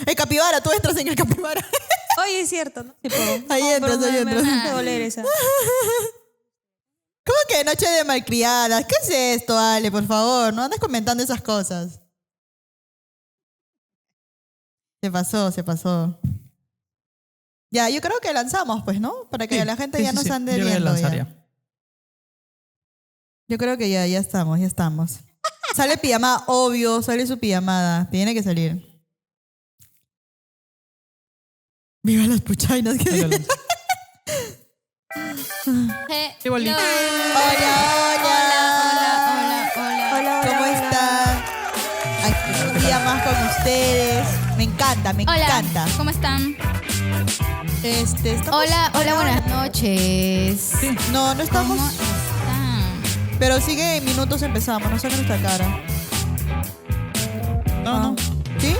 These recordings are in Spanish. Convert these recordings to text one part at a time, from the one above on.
El capibara, tú entras en el capibara. Oye, es cierto, ¿no? Tipo, Ahí entras, ahí entras. Me hace doler esa. ¿Cómo que noche de malcriadas? ¿Qué es esto, Ale? Por favor, no andes comentando esas cosas. Se pasó. Ya, yo creo que lanzamos, pues, ¿no? Para que la gente ya nos ande Yo voy a viendo. lanzar Ya. ya. Yo creo que ya estamos. Sale pijamada, obvio, sale su pijamada. Tiene que salir. Viva las puchainas. Yo lo lanzo. Igual. Hola. Hola. ¿Cómo están? Aquí un día más con ustedes. Me encanta. Hola, ¿cómo están? Estamos... Hola, buenas noches. No ¿Cómo estamos... están? Pero sigue en minutos empezamos, no sale nuestra cara. No. ¿Sí?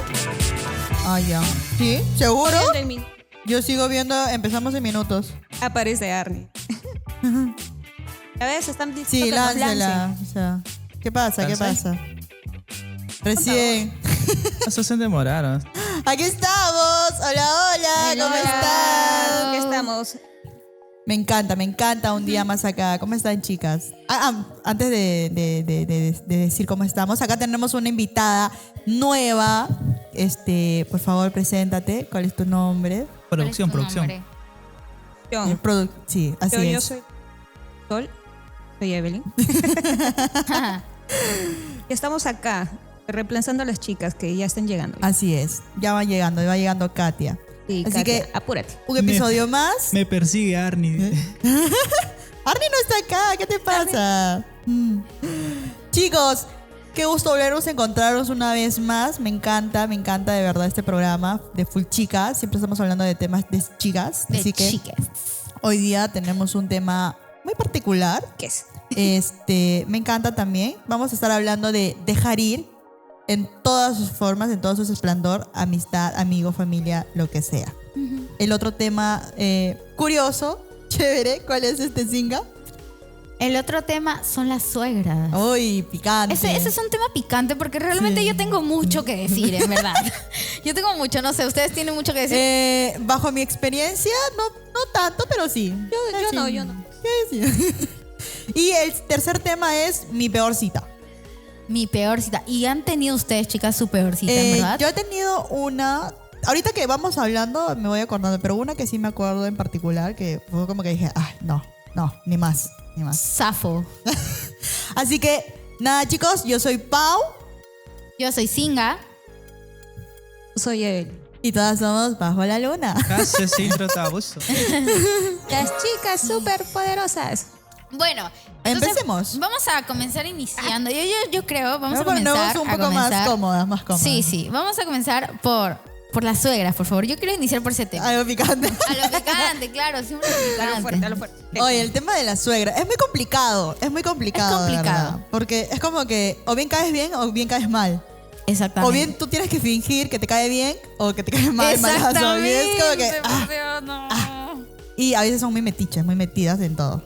Ah, ya. ¿Sí? ¿Seguro? Viendo en mi- Yo sigo viendo, empezamos en minutos. Aparece Arnie. A veces están diciendo Sí, que nos láncela. lancen. O sea, ¿qué pasa? ¿Lanza? Recién. Eso se demoraron. Aquí estamos. Hola, ¿cómo están? Aquí estamos. Me encanta un día más acá. ¿Cómo están, chicas? Antes de decir cómo estamos, acá tenemos una invitada nueva. Por favor, preséntate. ¿Cuál es tu nombre? Producción. ¿Cuál es tu nombre? Sí, así Yo es. soy Sol. Soy Evelyn. Y estamos acá, reemplazando a las chicas que ya están llegando. Así es. Ya va llegando Katia. Sí, así Katia, que apúrate. un episodio más. Me persigue Arnie. Arnie no está acá, ¿qué te pasa? Chicos, qué gusto volvernos a encontrarnos una vez más. Me encanta de verdad este programa de Full Chicas. Siempre estamos hablando de temas de chicas. De así que chicas. hoy día tenemos un tema muy particular. ¿Qué es? Me encanta también. Vamos a estar hablando de dejar ir en todas sus formas, en todo su esplendor, amistad, amigo, familia, lo que sea. El otro tema curioso, chévere, ¿cuál es Zinga? El otro tema son las suegras. Uy, picante. Ese es un tema picante porque realmente Sí. yo tengo mucho que decir, en verdad. Yo tengo mucho, no sé, ¿ustedes tienen mucho que decir? Bajo mi experiencia, no tanto, pero sí. Yo no. Sí. Y el tercer tema es mi peor cita. Mi peor cita. ¿Y han tenido ustedes, chicas, su peor cita, en verdad? Yo he tenido una... Ahorita que vamos hablando, me voy acordando, pero una que sí me acuerdo en particular, que fue como que dije, ay, no, ni más. Safo. Así que, nada, chicos, yo soy Pau Yo soy Singa. Soy Evelyn. y todas somos Bajo la Luna. Casi sin abuso. Las chicas súper poderosas. Bueno, entonces, Empecemos. vamos a comenzar iniciando. Yo creo, vamos a Ponernos comenzar un poco más cómodas. Sí, vamos a comenzar por las suegras, por favor. Yo quiero iniciar por ese tema. Algo picante. A lo picante, claro, siempre lo picante. A lo fuerte. Oye, el tema de la suegra es muy complicado. Es muy complicado. Es complicado. de verdad. Porque es como que o bien caes bien o bien caes mal. Exactamente. O bien tú tienes que fingir que te cae bien o que te cae mal, malazo. Y es como que, por Dios, no. Y a veces son muy metichas, muy metidas en todo.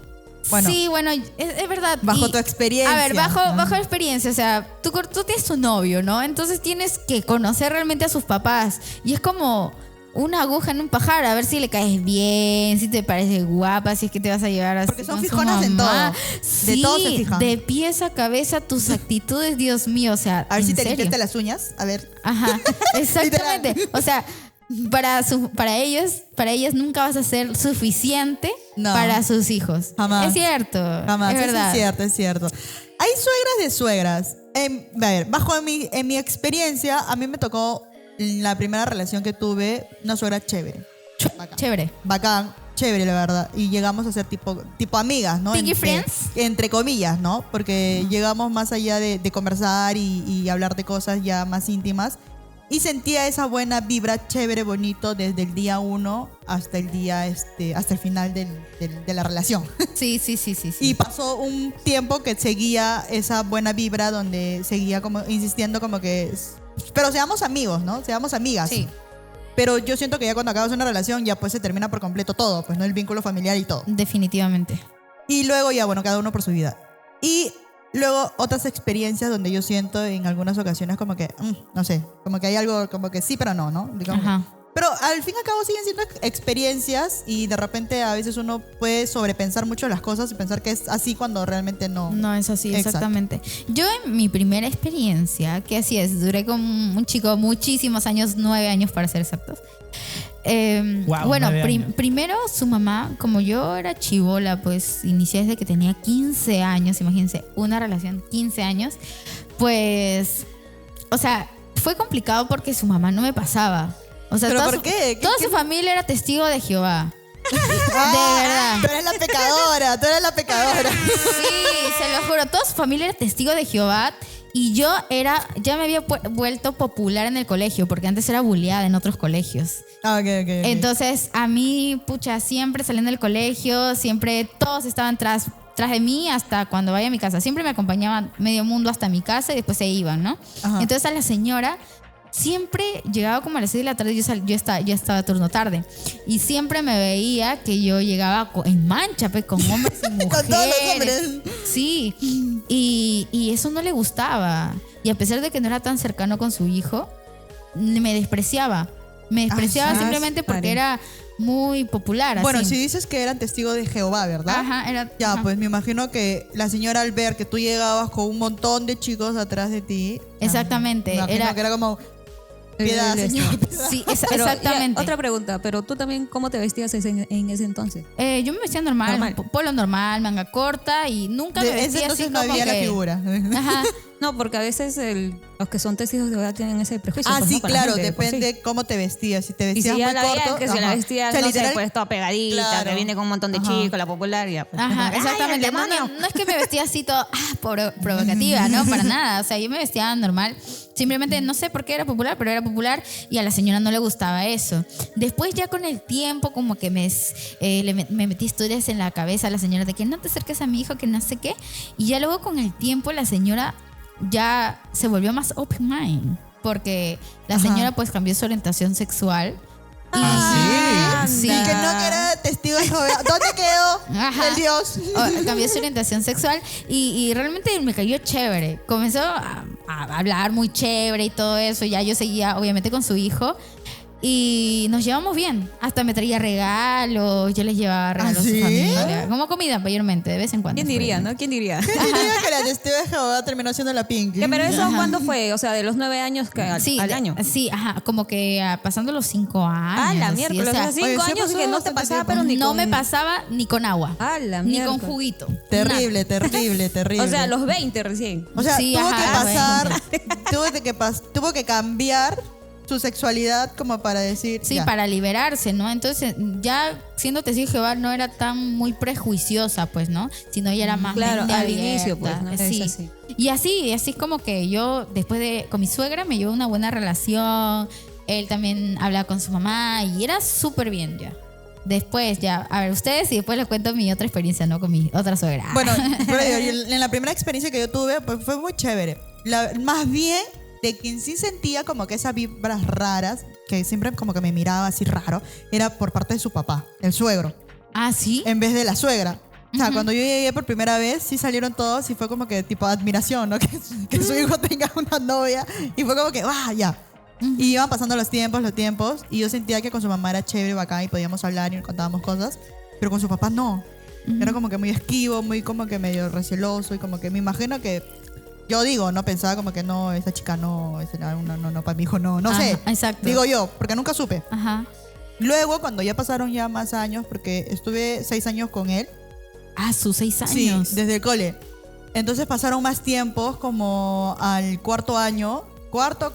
Bueno, Sí, bueno, es verdad. bajo Y, tu experiencia. A ver, bajo ¿no? experiencia, o sea, tú tienes tu novio, ¿no? Entonces tienes que conocer realmente a sus papás. Y es como una aguja en un pajar, a ver si le caes bien, si te parece guapa, si es que te vas a llevar así Porque son con su fijonas en mamá. todo. De Sí, todo se fijan. de pies a cabeza, tus actitudes, Dios mío, o sea, A ver si ¿en te serio? limpiaste las uñas. A ver. Ajá, exactamente. O sea, para ellas nunca vas a ser suficiente No. para sus hijos. Jamás. Es cierto. Jamás. Es Eso verdad. es cierto. Hay suegras de suegras. A ver, en mi experiencia, a mí me tocó la primera relación que tuve una suegra chévere. Chévere. Bacán, chévere, la verdad. Y llegamos a ser tipo amigas, ¿no? Pinky Entre- friends. Entre comillas, ¿no? Porque llegamos más allá de conversar y hablar de cosas ya más íntimas. Y sentía esa buena vibra chévere, bonito, desde el día 1 hasta el día, hasta el final de la relación. Sí. Y pasó un tiempo que seguía esa buena vibra donde seguía como insistiendo como que... Pero seamos amigos, ¿no? Seamos amigas. Sí. Pero yo siento que ya cuando acabas una relación ya pues se termina por completo todo, pues no el vínculo familiar y todo. Definitivamente. Y luego ya, bueno, cada uno por su vida. Y luego otras experiencias donde yo siento en algunas ocasiones como que, no sé, como que hay algo como que sí, pero no, ¿no? Digamos. Ajá. Pero al fin y al cabo siguen siendo experiencias y de repente a veces uno puede sobrepensar mucho las cosas y pensar que es así cuando realmente no. No es así, Exacto. exactamente. Yo en mi primera experiencia, que así es, duré con un chico muchísimos años, 9 años para ser exactos. Wow, Bueno, 9 años. primero su mamá, como yo era chibola, pues inicié desde que tenía 15 años, imagínense, una relación 15 años, pues, o sea, fue complicado porque su mamá no me pasaba. O sea, ¿Pero toda por qué? Toda su familia era testigo de Jehová. De verdad. Tú eres la pecadora, tú eres la pecadora. Sí, se lo juro. Toda su familia era testigo de Jehová y yo ya me había vuelto popular en el colegio porque antes era bulleada en otros colegios. Ah, ok. Entonces, a mí, pucha, siempre saliendo del colegio, siempre todos estaban tras de mí hasta cuando vaya a mi casa. Siempre me acompañaba medio mundo hasta mi casa y después se iban, ¿no? Ajá. Entonces, a la señora siempre llegaba como a las 6 de la tarde, yo estaba turno tarde. Y siempre me veía que yo llegaba en mancha, pues, con hombres y mujeres. Con todos los hombres. Sí. Y eso no le gustaba. Y a pesar de que no era tan cercano con su hijo, me despreciaba. Me despreciaba Ah, simplemente porque era muy popular. Bueno, así. si dices que eran testigos de Jehová, ¿verdad? Ajá, era. Ya, ajá. pues me imagino que la señora al ver que tú llegabas con un montón de chicos atrás de ti. Exactamente, Me imagino era- que era como, piedad, El- señor. Sí, Pero, exactamente. ya, otra pregunta, pero tú también, ¿cómo te vestías en ese entonces? Yo me vestía normal, Normal. polo normal, manga corta y nunca me De ese vestía así entonces no como había la que- figura. Ajá. No, porque a veces los que son testigos de verdad tienen ese prejuicio. Ah, pues, sí, ¿no? con la claro, gente de por sí. depende cómo te vestías. Si te Y vestías si ya muy la corto, veían que se la ajá. vestía, O sea, no literal, sé, pues toda pegadita, claro. que viene con un montón de Ajá. chicos, la popular, ya. Pues, Ajá, ¡ay, exactamente. el No, demonio! no es que me vestía así todo provocativa, ¿no? Para nada. O sea, yo me vestía normal. Simplemente no sé por qué era popular, pero era popular y a la señora no le gustaba eso. Después ya con el tiempo como que me metí historias en la cabeza a la señora de que no te acerques a mi hijo, que no sé qué. Y ya luego con el tiempo la señora ya se volvió más open mind porque la Ajá. señora pues cambió su orientación sexual. Ah, sí. Y que no que era testigo de Jehová. ¿Dónde quedó Ajá. el Dios? Cambió su orientación sexual y realmente me cayó chévere. Comenzó a hablar muy chévere y todo eso. Ya yo seguía, obviamente, con su hijo. Y nos llevamos bien. Hasta me traía regalos. Yo les llevaba regalos a ¿sí? su familia. Como comida, mayormente, de vez en cuando. ¿Quién diría, no? ¿Quién diría? ¿Qué diría que la testigo de Jehová terminó siendo la Pinky? Pero eso, ¿cuándo fue? O sea, de los 9 años que Sí, al año. Sí, ajá. Como que pasando los 5 años. Ah, la así, miércoles. o sea, O sea, 5 oye, sí ha años pasado que no te bastante pasaba, tiempo. pero ni no con... me pasaba ni con agua. Ah, la Ni con miércoles. juguito. Terrible, terrible, terrible. O sea, los 20 recién. O sea, Sí, tuvo ajá, que pasar, tuvo que cambiar su sexualidad como para decir. Sí, ya. para liberarse, ¿no? Entonces, ya siendo testigo de Jehová no era tan muy prejuiciosa, pues, ¿no? Sino ya era más Claro, mente al abierta. inicio, pues, ¿no? Es Sí. así. Y así es como que yo, después con mi suegra, me llevó una buena relación. Él también hablaba con su mamá y era súper bien ya. Después ya, a ver, ustedes y después les cuento mi otra experiencia, ¿no? Con mi otra suegra. Bueno, pero en la primera experiencia que yo tuve, pues fue muy chévere. Más bien de quien sí sentía como que esas vibras raras, que siempre como que me miraba así raro, era por parte de su papá, el suegro, Ah, ¿sí? en vez de la suegra. O sea, cuando yo llegué por primera vez, sí salieron todos y fue como que tipo admiración, ¿no? Que su hijo tenga una novia. Y fue como que, ¡ah, ya! Y iban pasando los tiempos, y yo sentía que con su mamá era chévere, bacán, y podíamos hablar y contábamos cosas, pero con su papá no. Era como que muy esquivo, muy como que medio receloso, y como que me imagino que, yo digo, no pensaba como que no, esa chica no, no, para mi hijo no, no Ajá, sé. exacto. Digo yo, porque nunca supe. Ajá. Luego, cuando ya pasaron ya más años, porque estuve 6 años con él, Ah, sus 6 sí, años. desde el cole. Entonces pasaron más tiempos, como al cuarto año,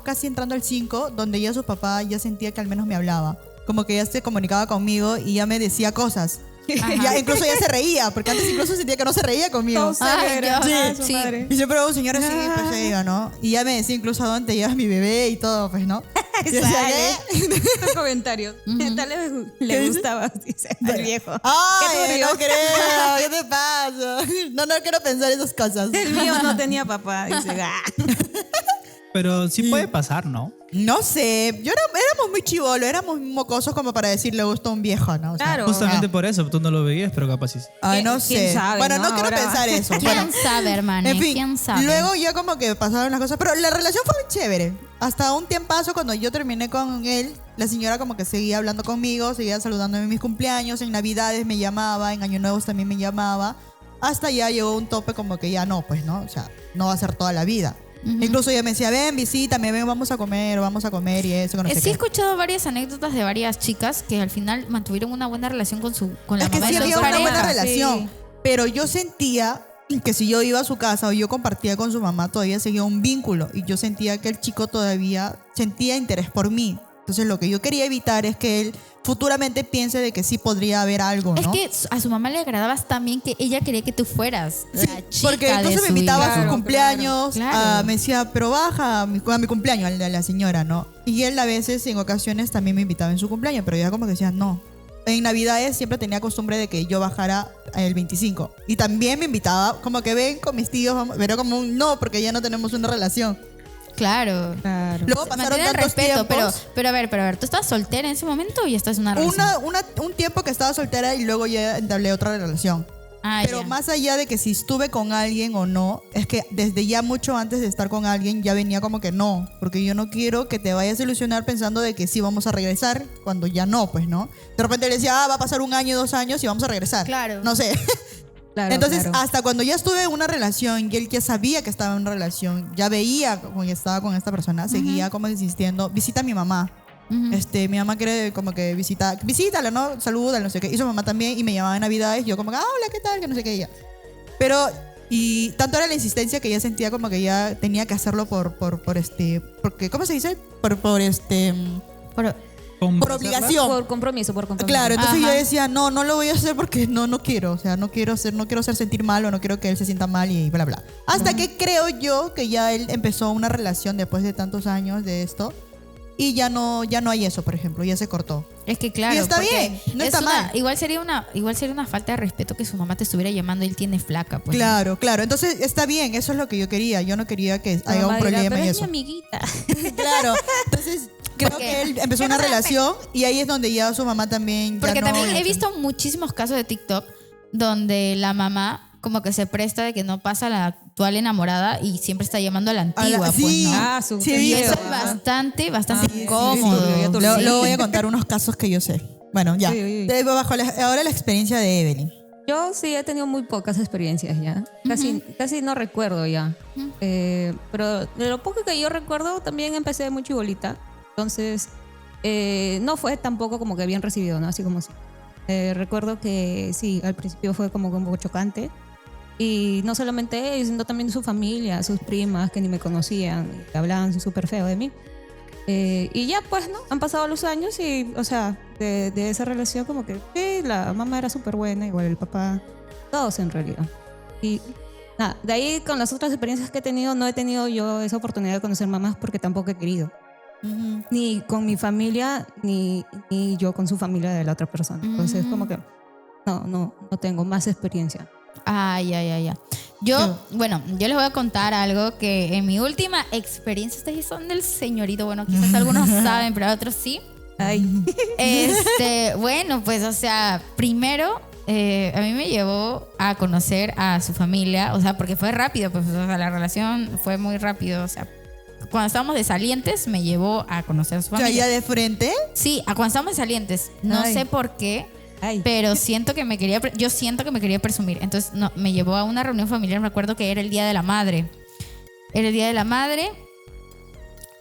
casi entrando al 5, donde ya su papá ya sentía que al menos me hablaba. Como que ya se comunicaba conmigo y ya me decía cosas. Ya, incluso ya se reía, porque antes incluso sentía que no se reía conmigo. Ay, Dios. Sí. Sí. Y siempre un señor así, pues se iba, ¿no? Y ya me decía incluso a dónde te llevas mi bebé y todo, pues, ¿no? Y yo decía, ¿qué? Estos comentarios. Tal vez le dice? gustaba, dice el viejo. Ay, Qué no turbio. creo, ¿qué te pasa? No quiero pensar esas cosas. El mío no tenía papá, dice. Pero sí puede pasar, ¿no? No sé, éramos muy chivolos, éramos muy mocosos como para decir le gusta un viejo, ¿no? O sea, Claro. Justamente por eso, tú no lo veías, pero capaz sí. ay, no ¿Quién sé. sabe, Bueno, no? no quiero Ahora- pensar eso. ¿Quién Bueno, sabe, hermano? en fin, ¿Quién sabe? luego ya como que pasaron las cosas, pero la relación fue chévere. Hasta un tiempazo cuando yo terminé con él, la señora como que seguía hablando conmigo, seguía saludándome en mis cumpleaños, en Navidades me llamaba, en Año Nuevo también me llamaba. Hasta ya llegó un tope como que ya no, pues, ¿no? O sea, no va a ser toda la vida. Incluso ella me decía, ven, visítame, ven, vamos a comer y eso, que no sé Sí he qué. escuchado varias anécdotas de varias chicas que al final mantuvieron una buena relación con la Es que mamá sí de su había una pareja. buena relación, sí. pero yo sentía que si yo iba a su casa o yo compartía con su mamá, todavía seguía un vínculo y yo sentía que el chico todavía sentía interés por mí. Entonces lo que yo quería evitar es que él futuramente piense de que sí podría haber algo, ¿no? Es que a su mamá le agradabas también que ella quería que tú fueras la chica Porque de entonces me su invitaba a vida. sus Claro, cumpleaños, claro. me decía, pero baja a mi cumpleaños, al de la señora, ¿no? Y él a veces, en ocasiones, también me invitaba en su cumpleaños, pero ya como que decía, no. En Navidades siempre tenía costumbre de que yo bajara el 25. Y también me invitaba, como que ven con mis tíos, pero como un no, porque ya no tenemos una relación. Claro. Claro. Luego pasaron Mantener el tantos respeto, tiempos. pero a ver, ¿tú estabas soltera en ese momento o ya estás en una relación? Un tiempo que estaba soltera y luego ya entablé otra relación. Ah, Pero ya. más allá de que si estuve con alguien o no, es que desde ya mucho antes de estar con alguien ya venía como que no, porque yo no quiero que te vayas a ilusionar pensando de que sí vamos a regresar cuando ya no, pues, ¿no? De repente le decía, va a pasar 1 año, 2 años y vamos a regresar. Claro. No sé. Claro, Entonces, claro. hasta cuando ya estuve en una relación y él ya sabía que estaba en una relación, ya veía como que estaba con esta persona, seguía como insistiendo, visita a mi mamá. Mi mamá quiere como que visítala, ¿no? Salúdala, no sé qué. Y su mamá también, y me llamaba en Navidades, yo como que, hola, ¿qué tal? Que no sé qué, ella. Pero, y tanto era la insistencia que ella sentía como que ya tenía que hacerlo porque, ¿cómo se dice? Por obligación. Por compromiso. Claro, entonces Ajá. yo decía, no lo voy a hacer porque no quiero, o sea, no quiero hacer sentir mal o no quiero que él se sienta mal y bla, bla. Hasta que creo yo que ya él empezó una relación después de tantos años de esto y ya no hay eso, por ejemplo, ya se cortó. Es que claro, Y está porque bien, no es está mal. Igual sería una falta de respeto que su mamá te estuviera llamando y él tiene flaca, pues. Claro, entonces está bien, eso es lo que yo quería, yo no quería que Tu haya mamá un dirá, problema pero y es mi eso. amiguita. Claro, entonces creo Porque- que él empezó una relación y ahí es donde ya su mamá también ya Porque no- también he visto muchísimos casos de TikTok donde la mamá como que se presta de que no pasa a la actual enamorada y siempre está llamando a la antigua, sí, pues, ¿no? Ah, su sí, Y he eso visto. es bastante Sí, incómodo. turbio, ya turbio. Luego voy a contar unos casos que yo sé. Bueno, ya. Uy, uy, uy. Ahora la experiencia de Evelyn. Yo sí he tenido muy pocas experiencias ya. Casi no recuerdo ya. Pero de lo poco que yo recuerdo, también empecé muy chibolita. Entonces, no fue tampoco como que bien recibido, ¿no? Así como así. Recuerdo que sí, al principio fue como que un poco chocante. Y no solamente él, sino también su familia, sus primas que ni me conocían, y hablaban súper feo de mí. Y ya pues, ¿no? Han pasado los años y, o sea, de esa relación como que sí, la mamá era súper buena, igual el papá, todos en realidad. Y nada, de ahí con las otras experiencias que he tenido, no he tenido yo esa oportunidad de conocer mamás porque tampoco he querido. Ni con mi familia, ni yo con su familia de la otra persona. Entonces, como que no tengo más experiencia. Ya. Yo les voy a contar algo que en mi última experiencia, ustedes son del señorito, bueno, quizás algunos saben, pero otros sí. Ay. Bueno, pues, o sea, primero a mí me llevó a conocer a su familia, o sea, porque fue rápido, pues, o sea, la relación fue muy rápido, o sea, cuando estábamos de salientes me llevó a conocer a su O sea, familia. ya de frente. Sí, a cuando estábamos de salientes, no Ay. sé por qué. Ay. Pero yo siento que me quería presumir. Entonces me llevó a una reunión familiar, me acuerdo que era el Día de la Madre. Era el Día de la Madre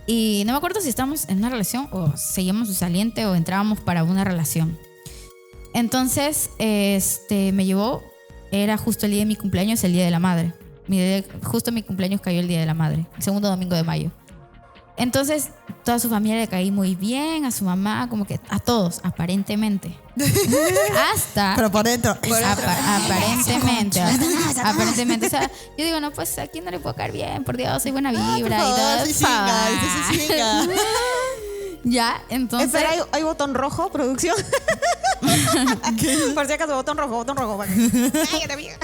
y no me acuerdo si estábamos en una relación o seguíamos su saliente o entrábamos para una relación. Entonces me llevó, era justo el día de mi cumpleaños, el Día de la Madre. Justo mi cumpleaños cayó el Día de la Madre, el segundo domingo de mayo. Entonces, toda su familia le caí muy bien, a su mamá, como que a todos, aparentemente. Hasta... Pero por dentro. Aparentemente. Aparentemente. O sea, yo digo, no, pues aquí no le puedo caer bien, por Dios, soy buena vibra y todo. Sí, chinga. Ya, entonces... Espera, ¿hay botón rojo, producción? Por si acaso, botón rojo. Cállate, amiga.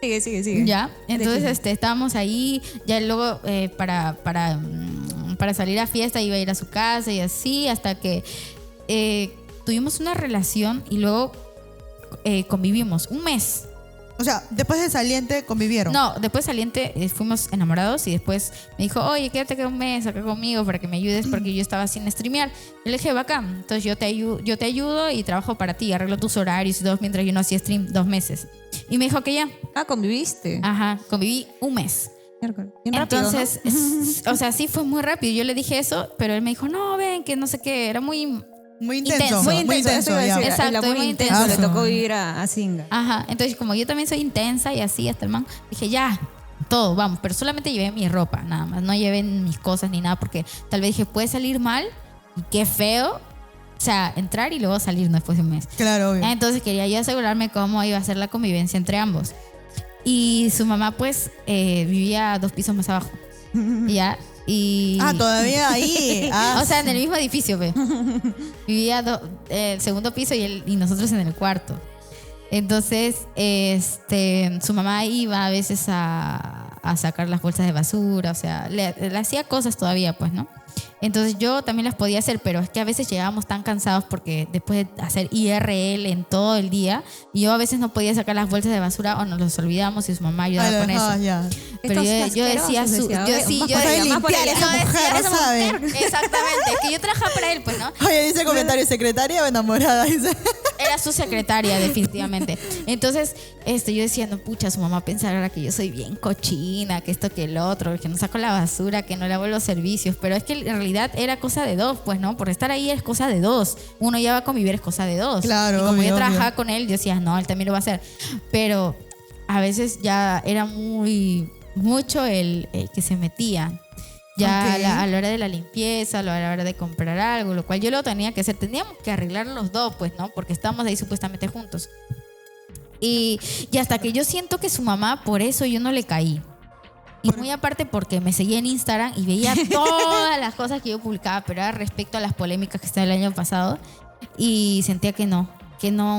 Sigue. Ya, entonces estábamos ahí, ya luego para salir a fiesta iba a ir a su casa y así, hasta que tuvimos una relación y luego convivimos un mes. O sea, después de saliente convivieron. No, después saliente fuimos enamorados y después me dijo, oye, quédate acá un mes acá conmigo para que me ayudes porque yo estaba sin streamear. Yo le dije, bacán, entonces yo te ayudo y trabajo para ti, arreglo tus horarios y todo mientras yo no hacía stream 2 meses. Y me dijo que ya. ¿Conviviste? Ajá, conviví un mes. Bien rápido, Entonces, o sea, sí fue muy rápido. Yo le dije eso, pero él me dijo, no, ven, que no sé qué, era muy... Muy intenso. Muy intenso, eso iba a decir. Exacto, Era muy muy intenso. intenso. Le tocó vivir a Singa. Ajá, entonces como yo también soy intensa y así hasta el man, dije ya, todo, vamos, pero solamente llevé mi ropa, nada más, no llevé mis cosas ni nada porque tal vez dije, puede salir mal y qué feo, o sea, entrar y luego salir después de un mes. Claro, obvio. Entonces quería yo asegurarme cómo iba a ser la convivencia entre ambos. Y su mamá pues vivía 2 pisos más abajo, ¿ya? Y, todavía ahí. o sea, en el mismo edificio, ve. Vivía el segundo piso y nosotros en el cuarto. Entonces, su mamá iba a veces a sacar las bolsas de basura, o sea, le hacía cosas todavía, pues, ¿no? Entonces yo también las podía hacer, pero es que a veces llegábamos tan cansados porque después de hacer IRL en todo el día, y yo a veces no podía sacar las bolsas de basura o nos los olvidábamos y su mamá ayudaba con eso. Ya. Pero yo decía, limpiar esa mujer, ¿sabe? Exactamente, que yo trabajaba para él, pues, ¿no? Oye, dice comentario, secretaria o enamorada, dice. Era su secretaria, definitivamente. Entonces, yo decía, no, pucha, su mamá pensará que yo soy bien cochina, que esto, que el otro, que no saco la basura, que no lavo los servicios. Pero es que en realidad era cosa de 2, pues, ¿no? Por estar ahí es cosa de 2. Uno ya va a convivir, es cosa de 2. Claro, y como obvio, yo trabajaba obvio. con él, yo decía, no, él también lo va a hacer. Pero a veces ya era mucho el que se metía. Ya Ok. a la hora de la limpieza, a la hora de comprar algo, lo cual yo lo tenía que hacer. Teníamos que arreglar los dos, pues, ¿no? Porque estábamos ahí supuestamente juntos. Y hasta que yo siento que su mamá, por eso yo no le caí. Y muy aparte porque me seguía en Instagram y veía todas las cosas que yo publicaba, pero era respecto a las polémicas que estaba el año pasado. Y sentía que no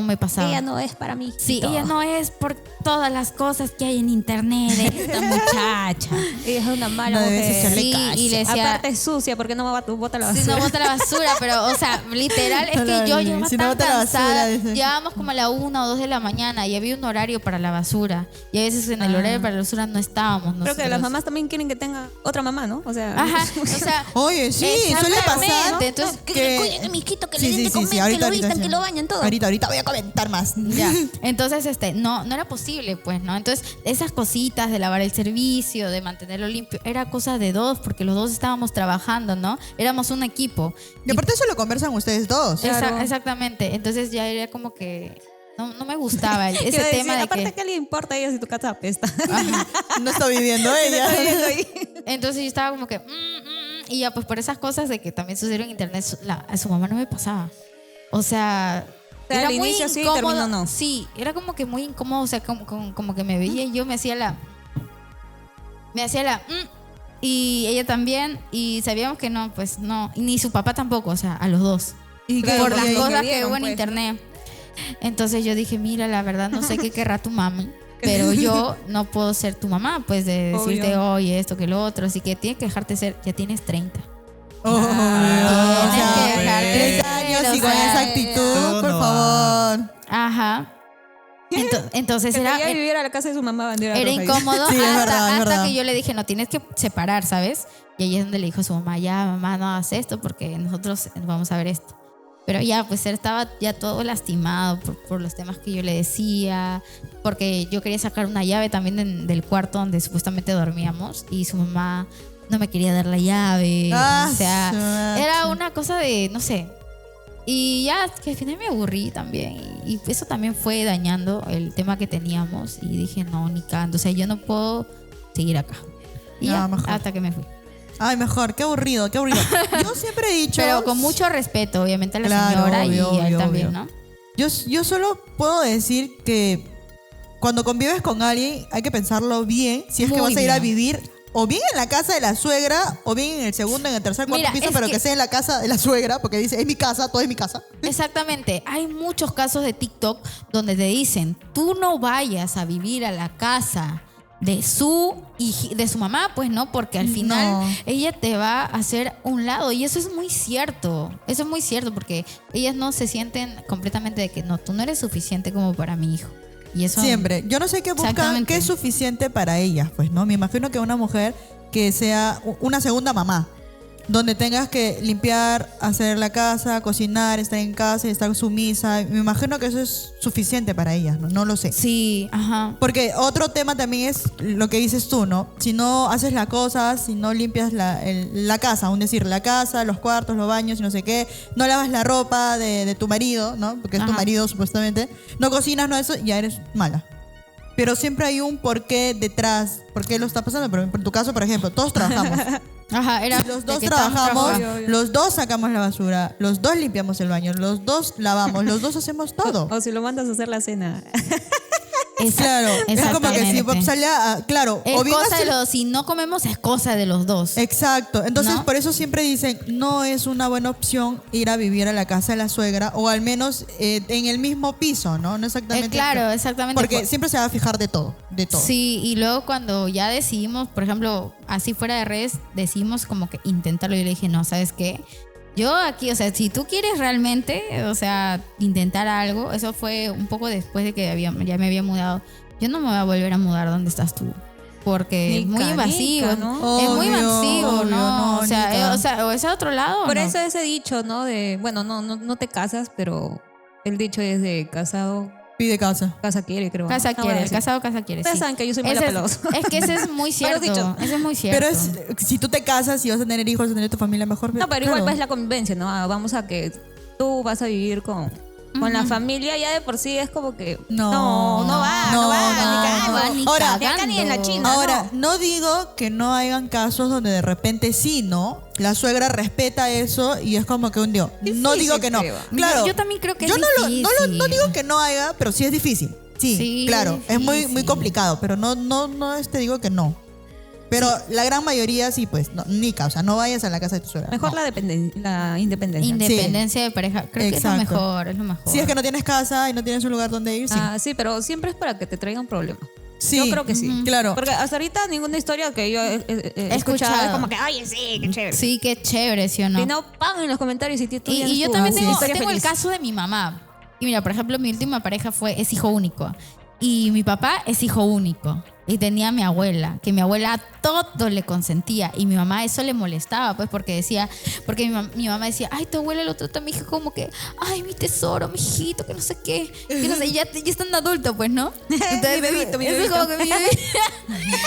me pasaba. Ella no es para mí. Sí, ella no es por todas las cosas que hay en internet de esta muchacha. Ella es una mala No debes mujer. echarle Sí, cacho. y le decía, Aparte es sucia, porque no bota la basura? si no bota la basura, pero, o sea, literal, es que yo llegaba Si no tan bota la basura, cansada. dice. Llegábamos como a la 1 o 2 de la mañana y había un horario para la basura. Y a veces en el horario para la basura no estábamos Creo nosotros. que las mamás también quieren que tenga otra mamá, ¿no? O sea, Ajá, o sea... Oye, sí, suele pasar. exactamente, entonces, que le cuiden a mi hijito, que Sí, le den sí, de sí, comer, sí, que ahorita, lo vistan, ahorita, que sí. lo bañan, todo. Ahorita voy a comentar más. ya. Entonces, no era posible, pues, ¿no? Entonces, esas cositas de lavar el servicio, de mantenerlo limpio, era cosa de 2, porque los 2 estábamos trabajando, ¿no? Éramos un equipo. Y aparte eso lo conversan ustedes dos. Exactamente. Entonces ya era como que no me gustaba ese Quiero decir, tema de aparte, que... ¿qué le importa a ella si tu casa apesta? No está viviendo ella. Entonces yo estaba como que... y ya pues por esas cosas de que también sucedieron en internet, a su mamá no me pasaba. O sea... sea, era al muy inicio sí, incómodo. terminó no. Sí, era como que muy incómodo, o sea, como que me veía y yo me hacía la... y ella también, y sabíamos que no, pues no, y ni su papá tampoco, o sea, a los 2. ¿Y qué? Por las Oye, cosas que vieron, hubo en pues, internet. Entonces yo dije, mira, la verdad no sé qué querrá tu mami, pero yo no puedo ser tu mamá, pues de decirte, Obvio. oye, esto que lo otro, así que tienes que dejarte ser, ya tienes 30. Oh, o sea, que dejarte 30 años ser, y o con sea, esa actitud, por favor. Ajá. Entonces Que era... quería vivir a la casa de su mamá bandera Era roja. incómodo Sí, es hasta, verdad, es hasta verdad. que yo le dije, no, tienes que separar, ¿sabes? Y ahí es donde le dijo a su mamá, ya, mamá, no hagas esto porque nosotros vamos a ver esto. Pero ya, pues él estaba ya todo lastimado por los temas que yo le decía, porque yo quería sacar una llave también del cuarto donde supuestamente dormíamos y su mamá no me quería dar la llave. Ah, O sea, su era macho. una cosa de, no sé. Y ya que al final me aburrí también. Y eso también fue dañando el tema que teníamos. Y dije, no, ni canto. O sea, yo no puedo seguir acá. Y No, ya, mejor. hasta que me fui. Ay, mejor, qué aburrido, qué aburrido. Yo siempre he dicho... Pero con mucho respeto, obviamente, a la Claro, señora obvio, y a él obvio, también, obvio. ¿no? Yo solo puedo decir que cuando convives con alguien hay que pensarlo bien si es que Muy vas a ir a bien. vivir o bien en la casa de la suegra, o bien en el segundo, en el tercer, cuarto Mira, piso, es pero que- que sea en la casa de la suegra, porque dice, es mi casa, todo es mi casa. Exactamente. Hay muchos casos de TikTok donde te dicen, tú no vayas a vivir a la casa de su mamá, pues no, porque al final No. ella te va a hacer un lado. Y eso es muy cierto. Eso es muy cierto porque ellas no se sienten completamente de que no, tú no eres suficiente como para mi hijo. Y eso Siempre. Yo no sé qué buscan, Exactamente. qué es suficiente para ellas, pues, ¿no? Me imagino que una mujer que sea una segunda mamá, donde tengas que limpiar, hacer la casa, cocinar, estar en casa y estar sumisa. Me imagino que eso es suficiente para ellas, ¿no? No lo sé. Sí, ajá. Porque otro tema también es lo que dices tú, ¿no? Si no haces las cosas, si no limpias la casa, aún decir, la casa, los cuartos, los baños y no sé qué, no lavas la ropa de tu marido, ¿no? Porque es tu Ajá. marido supuestamente, no cocinas, no eso, ya eres mala. Pero siempre hay un porqué detrás, por qué lo está pasando. Pero en tu caso, por ejemplo, todos trabajamos. Ajá, era Si los de dos que estamos trabajamos, trabajando. los dos sacamos la basura, los dos limpiamos el baño, los dos lavamos, los dos hacemos todo. O si lo mandas a hacer la cena. Claro, es como que si Exactamente. sale claro, Es o bien cosa de hacer- los, si no comemos es cosa de los dos. Exacto, entonces ¿No? por eso siempre dicen, no es una buena opción ir a vivir a la casa de la suegra o al menos en el mismo piso, ¿no? No exactamente. Claro, exactamente. Porque siempre se va a fijar de todo, de todo. Sí, y luego cuando ya decidimos, por ejemplo, así fuera de redes, decidimos como que intentarlo. Yo le dije, no, ¿sabes qué? Yo aquí, o sea, si tú quieres realmente, o sea, intentar algo, eso fue un poco después de que ya me había mudado. Yo no me voy a volver a mudar donde estás tú. Porque es muy Nica, invasivo, nica, ¿no? Es muy Obvio, invasivo, obvio, ¿no? no, O sea, Nica. o ese otro lado. Por ¿no? eso ese dicho, ¿no? De, bueno, no te casas, pero el dicho es de casado, Pide casa. casa quiere, creo. Casa ¿no? quiere, Ahora el sí. casado casa quiere. Ustedes Sí. saben que yo soy mala Ese pelosa. es que ese es muy Malos cierto. dichos. Ese es muy cierto. Pero si tú te casas y vas a tener hijos, vas a tener tu familia mejor. No, pero igual claro. pues la convivencia, ¿no? Ah, vamos a que tú vas a vivir con la familia, ya de por sí es como que No. no va, No, ni no, cagando. no. Ni Ahora, Ni acá ni en la cagando. China. Ahora, no digo que no hayan casos donde de repente sí, ¿no? La suegra respeta eso y es como que un dios. No Difícil, digo que no. creo. Claro. Yo también creo que es yo no difícil. digo que no haya, pero sí es difícil. Sí, Sí, claro. Es muy, muy difícil. complicado, pero no te digo que no. Pero la gran mayoría sí, pues, no, Nica, o sea, no vayas a la casa de tu suegra. Mejor no. la independencia. Independencia de pareja. Creo que es lo Exacto. mejor, es lo mejor. Si es que no tienes casa y no tienes un lugar donde ir, sí. Sí, pero siempre es para que te traigan problemas. Sí, Yo creo que sí. Claro. Porque hasta ahorita ninguna historia que yo he escuchado es escuchado. como que, oye, sí, qué chévere. Sí, qué chévere, ¿sí o no? Y no, pan en los comentarios y tú Y tienes yo tu también tengo historia el feliz. caso de mi mamá. Y mira, por ejemplo, mi última pareja es hijo único. Y mi papá es hijo único. Y tenía a mi abuela, que mi abuela a todo le consentía. Y mi mamá eso le molestaba, pues, porque mi mamá decía, ay, tu abuela lo trata a mi hijo como que, ay, mi tesoro, mi hijito, que no sé qué. Que no sé, ya están adultos, pues, ¿no? Entonces, bebito, mi eso es bebito. como que mi bebito.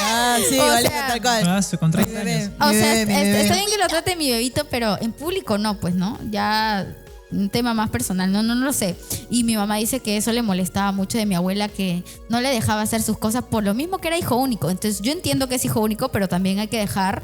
Ah, sí, O vale, sea, tal cual. Ah, con 30 Mi bebé. años. O Mi sea, bebé, mi bebé. está bien que lo trate mi bebito, pero en público no, pues, ¿no? Ya un tema más personal, no lo sé. Y mi mamá dice que eso le molestaba mucho de mi abuela, que no le dejaba hacer sus cosas por lo mismo que era hijo único. Entonces yo entiendo que es hijo único, pero también hay que dejar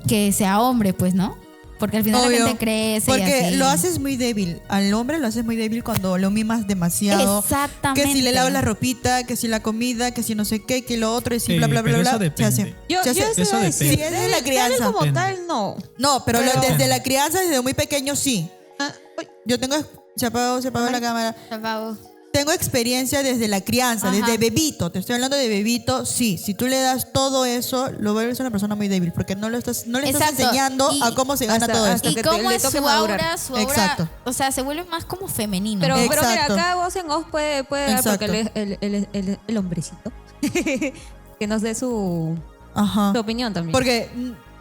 que sea hombre, pues, ¿no? Porque al final Obvio. la gente crece y Porque así. lo haces muy débil. Al hombre lo haces muy débil cuando lo mimas demasiado. Exactamente. Que si le lavas la ropita, que si la comida, que si no sé qué, que lo otro, y si Sí, bla, bla, bla, pero bla. eso Se depende. hace. Yo Se hace. eso Eso iba a depende. decir. Si es de la Él crianza. como Depende. tal, no. No, pero Pero- desde la crianza, desde muy pequeño, sí. Ah, uy, Yo tengo. Se apagó la cámara. Apago. Tengo experiencia desde la crianza, Ajá. desde bebito. Te estoy hablando de bebito. Sí, si tú le das todo eso, lo vuelves una persona muy débil. Porque no le estás Exacto. enseñando Y a cómo se gana hasta- todo hasta esto. Y que cómo le es toque su madurar. aura, Exacto. o sea, se vuelve más como femenino. Pero mira, Exacto. acá voz en off puede dar porque Exacto. él es el hombrecito. Que nos dé su Ajá. opinión también. Porque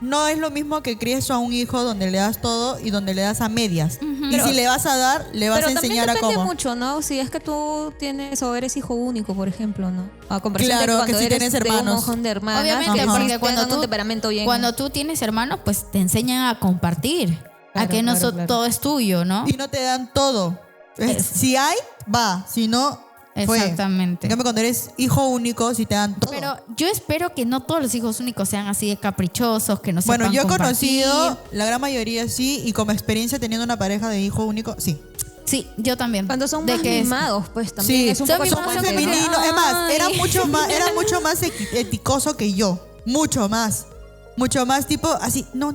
no es lo mismo que críes a un hijo donde le das todo y donde le das a medias. Y Pero- si le vas a dar, le vas Pero a también enseñar a depende cómo. mucho, ¿no? Si es que tú tienes o eres hijo único, por ejemplo, ¿no? A comparación Claro, de cuando que si eres tienes de un hermanos. mojón de hermanas, Obviamente, que Ajá. sí porque tengan un temperamento bien. cuando tú tienes hermanos, pues te enseñan a compartir. a Claro, que no claro, so- claro. todo es tuyo, ¿no? Y no te dan todo. Si hay, va. Si no, fue. Exactamente. En cambio, cuando eres hijo único, si te dan todo. Pero yo espero que no todos los hijos únicos sean así de caprichosos, que no sepan Bueno, yo he compartir. conocido, la gran mayoría sí, y como experiencia teniendo una pareja de hijo único, sí. Sí, yo también. Cuando son De más que es- mimados, pues también Sí, es un son poco mimados, Muy son chocante, ¿no? femenino. Es más, Ay. era mucho más eticoso que yo. Mucho más. mucho más tipo así, no,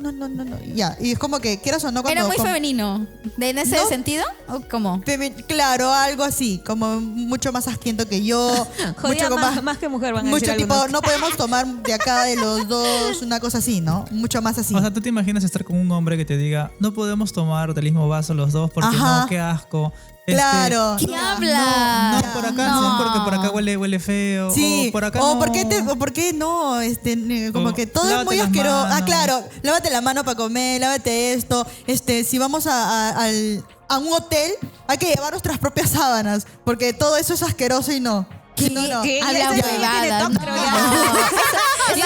ya. Y es como que, quieras o no, cuando... Era muy femenino. ¿En ese ¿No? sentido? ¿O cómo? Claro, algo así, como mucho más asquiento que yo. Jodía mucho más que mujer van a mucho decir tipo, algunos. no podemos tomar de acá de los dos, una cosa así, ¿no? Mucho más así. O sea, ¿tú te imaginas estar con un hombre que te diga, no podemos tomar del mismo vaso los dos porque Ajá. no, qué asco? Claro. ¿Qué habla? No, por acá No. sí, porque por acá huele feo. Sí, O por acá o no. por qué no, como O que todo es lávate muy las asqueroso. Ah, manos. claro, lávate la mano para comer, lávate esto. Si vamos a un hotel, hay que llevar nuestras propias sábanas, porque todo eso es asqueroso y no. ¿Qué? No, no. ¿Qué? Habla Ya tiene huevadas, TOC, no. creo ya.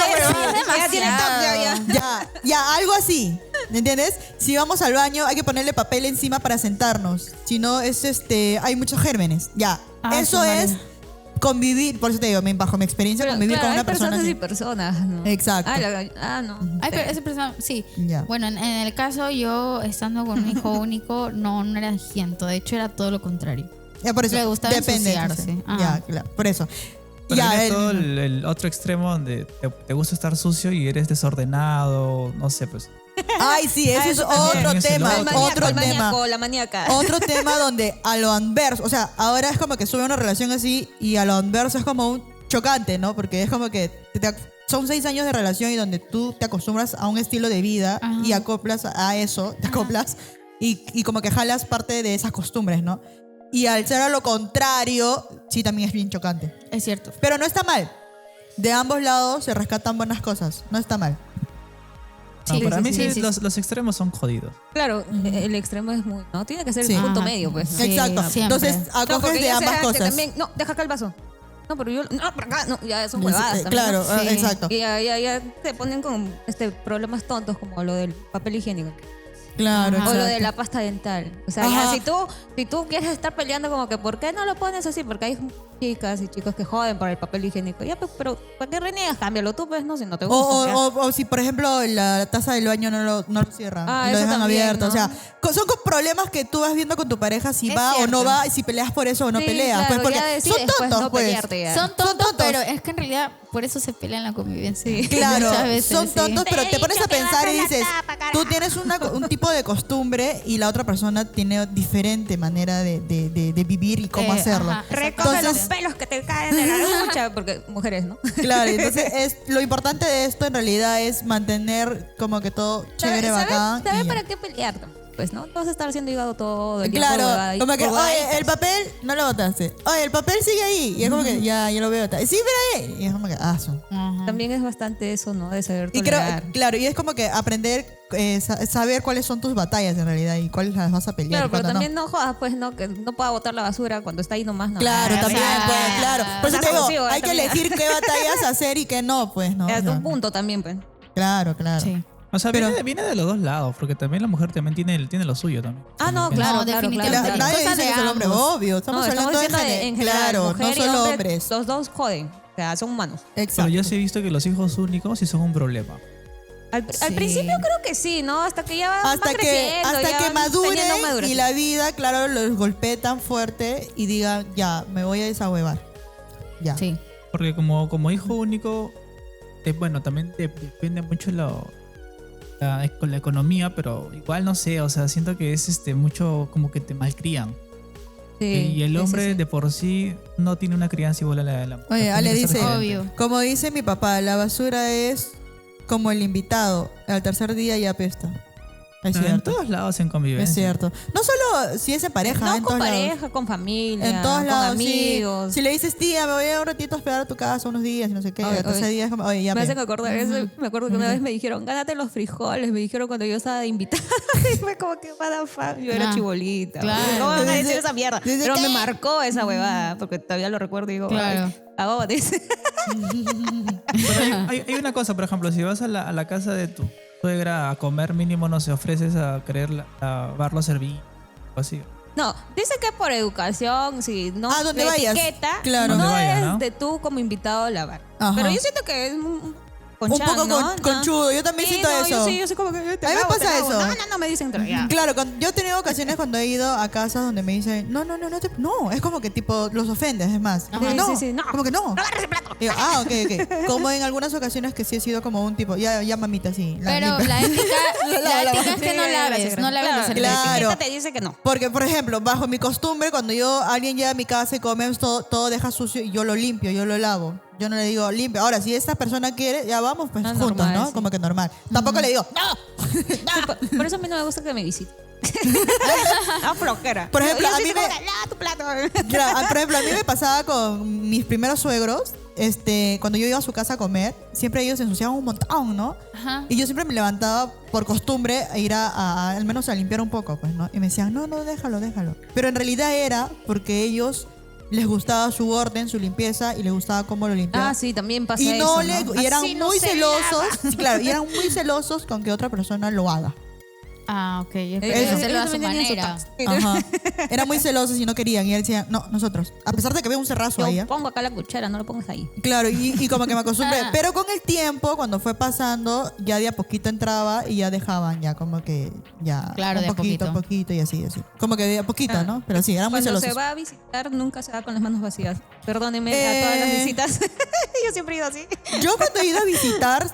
Ya tiene TOC, ya. Ya, algo así. ¿Me entiendes? Si vamos al baño, hay que ponerle papel encima para sentarnos. Si no, hay muchos gérmenes. Ya. Ah, Eso sí, es vale. convivir, por eso te digo, bajo mi experiencia, Pero, convivir claro, con una hay persona personas así. y personas, ¿no? Exacto. No. Ay, pero esa persona, sí. Ya. Bueno, en el caso yo estando con un hijo único, no era higiento. De hecho, era todo lo contrario. Ya, por eso. Le gustaba depende. ensuciarse. entonces. Ajá. Ya, claro. Por eso. Pero Ya, viene todo el otro extremo donde te gusta estar sucio y eres desordenado, no sé, pues. Ay, sí, eso es eso también. otro Es el tema. otro. El maníaco, Otro el tema. maníaco, la maníaca. Otro tema donde a lo anverso, o sea, ahora es como que sube una relación así y a lo anverso es como un chocante, ¿no? Porque es como que son 6 años de relación y donde tú te acostumbras a un estilo de vida Ajá. y acoplas a eso, te acoplas y como que jalas parte de esas costumbres, ¿no? Y al ser a lo contrario, sí también es bien chocante. Es cierto. Pero no está mal. De ambos lados se rescatan buenas cosas. No está mal. No, Sí, para sí, mí sí, sí, sí. los extremos son jodidos. Claro, el extremo es muy, ¿no? Tiene que ser Sí. el punto Ajá. medio, pues. ¿no? Sí, Exacto. siempre. Entonces, No, acoges porque de ya ambas sea que cosas. también, no, deja acá el vaso. No, pero yo, no, por acá, no, ya son huevadas también. Claro, ¿no? Sí. exacto. Y ya te ponen con problemas tontos como lo del papel higiénico. Claro, Ajá. O lo exacto. de la pasta dental. O sea, Ajá. ya, si tú quieres estar peleando como que, ¿por qué no lo pones así? Porque hay chicas y chicos que joden por el papel higiénico. Ya, pues, pero ¿para qué reniegas? Cámbialo tú, pues, no, si no te gusta. O, ya. o si, por ejemplo, la taza del baño no lo cierran, Ah, lo eso dejan también, abierto. ¿no? O sea, son problemas que tú vas viendo con tu pareja si Es va o no cierto. va, y si peleas por eso o no Sí, peleas. claro, pues porque ya decides, son pues, tontos, no pues. pelearte ya. Son tontos, tontos. pero es que en realidad por eso se pelean la convivencia. Claro, Muchas veces, son sí. tontos, pero te pones a dicho que pensar vas y a la dices, tapa, carajo. tú tienes un tipo de costumbre y la otra persona tiene diferente manera de vivir y cómo hacerlo. ajá. Recoge Entonces- los pelos que te caen de la ducha, porque mujeres, ¿no? Claro, entonces lo importante de esto en realidad es mantener como que todo chévere, bacán. ¿Sabes y ya. para qué pelear? Pues, ¿no? Tú vas a estar haciendo hígado todo el día. por Claro, huevada y como que, por huevaditas. oye, el papel no lo botaste. Oye, el papel sigue ahí. Y es como que, ya lo veo. Sí, pero ahí. Y es como que, Ajá. También es bastante eso, ¿no? De saber Y creo, tolerar. claro, y es como que aprender, saber cuáles son tus batallas en realidad y cuáles las vas a pelear. Claro, y pero cuándo también no jodas, pues, ¿no? Que no pueda botar la basura cuando está ahí nomás, ¿no? Claro, Ah, también, sí. pues, claro. Por eso Más te digo, abusivo, hay que también. elegir qué batallas hacer y qué no, pues, ¿no? Es O sea, un punto también, pues. Claro, claro. Sí. O sea, Pero- viene de los dos lados, porque también la mujer también tiene lo suyo también. Ah, no, También. claro, No, claro, definitivamente. claro. Nadie Cosas dice de que es el hombre, ambos. obvio. Estamos No, hablando diciendo de en general, claro, mujer no y solo hombre, hombres. Los dos joden. O sea, son humanos. Exacto. Pero yo sí he visto que los hijos únicos sí son un problema. Al Sí. principio creo que sí, ¿no? Hasta que ya van hasta que creciendo, hasta ya que van maduren teniendo madurez. y la vida, claro, los golpee tan fuerte y digan, ya, me voy a desahuevar. Ya. Sí. Porque como hijo único, bueno, también depende mucho con la economía, pero igual no sé, o sea, siento que es mucho como que te malcrían. Sí, Y el sí, hombre sí, sí. de por sí no tiene una crianza igual a la de la mujer. Oye, Tiene Ale que ser dice, diferente. Obvio. como dice mi papá, la basura es como el invitado. Al tercer día ya apesta. Es No, en cierto. todos lados en convivencia. Es cierto. No solo si es en pareja, No en con todos pareja, lados. con familia, En todos con lados, sí. amigos. Si le dices, tía, me voy a un ratito a esperar a tu casa unos días y no sé qué, Oye, al tercer oye. día es como, oye, ya Me pe. hacen acordar eso. Me acuerdo que una vez me dijeron, gánate los frijoles. Me dijeron cuando yo estaba de invitada. Y fue como que, what the fuck. Yo era Ah, chibolita. claro. ¿Cómo van a decir Dice- esa mierda? dice, Pero ¿qué? me marcó esa huevada. Porque todavía lo recuerdo y digo, Claro. hago, dice. Pero hay una cosa, por ejemplo, si vas a la casa de tu suegra a comer, mínimo no se ofreces a querer lavar los servicios o así. No, dice que por educación, si no Ah, donde de vayas. etiqueta, Claro. no Donde vayas, es ¿no? de tú como invitado lavar. Ajá. Pero yo siento que es con un Chan, poco ¿no? conchudo. Yo también Sí, siento no, eso. Yo soy como que te A mí me grabo, te pasa grabo. eso. No, me dicen ya. Claro, yo he tenido ocasiones cuando he ido a casas donde me dicen, no, es como que tipo los ofendes, es más. Ajá. No, Sí, no. como que no. No agarres el plato. Digo, ok. Como en algunas ocasiones que sí he sido como un tipo, ya mamita, sí. Pero limpia. la ética es que Sí, no laves, gracias. no laves los Claro, servicios. Claro. La etiqueta te dice que no. Porque, por ejemplo, bajo mi costumbre, cuando alguien llega a mi casa y come, todo deja sucio y yo lo limpio, yo lo lavo. Yo no le digo limpio. Ahora, si esta persona quiere, ya vamos, pues No, juntos, normal, ¿no? sí. Como que normal. Tampoco le digo, ¡no! Sí, por eso a mí no me gusta que me visiten. No, flojera. Por ejemplo, Yo a sí mí soy me- como que, "Ah, tu plato". Por ejemplo, a mí me pasaba con mis primeros suegros, cuando yo iba a su casa a comer, siempre ellos se ensuciaban un montón, ¿no? Ajá. Y yo siempre me levantaba por costumbre a ir al menos a limpiar un poco, pues, ¿no? Y me decían, no, déjalo. Pero en realidad era porque ellos les gustaba su orden, su limpieza y les gustaba cómo lo limpiaban. Ah, sí, también pasa Y eso, y eran Así no muy se celosos, lava. sí, claro, y eran muy celosos con que otra persona lo haga. Ah, ok. Es Eso. que hacerlo a su también tenían su manera. tax. Ajá. Eran muy celosos y no querían. Y él decía, no, nosotros. A pesar de que había un cerrazo ahí. Yo ¿eh? pongo acá la cuchara, no lo pongas ahí. Claro, y como que me acostumbré. Ah. Pero con el tiempo, cuando fue pasando, ya de a poquito entraba y ya dejaban, ya como que ya. Claro, un de a poquito, poquito. y así. Como que de a poquito, Ah. ¿no? Pero sí, eran muy Cuando celosos. se va a visitar, nunca se va con las manos vacías. Perdónenme a todas las visitas. Yo siempre he ido así. Yo cuando he ido a visitar,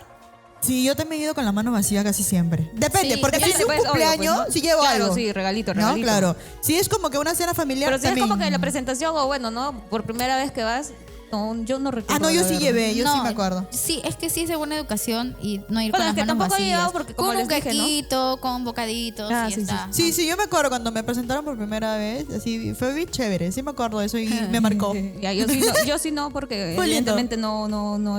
sí, yo también he ido con la mano vacía casi siempre. Depende, Sí, porque si Depende, es un pues, obvio, cumpleaños, pues, ¿no? sí llevo claro, algo. sí, regalito. ¿No? Claro. Si es como que una cena familiar. Pero si es también. como que la presentación, o bueno, ¿no? Por primera vez que vas, no, yo no recuerdo. Ah, no, yo la sí verdad. llevé, yo sí No, me acuerdo. Sí, es que sí es de buena educación y no ir Bueno, con es las que manos tampoco he vacías. llevado porque como con un les dije, ¿no? quequito, con bocaditos Ah, y sí, ya está. Sí, yo me acuerdo cuando me presentaron por primera vez, así fue bien chévere, sí me acuerdo de eso y me marcó. Ya, yo sí no, porque Fue lindo. evidentemente no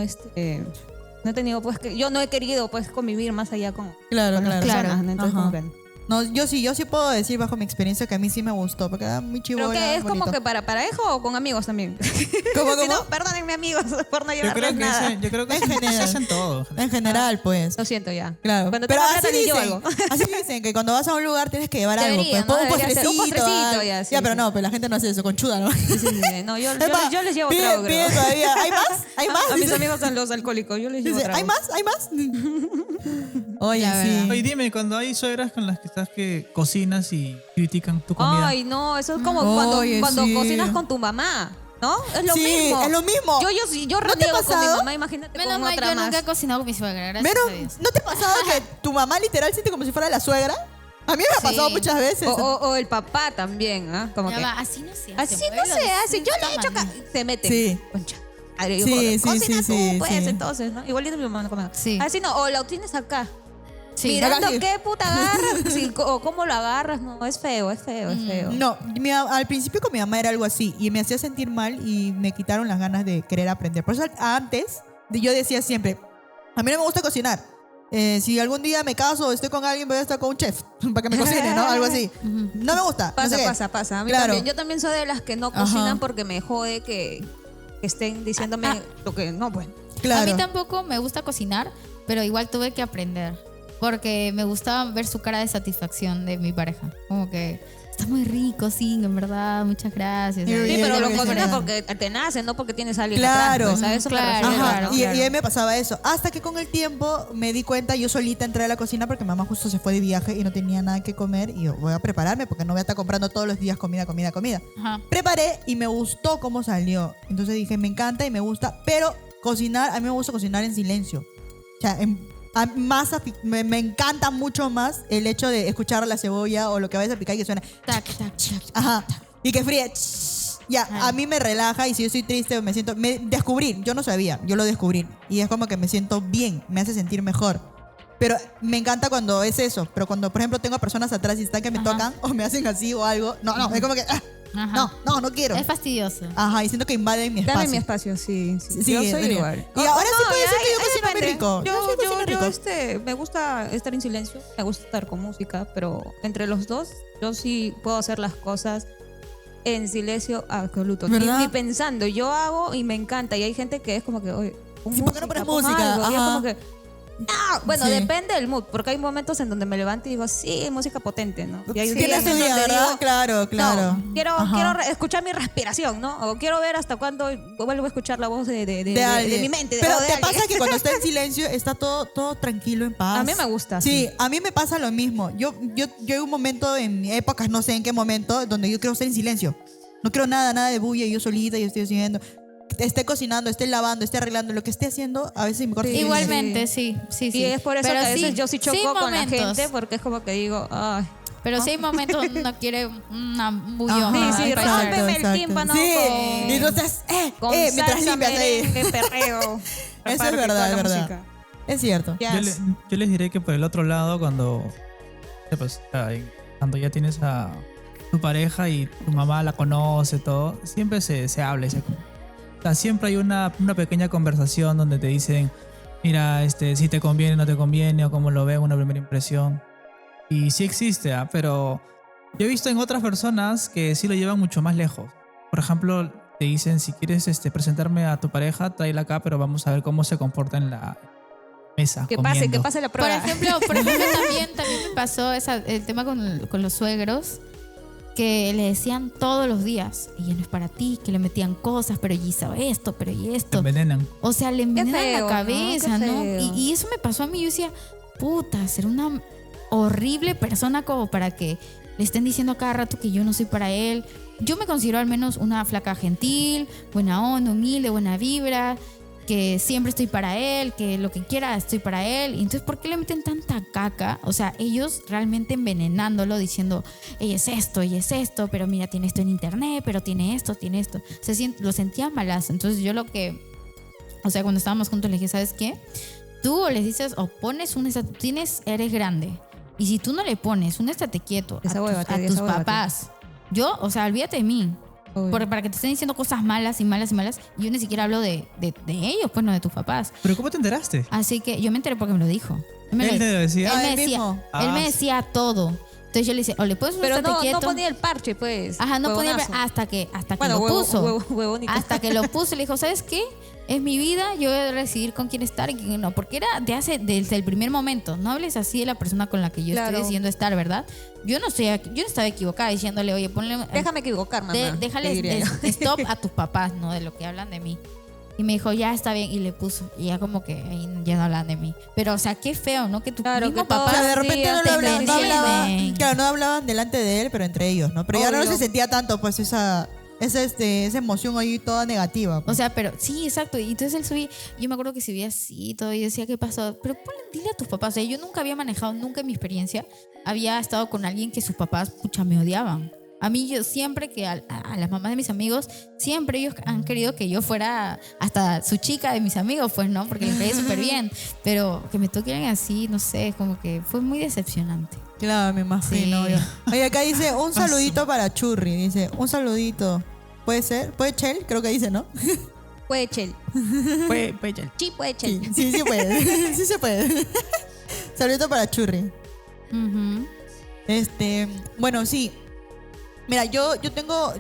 he tenido, pues, que yo no he querido, pues, convivir más allá con Claro, las claro. personas, ¿no? Entonces, Ajá. como que- No, yo sí puedo decir bajo mi experiencia que a mí sí me gustó, porque era muy Pero chivola. que es bonito. como que para pareja o con amigos también. ¿Cómo, Si cómo? no, perdónenme amigos por no Yo llevarles creo que nada. yo creo que En se general. hacen todo. En general, pues. Lo siento ya. Claro. Cuando Pero tengo así plata, ni llevo dicen, algo. así dicen que cuando vas a un lugar tienes que llevar Debería, algo. Pues, ¿no? un Debería ser un postrecito, algo. ya, sí, pero sí. no, pero la gente no hace eso, conchuda, ¿no? Sí, sí, sí. No, yo Es más, les llevo pide- trago, pide creo. todavía. ¿Hay más? ¿Hay más? A mis Dice- amigos son los alcohólicos, yo les llevo dice, trago. ¿hay más? ¿Hay más? Oye, La sí. verdad. Oye, dime, cuando hay suegras con las que estás que cocinas y critican tu comida. Ay, no, eso es como Oye, cuando sí. cocinas con tu mamá, ¿no? Es lo Sí, mismo. es lo mismo. Yo ¿No te ha reniego con mi pasado? mamá, imagínate Menos con mal, otra yo más. nunca he cocinado con mi suegra, gracias Pero, a Dios. ¿no te ha pasado que tu mamá literal siente como si fuera la suegra? A mí me ha pasado Sí. muchas veces. O el papá también, ¿ah? Como Ya que, va, así no se hace. así no muévelo se de hace. Yo le he cierta hecho... manera. Se meten. Sí. Concha. Madre, yo Sí, joder, sí, cocina sí, tú, sí, pues, sí. entonces, ¿no? Igualito mi mamá no come. Sí. Así no, o la tienes acá. Sí. Mirando Acá sí. qué puta agarras, sí, o cómo lo agarras, no, es feo, es feo. No, al principio con mi mamá era algo así y me hacía sentir mal y me quitaron las ganas de querer aprender. Por eso antes yo decía siempre, a mí no me gusta cocinar. Si algún día me caso o estoy con alguien, voy a estar con un chef para que me cocine, ¿no? Algo así. No me gusta. no sé Pasa, qué. pasa. A mí Claro. también. Yo también soy de las que no Ajá. cocinan porque me jode que estén diciéndome lo que no, pues. Claro. A mí tampoco me gusta cocinar, pero igual tuve que aprender. Porque me gustaba ver su cara de satisfacción de mi pareja. Como que está muy rico, sí, en verdad, muchas gracias. Sí, Sí, Yo pero creo lo que cocinas sí. porque te nace, no porque tienes a alguien Claro. atrás. Pues, a eso me Claro, refiero. Ajá, claro, y claro. a mí me pasaba eso. Hasta que con el tiempo me di cuenta, yo solita entré a la cocina porque mamá justo se fue de viaje y no tenía nada que comer. Y yo voy a prepararme porque no voy a estar comprando todos los días comida. Ajá. Preparé y me gustó cómo salió. Entonces dije, me encanta y me gusta. Pero cocinar, a mí me gusta cocinar en silencio. O sea, me encanta mucho más el hecho de escuchar la cebolla o lo que vayas a picar y que suena. Tac, tac, tac. Ajá. Y que fríe. Ya, Ajá. a mí me relaja y si yo estoy triste o me siento... descubrí, yo no sabía, yo lo descubrí. Y es como que me siento bien, me hace sentir mejor. Pero me encanta cuando es eso. Pero cuando, por ejemplo, tengo a personas atrás y están que me Ajá. tocan o me hacen así o algo. No, es como que... Ajá. no quiero. Es fastidioso. Ajá, y siento que invaden mi espacio. Dame mi espacio, sí. Sí, yo soy Adriana. igual. Y ahora sí puedo ya, decir que yo ahí cocino muy depende. rico. Yo sí cocino rico. Me gusta estar en silencio, me gusta estar con música, pero entre los dos, yo sí puedo hacer las cosas en silencio absoluto. ¿Verdad? Ni pensando, yo hago y me encanta. Y hay gente que es como que, oye, pon Sí, ¿por qué no pones pon música? algo. Y es Ajá. como que, No, bueno, Sí. depende del mood, porque hay momentos en donde me levanto y digo, sí, música potente, ¿no? Y hay Sí, días tienes tu en día, donde ¿verdad? digo, Claro, claro. no, quiero escuchar mi respiración, ¿no? O quiero ver hasta cuándo vuelvo a escuchar la voz de alguien. mi mente. Pero o de te alguien. pasa que cuando está en silencio está todo tranquilo, en paz. A mí me gusta, Sí, sí. a mí me pasa lo mismo. Yo hay un momento en mi época, no sé en qué momento, donde yo quiero estar en silencio. No quiero nada de bulla, yo solita, yo estoy haciendo. Esté cocinando, esté lavando, esté arreglando, lo que esté haciendo, a veces me corta. Sí. Igualmente, sí. Y es por eso Pero que a veces yo sí choco con momentos. la gente, porque es como que digo, ay. Pero sí hay momentos donde uno quiere un bullón. Ajá, Sí, sí, exacto, rómpeme el exacto. tímpano Sí, con- y entonces, Con mientras salsa, limpias ahí. merengue, perreo. Eso es aparte, verdad, toda es la verdad. música. Es cierto. Jazz. Yo les diré que por el otro lado, pues, cuando ya tienes a tu pareja y tu mamá la conoce, todo, siempre se habla. O sea, siempre hay una pequeña conversación donde te dicen, mira, si te conviene, no te conviene, o cómo lo ven, una primera impresión. Y sí existe, pero yo he visto en otras personas que sí lo llevan mucho más lejos. Por ejemplo, te dicen, si quieres presentarme a tu pareja, tráela acá, pero vamos a ver cómo se comporta en la mesa. Que comiendo. pase la Por prueba. ejemplo también me pasó el tema con los suegros, que le decían todos los días, ella no es para ti, que le metían cosas, pero ella hizo esto, pero y Te esto. envenenan. O sea, le envenenan feo, la ¿no? cabeza, Qué ¿no? feo. Y eso me pasó a mí. Yo decía, puta, ser una horrible persona como para que le estén diciendo a cada rato que yo no soy para él. Yo me considero al menos una flaca gentil, buena onda, humilde, buena vibra, que siempre estoy para él, que lo que quiera estoy para él. Y entonces, ¿por qué le meten tanta caca? O sea, ellos realmente envenenándolo, diciendo, ella es esto, pero mira, tiene esto en internet, pero tiene esto. Lo sentía malazo. Entonces yo cuando estábamos juntos le dije, ¿sabes qué? Tú o les dices, o pones eres grande. Y si tú no le pones un estate quieto a Desahuévate, tus desahuévate. papás, olvídate de mí. Obvio. Porque para que te estén diciendo cosas malas, yo ni siquiera hablo de ellos, pues no de tus papás. ¿Pero cómo te enteraste? Así que yo me enteré porque me lo dijo. Él te decía. Ah, Él él me decía, mismo. él me decía todo. Entonces yo le decía, o le puedes un Pero estate no quieto. ponía el parche, pues. Ajá, no ponía Huevonazo. hasta que Bueno, lo puso. huevónico. Hasta que lo puso, le dijo, ¿sabes qué? Es mi vida, yo voy a decidir con quién estar y quién no. Porque era desde el primer momento. No hables así de la persona con la que yo Claro. estoy decidiendo estar, ¿verdad? Yo no estaba equivocada diciéndole, oye, ponle... Déjame equivocar, mamá. te Déjale diría yo. stop a tus papás, ¿no? De lo que hablan de mí. Y me dijo, ya está bien. Y le puso. Y ya como que ahí ya no hablan de mí. Pero, o sea, qué feo, ¿no? Que tu Claro, mismo que todos O papá... sea, de Sí, repente no, te hablaban, mencionen. claro, no hablaban delante de él, pero entre ellos, ¿no? Pero ya no Obvio. se sentía tanto, pues, esa emoción ahí toda negativa. O pues. sea, pero sí, exacto. Y entonces él subía, yo me acuerdo que subía así y todo, y decía, ¿qué pasó? Pero dile a tus papás. O sea, yo nunca había manejado, nunca en mi experiencia, había estado con alguien que sus papás, pucha, me odiaban. A mí, yo siempre que a las mamás de mis amigos, siempre ellos han querido que yo fuera hasta su chica de mis amigos, pues, ¿no? Porque les caía súper bien. Pero que me toquen así, no sé, como que fue muy decepcionante. Claro, me imagino. Sí. Yo. Oye, acá dice un saludito para Churri. Dice, un saludito. ¿Puede ser? ¿Puede Chel? Creo que dice, ¿no? Puede chel. Sí, puede chel. Sí puede. Sí se puede. Saludito para Churri. Ujú. Bueno, sí. Mira, yo tengo,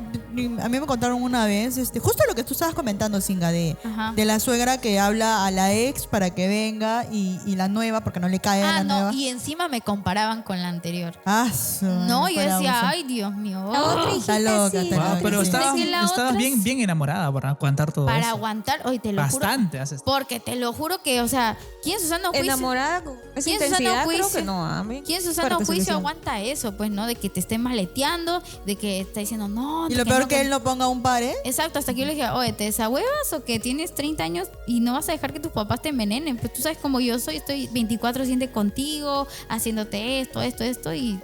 a mí me contaron una vez, justo lo que tú estabas comentando, Singa, Ajá. de la suegra que habla a la ex para que venga y la nueva, porque no le cae a la nueva. Y encima me comparaban con la anterior. Ah, No, yo para decía, abuso. ay, Dios mío. La otra hijita, Está loca, sí. está Wow, loca, pero sí. estabas, Es que la estabas otra bien, bien enamorada para aguantar todo Para eso. aguantar, oye, te lo Bastante juro. haces. Porque te lo juro que, o sea, ¿quién Susana Juicio? Enamorada con esa ¿Quién Susana intensidad, creo Juicio? que no. A mí. ¿Quién Susana fuerte Juicio solución. aguanta eso? Pues, ¿no? De que te estén maleteando, de que está diciendo, no. Y lo peor que él no ponga un par, ¿eh? Exacto, hasta que yo le dije, oye, ¿te desahuevas o que tienes 30 años y no vas a dejar que tus papás te envenenen? Pues tú sabes cómo yo soy, estoy 24/7 contigo, haciéndote esto y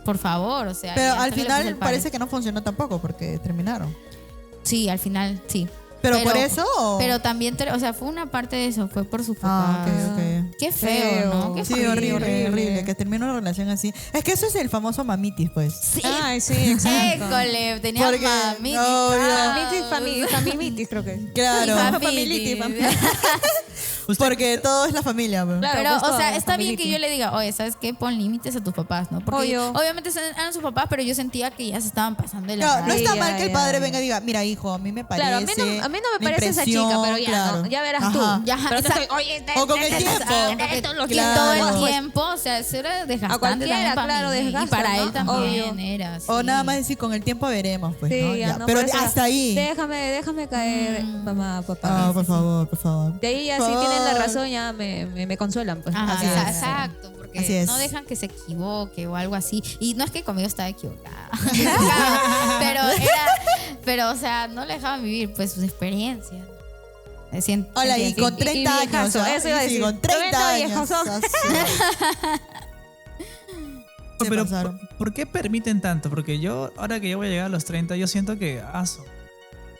por favor, o sea. Pero y hasta al que le puse final el pare. parece que no funcionó tampoco porque terminaron. Sí, al final sí. ¿Pero por eso o? Pero también, o sea, fue una parte de eso, fue por su Ah, papá. ok, ok. Qué feo, ¿no? Qué Sí, feo. horrible, que termine una relación así. Es que eso es el famoso mamitis, pues. Sí. Ay, sí, exacto. École, tenía Porque- mamitis. obvio. Famimitis, creo que. Claro. Y Familitis, Porque todo es la familia. Pues. Claro, Pero, pues, o todo, sea, la está bien que familia. yo le diga, oye, ¿sabes qué? Pon límites a tus papás, ¿no? Porque Obvio. obviamente eran sus papás, pero yo sentía que ya se estaban pasando de la No, raya. no está Sí, mal ya, que el ya, padre ya. venga y diga, mira hijo, a mí me parece. Claro, a mí no me la parece esa chica, impresión, pero ya, claro. ¿no? Ya verás Ajá. tú. Ya, Pero no exacto. estoy, oye, O con el tiempo. esto lo Y Claro. todo el tiempo, o sea, eso era desgastante A cualquiera, también para claro, mí. Y desgasta, para ¿no? él también Obvio. era. O sí. nada más decir, con el tiempo veremos, pues, Sí, ¿no? ya, Ya. no, Pero por eso, hasta ahí. Déjame caer, mamá, papá. Ah, por favor, por favor. De ahí ya si tienen la razón, ya me consuelan. Pues. Ajá, Así es. exacto, porque Así es. no dejan que se equivoque o algo así. Y no es que conmigo estaba equivocada, pero, o sea, no le dejaban vivir pues sus experiencias. Hola, y con y 30 años. viejazo, ¿ah? eso iba a Sí, decir. con 30 Tremendo años. viejazo. Se Pero pasaron. ¿por qué permiten tanto? Porque yo, ahora que yo voy a llegar a los 30, yo siento que,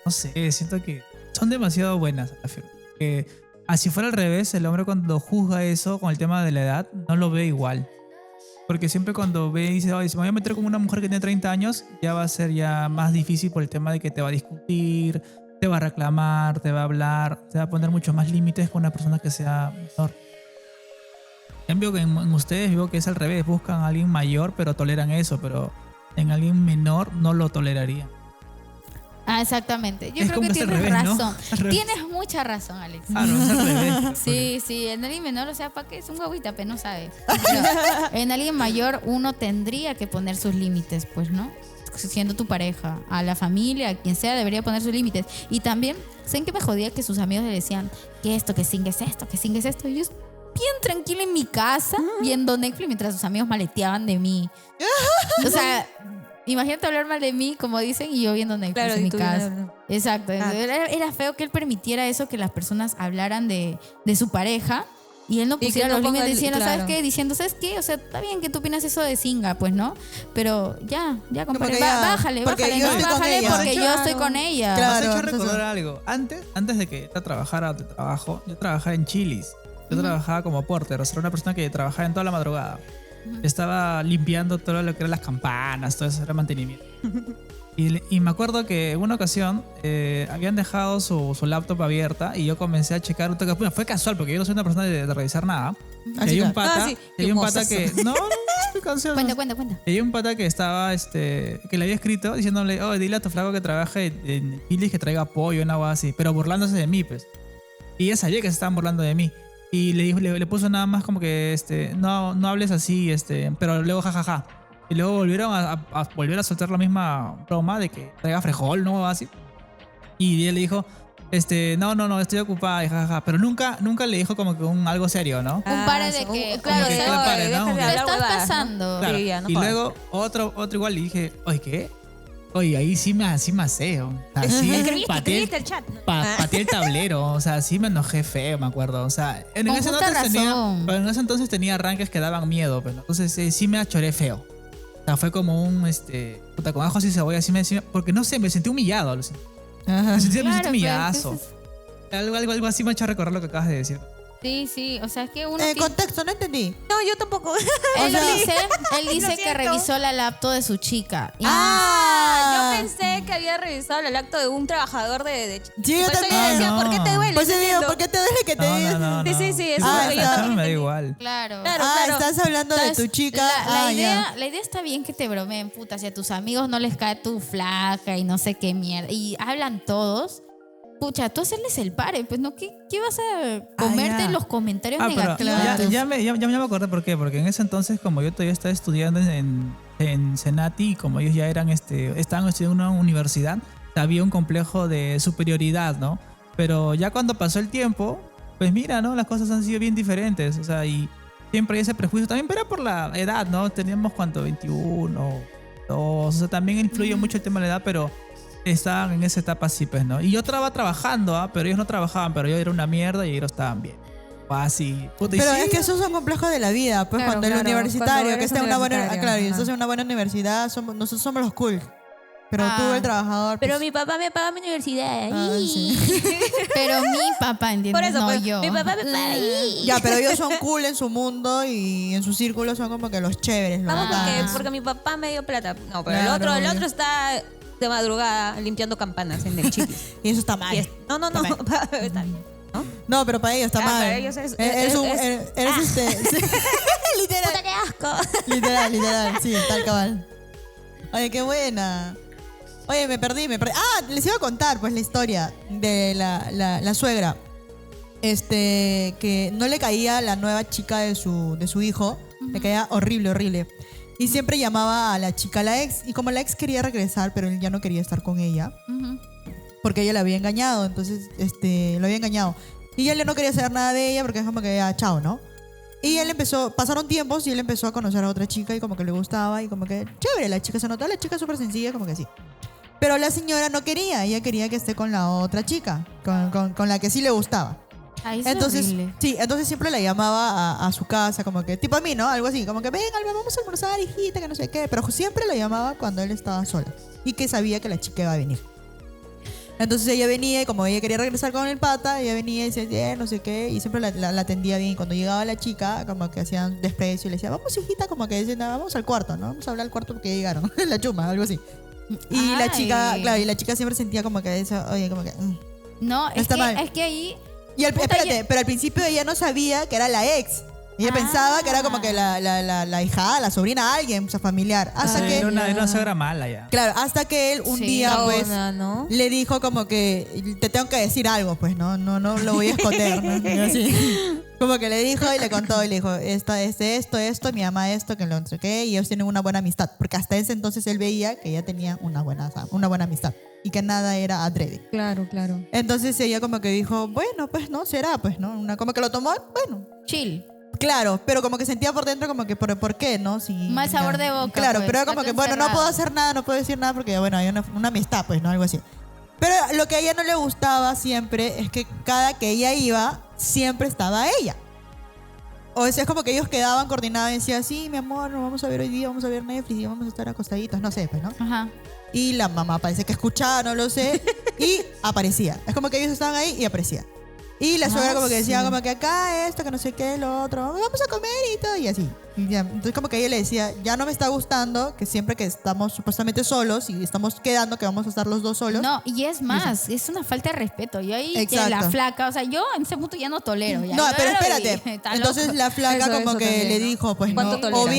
no sé, siento que son demasiado buenas a la firma. Que así fuera al revés, el hombre cuando juzga eso con el tema de la edad, no lo ve igual. Porque siempre cuando ve y dice, oye, si me voy a meter con una mujer que tiene 30 años, ya va a ser ya más difícil por el tema de que te va a discutir, te va a reclamar, te va a hablar, te va a poner muchos más límites con una persona que sea menor. En cambio, en ustedes veo que es al revés, buscan a alguien mayor pero toleran eso, pero en alguien menor no lo tolerarían. Ah, exactamente. Yo Es creo como que que es al tienes revés, ¿no? razón. Al revés. Tienes mucha razón, Alex. Ah, no, es al revés. Sí, sí, en alguien menor, o sea, ¿para qué? Es un huevita, pero no sabes. Pero en alguien mayor uno tendría que poner sus límites, pues, ¿no? Siendo tu pareja, a la familia, a quien sea, debería poner sus límites. Y también, ¿saben qué me jodía? Que sus amigos le decían que esto, que singues esto, que singues esto. Y yo bien tranquila en mi casa, viendo Netflix, mientras sus amigos maleteaban de mí. O sea, imagínate hablar mal de mí, como dicen, y yo viendo Netflix Claro, en y mi tú casa. viendo- Exacto. Era feo que él permitiera eso, que las personas hablaran de su pareja y él no que pusiera no los ponga límites el- diciendo, claro. ¿sabes qué? Diciendo, ¿sabes qué? O sea, está bien que tú opinas eso de Singa, pues, ¿no? Pero ya, compadre, que ya, bájale, porque bájale, yo no, estoy con bájale ella. porque yo Claro. estoy con ella. Claro. Me has hecho entonces- recordar algo. Antes de que yo trabajara de trabajo, yo trabajaba en Chili's. Yo trabajaba como porter, o sea, era una persona que trabajaba en toda la madrugada. Estaba limpiando todo lo que eran las campanas, todo eso era mantenimiento. Y me acuerdo que en una ocasión habían dejado su laptop abierta y yo comencé a checar un toque. Bueno, fue casual porque yo no soy una persona de revisar nada. Y Así hay un claro. pata, Ah, sí. y hay un pata Qué que... No, estoy cansado. Cuenta. Y hay un pata que estaba, que le había escrito diciéndole, oh, dile a tu flaco que trabaja en Chili's que traiga pollo, una agua así, pero burlándose de mí, pues. Y ella sabía que se estaban burlando de mí. Y le dijo, le puso nada más como que, no hables así, pero luego jajaja. Y luego volvieron a volver a soltar la misma broma de que traiga frijol, ¿no? Así. Y ella le dijo, no, estoy ocupada, y jajaja. Pero nunca le dijo como que algo serio, ¿no? Un par de sí, que, como claro, que de- la pare, ¿no? déjate de ¿qué hablar estás huevadas, ¿no? pasando? Claro. Sí, ya, no y jodas. luego otro igual le dije, oye, ¿qué? Oye, ahí sí me aseo. Así Escribiste el chat. ¿no? pateé el tablero, o sea, sí me enojé feo, me acuerdo. O sea, en Con ese, justa entonces tenía, razón. pero en ese entonces tenía arranques que daban miedo, pero entonces sí me achoré feo. O sea, fue como un, puta, con ajos y cebolla, porque no sé, me sentí humillado. Alucina. Ajá. Me sentí Claro, humillazo. pues, Algo así me ha hecho recordar lo que acabas de decir. Sí, o sea, es que uno tiene- Contexto, no entendí. No, yo tampoco. Él dice Lo que siento. revisó la laptop de su chica. Y Yo pensé que había revisado el acto de un trabajador de Sí, yo Por eso también. yo decía, no. ¿por qué te duele? Pues No digo, entiendo. ¿por qué te duele que te digan? No. Sí, eso es Ah, lo que yo me también da entendí. igual. claro. Claro. Estás hablando de tu Entonces, chica. La ya. idea está bien que te bromeen, puta. Si a tus amigos no les cae tu flaca y no sé qué mierda. Y hablan todos. Pucha, tú hacerles el pare, pues no, ¿qué vas a comerte ya. en los comentarios Pero negativos? ya me acordé por qué. Porque en ese entonces, como yo todavía estaba estudiando en Senati, y como ellos ya estaban estudiando en una universidad, había un complejo de superioridad, ¿no? Pero ya cuando pasó el tiempo, pues mira, ¿no? Las cosas han sido bien diferentes. O sea, y siempre hay ese prejuicio también, pero era por la edad, ¿no? Teníamos, ¿cuánto? 21, 2. O sea, también influye mucho el tema de la edad, pero estaban en esa etapa así, pues, ¿no? Y yo estaba trabajando, pero ellos no trabajaban, pero yo era una mierda y ellos estaban bien. O así. Puta, y Pero sí, es que esos son complejos de la vida. Pues Claro, cuando el claro. universitario, Cuando que eres está en una buena. universitario, Claro, y ajá. estás en una buena universidad, nosotros somos los cool. Pero Ah. tú, el trabajador. Pero pues, mi papá me paga mi universidad. Ah, sí. Pero mi papá, ¿entiendes? Por eso, no pues, yo. mi papá me paga. Ya, pero ellos son cool en su mundo y en su círculo son como que los chéveres, los Vamos bacanes. porque mi papá me dio plata. No, pero Claro, el obvio. otro está de madrugada limpiando campanas en el Chili's. Y eso está mal. Y es- no, Está mal. está bien. No, pero para ellos está mal. Para ellos es eres literal. ¡Puta, qué asco! Literal, sí, tal cabal. Oye, qué buena. Oye, me perdí. Les iba a contar pues la historia de la suegra. Que no le caía la nueva chica de su hijo. Le caía horrible. Y siempre llamaba a la chica, la ex. Y como la ex quería regresar, pero él ya no quería estar con ella. Porque ella la había engañado. Entonces, lo había engañado. Y él no quería saber nada de ella porque es como que ya, chao, ¿no? Y él pasaron tiempos y él empezó a conocer a otra chica y como que le gustaba y como que chévere, la chica se notó, la chica es súper sencilla, como que sí. Pero la señora no quería, ella quería que esté con la otra chica, con la que sí le gustaba. Ay, es Entonces, horrible. sí, entonces siempre la llamaba a su casa, como que, tipo a mí, ¿no? Algo así, como que, ven, Alba, vamos a almorzar, hijita, que no sé qué. Pero siempre la llamaba cuando él estaba sola y que sabía que la chica iba a venir. Entonces ella venía y como ella quería regresar con el pata, ella venía y decía, no sé qué, y siempre la atendía bien. Y cuando llegaba la chica, como que hacían desprecio y le decía, vamos, hijita, como que decían, vamos al cuarto, ¿no? Vamos a hablar al cuarto porque ya llegaron, la chuma, algo así. Y la chica, claro, y la chica siempre sentía como que eso, oye, como que... No, está mal. es que ahí... Y espérate, pero al principio ella no sabía que era la ex. Ella pensaba que era como que la hijada, la sobrina, alguien, o sea, familiar. Hasta que... Era una suegra mala ya. Claro, hasta que él un día, pues, ¿no? le dijo como que te tengo que decir algo, pues, no lo voy a esconder, ¿no? Así. Como que le dijo y le contó y le dijo, esto, mi mamá esto, que lo no sé qué, y ellos tienen una buena amistad. Porque hasta ese entonces él veía que ella tenía una buena amistad y que nada era adrede. Claro. Entonces ella como que dijo, bueno, pues no, será, pues, ¿no? Como que lo tomó, bueno. Chill. Claro, pero como que sentía por dentro como que, ¿por qué, no? Si, Mal sabor de boca. Claro, pues, pero era como que, bueno, no puedo hacer nada, no puedo decir nada porque, bueno, hay una amistad, pues, ¿no? Algo así. Pero lo que a ella no le gustaba siempre es que cada que ella iba, siempre estaba ella. O sea, es como que ellos quedaban coordinados y decían, sí, mi amor, nos vamos a ver hoy día, vamos a ver Netflix y vamos a estar acostaditos, no sé, pues, ¿no? Ajá. Y la mamá parece que escuchaba, no lo sé, y aparecía. Es como que ellos estaban ahí y aparecía. Y la suegra como que decía, como que acá esto, que no sé qué, lo otro, vamos a comer y todo, y así. Y ya. Entonces como que ella le decía, ya no me está gustando que siempre que estamos supuestamente solos y estamos quedando que vamos a estar los dos solos. No, y es más, es una falta de respeto. Yo ahí, Exacto. la flaca, o sea, yo en ese punto ya no tolero. Ya. No, Yo pero lo espérate. vi, está Entonces loco. la flaca Eso como que también, le ¿no? dijo, pues no, ¿Cuánto o toleras?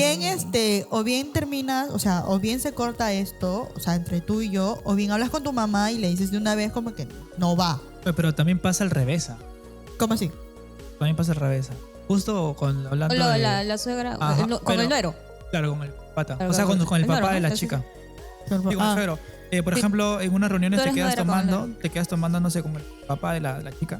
bien terminas, o sea, o bien se corta esto, o sea, entre tú y yo, o bien hablas con tu mamá y le dices de una vez como que no va. Pero también pasa al revés. ¿Cómo así? También pasa al revés. Justo hablando de... La suegra, Ajá, con pero- el nuero. Claro, con el pata. Claro, o sea, con el el papá nuero, de ¿no? la Sí, chica. sí. Sí, con el suegro. Por ejemplo, en unas reuniones Tú te eres quedas nuera con tomando, no sé, con el papá de la chica.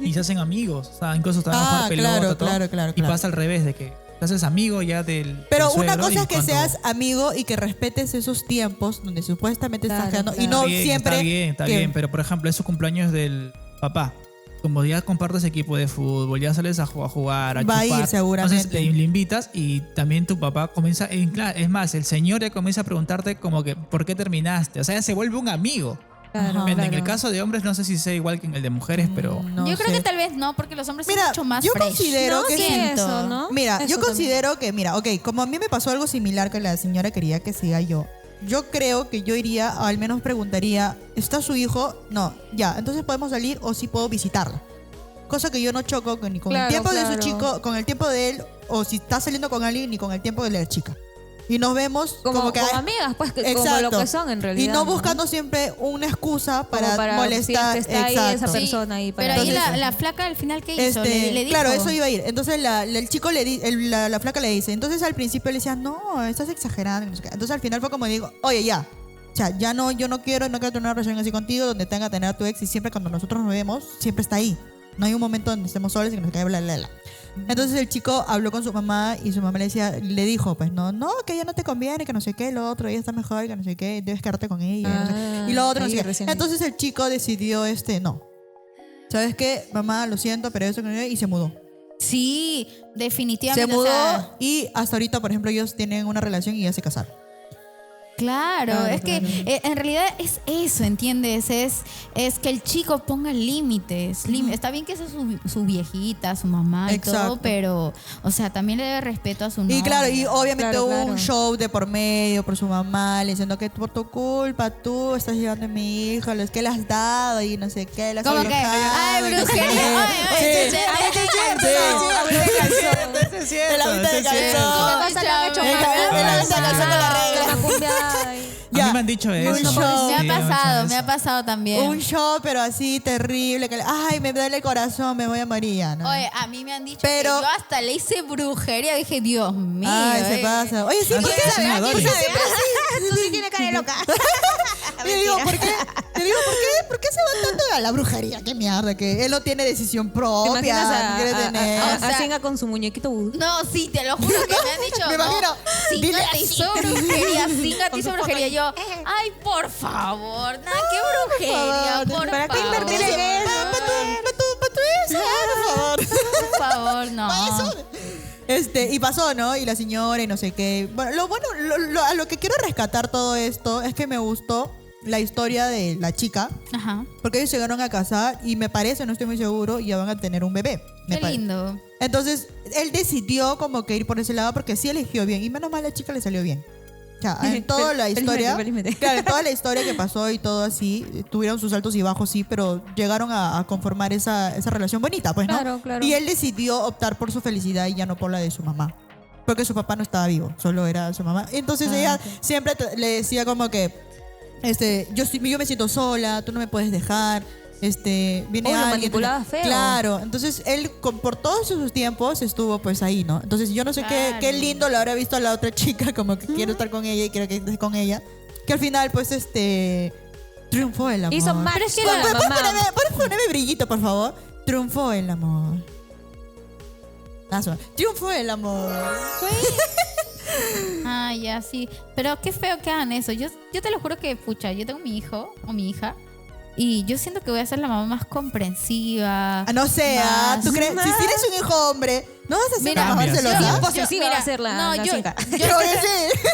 Y se hacen amigos. O sea, incluso te van a jugar pelota, claro, todo. claro. Y pasa al revés, de que te haces amigo ya del Pero del una suegro cosa y es que cuando- seas amigo y que respetes esos tiempos donde supuestamente estás Claro, quedando y claro. no Está bien, siempre Está que- bien, pero por ejemplo, es su cumpleaños del papá. Como ya compartes equipo de fútbol, ya sales a jugar, a Va a chupar. ir seguramente. Entonces le invitas y también tu papá comienza, claro, es más, el señor ya comienza a preguntarte como que, ¿por qué terminaste? O sea, ya se vuelve un amigo. Claro, En el claro. caso de hombres no sé si sea igual que en el de mujeres, pero... no Yo creo sé. que tal vez no, porque los hombres Mira, son mucho más yo fresh. considero No, que sí, siento. eso, ¿no? Mira, Eso yo considero que, mira, ok, como a mí me pasó algo similar que la señora quería que siga yo creo que yo iría, o al menos preguntaría, ¿está su hijo? No, ya, entonces podemos salir o sí puedo visitarla. Cosa que yo no choco ni con el Claro, tiempo de su claro. chico, con el tiempo de él, o si está saliendo con alguien, ni con el tiempo de la chica. Y nos vemos como que... amigas, pues, como lo que son en realidad. Y no buscando siempre una excusa para, para molestar. si es que está ahí esa Exacto. persona ahí para Pero ahí Entonces, la flaca al final, ¿qué hizo? Le dijo. Claro, eso iba a ir. Entonces el chico la flaca le dice. Entonces al principio le decía, no, estás exagerando. No sé qué. Entonces al final fue como digo, oye, ya. O sea, ya no, yo no quiero tener una relación así contigo donde tenga que tener a tu ex y siempre cuando nosotros nos vemos, siempre está ahí. No hay un momento donde estemos solos y que nos cae bla, bla, bla. Entonces el chico habló con su mamá y su mamá le dijo, pues no, que ya no te conviene, que no sé qué, lo otro, ella está mejor, que no sé qué, debes quedarte con ella. No sé. Y lo otro, no ahí sé qué. recién. Entonces el chico decidió, no. ¿Sabes qué? Mamá, lo siento, pero eso que no, y se mudó. Sí, definitivamente. Se mudó o sea, y hasta ahorita, por ejemplo, ellos tienen una relación y ya se casaron. Claro, Claro, es claro. que en realidad es eso, ¿entiendes? Es que el chico ponga límites. Está bien que sea su viejita, su mamá y Exacto. todo, pero, o sea, también le debe respeto a su novia. Y claro, y obviamente Claro, hubo claro. un show de por medio por su mamá, le diciendo que por tu culpa tú estás llevando a mi hijo, los que le has dado y no sé qué. Como que, ay, brujería, ay, De la venta de calzón. ¿Qué pasa? Le han hecho El mal. cabello, la venta de calzón con la regla. Una cumbia y- A mí me han dicho eso. un show. Me ha Sí, me han pasado, dicho me ha eso. pasado también. Un show, pero así terrible. Que, ay, me duele el corazón, me voy a morir. Ya, ¿no? Oye, a mí me han dicho Pero- que yo hasta le hice brujería. Dije, Dios mío. Ay, se pasa. Oye, sí, Ah, ¿por sí, qué? sí, me duele. Tú sí tienes cara de loca. Yo digo, ¿por qué? Yo digo, ¿por qué se va tanto a la brujería? Qué mierda, que él no tiene decisión ¿Te propia. imaginas no quiere tener. O sea- a Singa con su muñequito vudú? No, sí, te lo juro que me han dicho. Me no, imagino. Singa Dile te así. hizo brujería, Singa te hizo brujería. Yo, ay, por favor, nada, qué brujería, por ¿Para qué favor. invertir en eso? Pa' tu eso, por favor. Por favor, no. Y pasó, ¿no? Y la señora y no sé qué. Bueno, a lo que quiero rescatar todo esto es que me gustó la historia de la chica, Ajá. porque ellos llegaron a casar y me parece, no estoy muy seguro, ya van a tener un bebé. me Qué parece. lindo. Entonces, él decidió como que ir por ese lado porque sí eligió bien. Y menos mal la chica le salió bien. O sea, en toda la historia, Felizmente. claro, en toda la historia que pasó y todo así, tuvieron sus altos y bajos, sí, pero llegaron a conformar esa relación bonita, pues, ¿no? Claro, claro. Y él decidió optar por su felicidad y ya no por la de su mamá. Porque su papá no estaba vivo, solo era su mamá. Entonces ella siempre le decía como que, yo me siento sola, tú no me puedes dejar. Viene Uy, lo alguien. manipulaba feo. Claro, entonces él por todos sus tiempos estuvo pues ahí, ¿no? Entonces yo no sé Claro. qué lindo lo habrá visto a la otra chica, como que quiero estar con ella y quiero que estés con ella. Que al final pues triunfó el amor. Hizo match Pero es que con la la ¿Puedes mamá. ponerme brillito, por favor? Triunfó el amor. Triunfó el amor. Ah, ya, sí. Pero qué feo que hagan eso. Yo te lo juro que, pucha, yo tengo mi hijo o mi hija y yo siento que voy a ser la mamá más comprensiva. Ah, no sé, ¿tú crees? Si tienes un hijo hombre, ¿no vas a ser Mira, una mamá Cambias. celosa? Posesiva va a ser la Singa. Yo sí.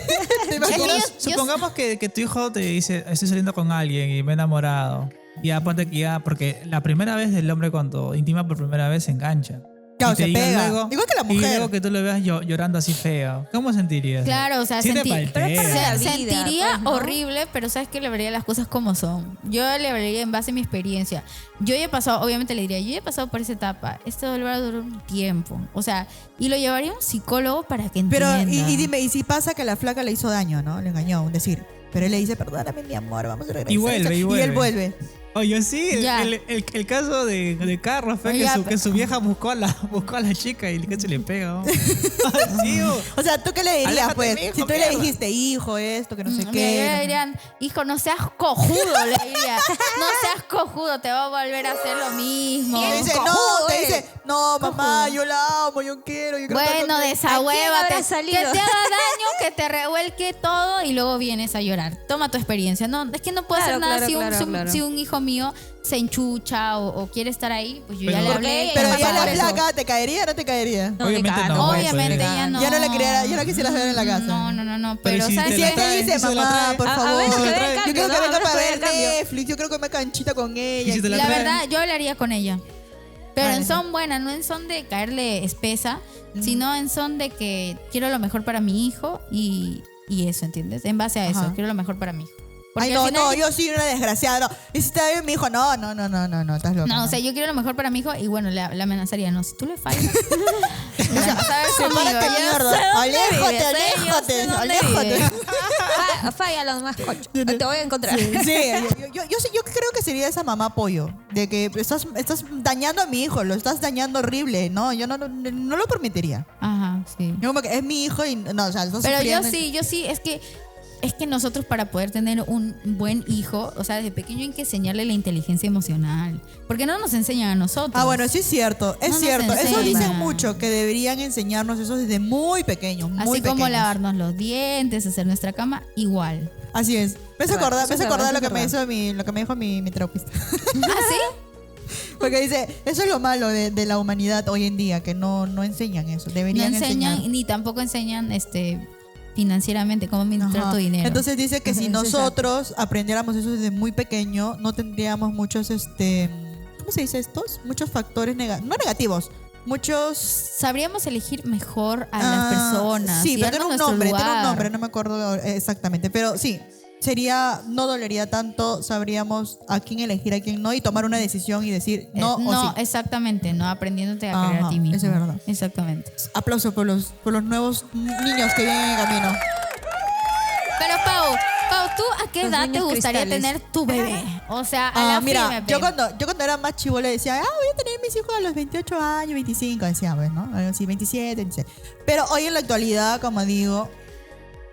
¿Te imaginas? Supongamos, supongamos que tu hijo te dice, estoy saliendo con alguien y me he enamorado. Y aparte que ya, porque la primera vez del hombre cuando intima por primera vez se engancha. Claro, Y te se diga pega. luego- Igual que la Y mujer. luego que tú lo veas llorando así feo. ¿Cómo sentirías? Claro, o sea, Sí te pero es paltea. parte de la vida, sentiría pues, ¿no? horrible, pero sabes que le vería las cosas como son. Yo le hablaría en base a mi experiencia. Yo ya he pasado, obviamente le diría, yo ya he pasado por esa etapa. Esto va a durar un tiempo. O sea, y lo llevaría a un psicólogo para que Pero, entienda. y dime, ¿y si pasa que la flaca le hizo daño, no? Le engañó, un decir. Pero él le dice, perdóname, mi amor, vamos a regresar. Y vuelve, y Y él vuelve. vuelve. Oye, sí, Ya. el caso de Carlos fue Ya, que su vieja buscó a la chica y que se le pega. ¿no? Sí, O sea, ¿tú qué le dirías, Aléjate pues? de mi hijo, si tú le mierda. dijiste, hijo, esto, que no sé Mira, yo qué. le dirían, hijo, no seas cojudo, le diría. No seas cojudo, te va a volver a hacer lo mismo. Te dice, cojudo, no, te él. dice, no, mamá, yo la amo, yo quiero estar Bueno, con ella". desahuévate. habrá Que salido? te haga daño, que te revuelque todo y luego vienes a llorar. Toma tu experiencia. No, es que no puedo Claro, hacer nada claro, claro. si un hijo mío se enchucha o quiere estar ahí, pues yo Pero- ya le Porque hablé. ella Pero pasa ya la por eso. flaca, ¿te caería o no te caería? No, Obviamente me caga, no, Obviamente pues, ya no. Ya no la quería, ya no quisieras ver en la casa. No. Pero Pero, si ¿sabes te Si la él qué? te trae, dice, si se la mamá, trae. por A favor, ver, que dé el yo cambio, quiero que ¿no? venga A ver, para que dé ver el cambio. Netflix, yo creo que me canchita con ella. ¿Y si te La trae? verdad, yo hablaría con ella. Pero Vale. en son buenas, no en son de caerle espesa, sino en son de que quiero lo mejor para mi hijo y eso, ¿entiendes? En base a eso, Ajá. quiero lo mejor para mi hijo. Porque Ay, al no, final- no, yo soy una desgraciada. No. Y si está bien mi hijo, no, estás loca. No, o sea, yo quiero lo mejor para mi hijo y bueno, le amenazaría. No, si tú le fallas, la vas a ver conmigo. sepárate, Yo mierda. sé dónde Aléjate, vives, yo aléjate, sé dónde aléjate. vives. Falla más, cocho. Te voy a encontrar. Sí, yo creo que sería esa mamá apoyo. De que estás dañando a mi hijo, lo estás dañando horrible. No, yo no lo permitiría. Ajá, sí. Yo como que es mi hijo y no, o sea, estás Pero sufriendo. yo sí, es que nosotros para poder tener un buen hijo, o sea, desde pequeño hay que enseñarle la inteligencia emocional. Porque no nos enseñan a nosotros. Ah, bueno, sí es cierto, es No nos cierto. Eso enseñan. dicen mucho, que deberían enseñarnos eso desde muy pequeños, muy Así como pequeños. lavarnos los dientes, hacer nuestra cama, igual. Así es. Me hace Verdad, acordar, eso me es hace acordar verdad, lo que eso me es hizo lo que me dijo mi terapista. ¿Ah, sí? Porque dice, eso es lo malo de la humanidad hoy en día, que no enseñan eso. No Deberían enseñan, enseñar. ni tampoco enseñan financieramente, cómo administrar Ajá. tu dinero. Entonces dice que si nosotros aprendiéramos eso desde muy pequeño, no tendríamos muchos, ¿cómo se dice estos? Muchos factores no negativos, muchos... sabríamos elegir mejor a las personas. Sí, y pero darnos tiene un nuestro nombre, lugar. no me acuerdo exactamente, pero sí. No dolería tanto, sabríamos a quién elegir, a quién no, y tomar una decisión y decir no o no, sí. exactamente, no aprendiéndote a querer a ti mismo. Eso es verdad. Exactamente. Aplauso por los nuevos niños que vienen en camino. Pero Pau, ¿tú a qué Los edad te niños gustaría cristales. tener tu bebé? O sea, a la Mira, firme, yo pe. cuando era más chivola decía, voy a tener mis hijos a los 28 años, 25, decía, pues, ¿no? Algo así, 27, 26. Pero hoy en la actualidad, como digo,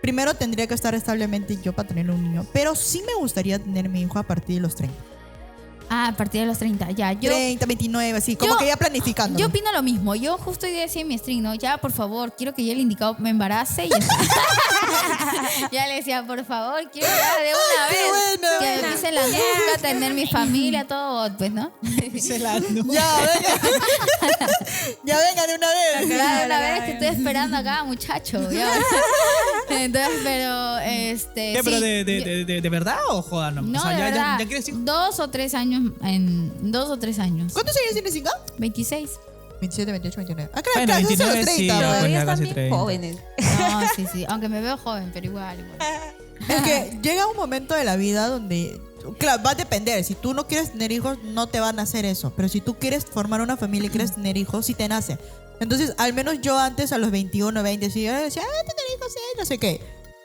primero tendría que estar establemente yo para tener un niño. Pero sí me gustaría tener mi hijo a partir de los 30. A partir de los 30, ya. 30, 29, así, como que ya planificando. Yo opino lo mismo. Yo justo hoy decía en mi stream, ¿no? Ya, por favor, quiero que ya el indicado me embarace y ya está. Ya le decía, por favor, quiero ya de una vez bueno. que me pise la nuca, tener mi familia, todo, pues, ¿no? Ya, venga. Ya venga de una vez. Claro, una vez que estoy esperando acá, muchacho. Ya. Entonces, pero, ¿Qué, pero sí, de verdad o joda? No, no, o sea, de ya, verdad. ya quieres ir. 2 o 3 años, en 2 o 3 años. ¿Cuántos años tienes, Inga? 26. 27, 28, 29. Ah, Bueno, claro, 29 29, sí, 30. ya, pues. pues. Todavía casi están bien 30. jóvenes. No, sí, sí. Aunque me veo joven, pero igual. Es que llega un momento de la vida donde, claro, va a depender. Si tú no quieres tener hijos, no te van a hacer eso. Pero si tú quieres formar una familia y quieres tener hijos, sí te nace. Entonces, al menos yo antes, a los 21, 20, sí, yo decía, tener hijos, no sé qué.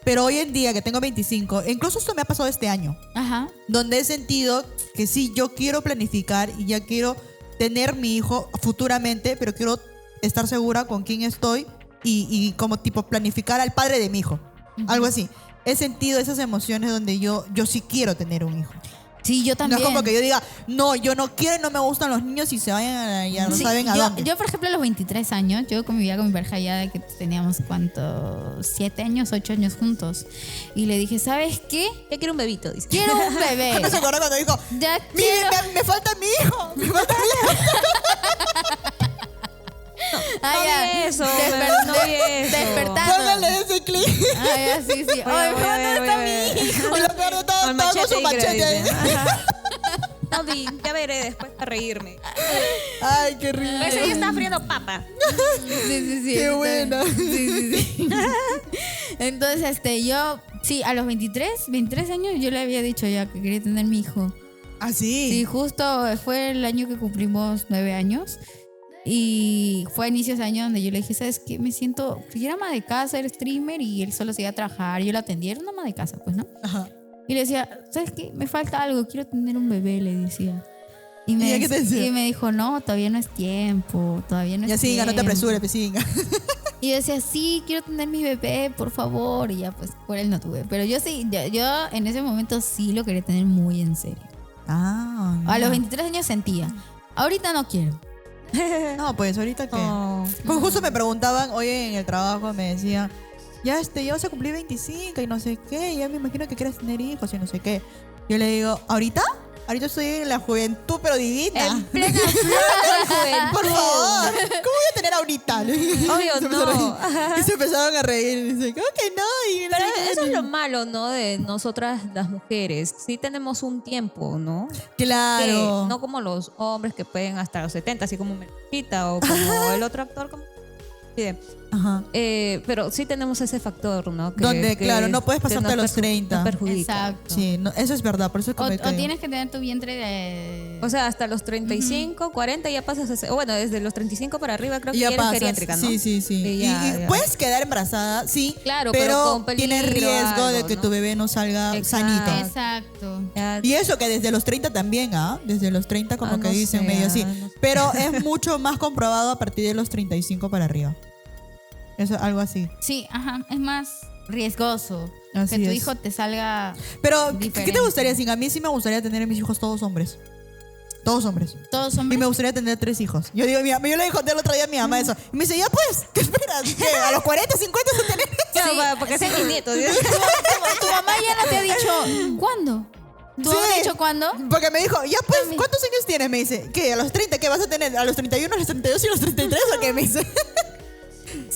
Pero hoy en día, que tengo 25, incluso esto me ha pasado este año, Ajá. donde he sentido que sí, yo quiero planificar y ya quiero tener mi hijo futuramente, pero quiero estar segura con quién estoy y como tipo planificar al padre de mi hijo. Algo así. He sentido esas emociones donde yo sí quiero tener un hijo. Sí, yo también. No es como que yo diga, no, yo no quiero, no me gustan los niños y se vayan, ya no Sí, saben a dónde. yo, por ejemplo, a los 23 años, yo convivía con mi pareja ya de que teníamos, ¿cuánto? 7 años, 8 años juntos. Y le dije, ¿sabes qué? Ya quiero un bebito, dice. Quiero un bebé. ¿No se acuerda cuando dijo, Ya miren, quiero... me falta mi hijo? Me falta mi hijo. Ah, No ya. vi eso, no vi eso. Despertando. Póngale ese clip. Ah, ya, sí, sí. Voy a Ay, ver, ¿dónde voy a está ver. mi hijo? Y lo peor de todo, Con todo con su machete ahí. dice. Ajá. No vi, ya veré después para reírme. Ay, qué rico. Ese ya está friendo papa. Sí, sí, sí. Qué buena. Sí, sí, sí. Entonces, yo, sí, a los 23 años yo le había dicho ya que quería tener mi hijo. ¿Ah, sí? Sí, justo fue el año que cumplimos 9 años. Y fue a inicios de año donde yo le dije, ¿sabes qué? Me siento, yo era ama de casa, era streamer y él solo se iba a trabajar. Yo lo atendía, era una ama de casa, pues, ¿no? Ajá. Y le decía, ¿sabes qué? Me falta algo, quiero tener un bebé, le decía. Y ¿Y ella qué te decía? y me dijo, no, todavía no es tiempo, todavía no es Ya tiempo. siga, no te apresures, pues siga. Y yo decía, sí, quiero tener mi bebé, por favor. Y ya, pues, por él no tuve. Pero yo sí, yo en ese momento sí lo quería tener muy en serio. Ah, A los 23 años sentía. Ahorita no quiero. No, pues ahorita que... Oh. Pues justo me preguntaban hoy en el trabajo, me decían, ya ya vas a cumplir 25 y no sé qué, ya me imagino que quieres tener hijos y no sé qué. Yo le digo, ¿ahorita? Ahorita estoy en la juventud, pero divina. En plena flor de juventud. Por favor, ¿cómo voy a tener ahorita? Obvio, Se empezaron no. a reír. Y se empezaron a reír. Y dicen, ¿cómo que no? Y no Pero sé qué. eso es lo malo, ¿no? De nosotras las mujeres. Sí tenemos un tiempo, ¿no? Claro. Que no como los hombres que pueden hasta los 70, así como Melchita o como el otro actor. Como... Ajá. Pero sí tenemos ese factor, ¿no? Donde, claro, no puedes que pasarte nos a los 30. nos perjudica. Exacto. Sí, no, eso es verdad, por eso es O, como o tienes que tener tu vientre de... O sea, hasta los 35, 40 ya pasas a ser... O bueno, desde los 35 para arriba creo que Y ya ya eres pasas. geriátrica, ¿no? Sí, sí, sí. Y Y, ya, y ya. puedes quedar embarazada, sí. Claro, pero con peligro, tienes riesgo de algo, que ¿no? tu bebé no salga Exacto. sanito. Exacto. Ya- Y eso que desde los 30 también, ¿ah? Desde los 30 como Ah, que no dicen sé, medio así. no sé. Pero es mucho más comprobado a partir de los 35 para arriba. Eso, algo así. Sí, ajá. Es más riesgoso Así que tu es. hijo te salga Pero, ¿qué Diferente. te gustaría? Sin a mí sí me gustaría tener mis hijos todos hombres. Todos hombres. todos Y hombres. me gustaría tener 3 hijos. Yo digo, yo le conté el otro día a mi mamá eso. Y me dice, ya pues, ¿qué esperas? ¿Qué? ¿A los 40, 50 vas a tener? Claro, para que sean mis nietos. ¿sí? Tu mamá ya no te ha dicho, ¿cuándo? ¿Tú Sí. has dicho cuándo? Porque me dijo, ya pues, ¿cuántos años tienes? Me dice, ¿qué? ¿A los 30 qué vas a tener? ¿A los 31, a los 32 y a los 33 o qué? Me dice.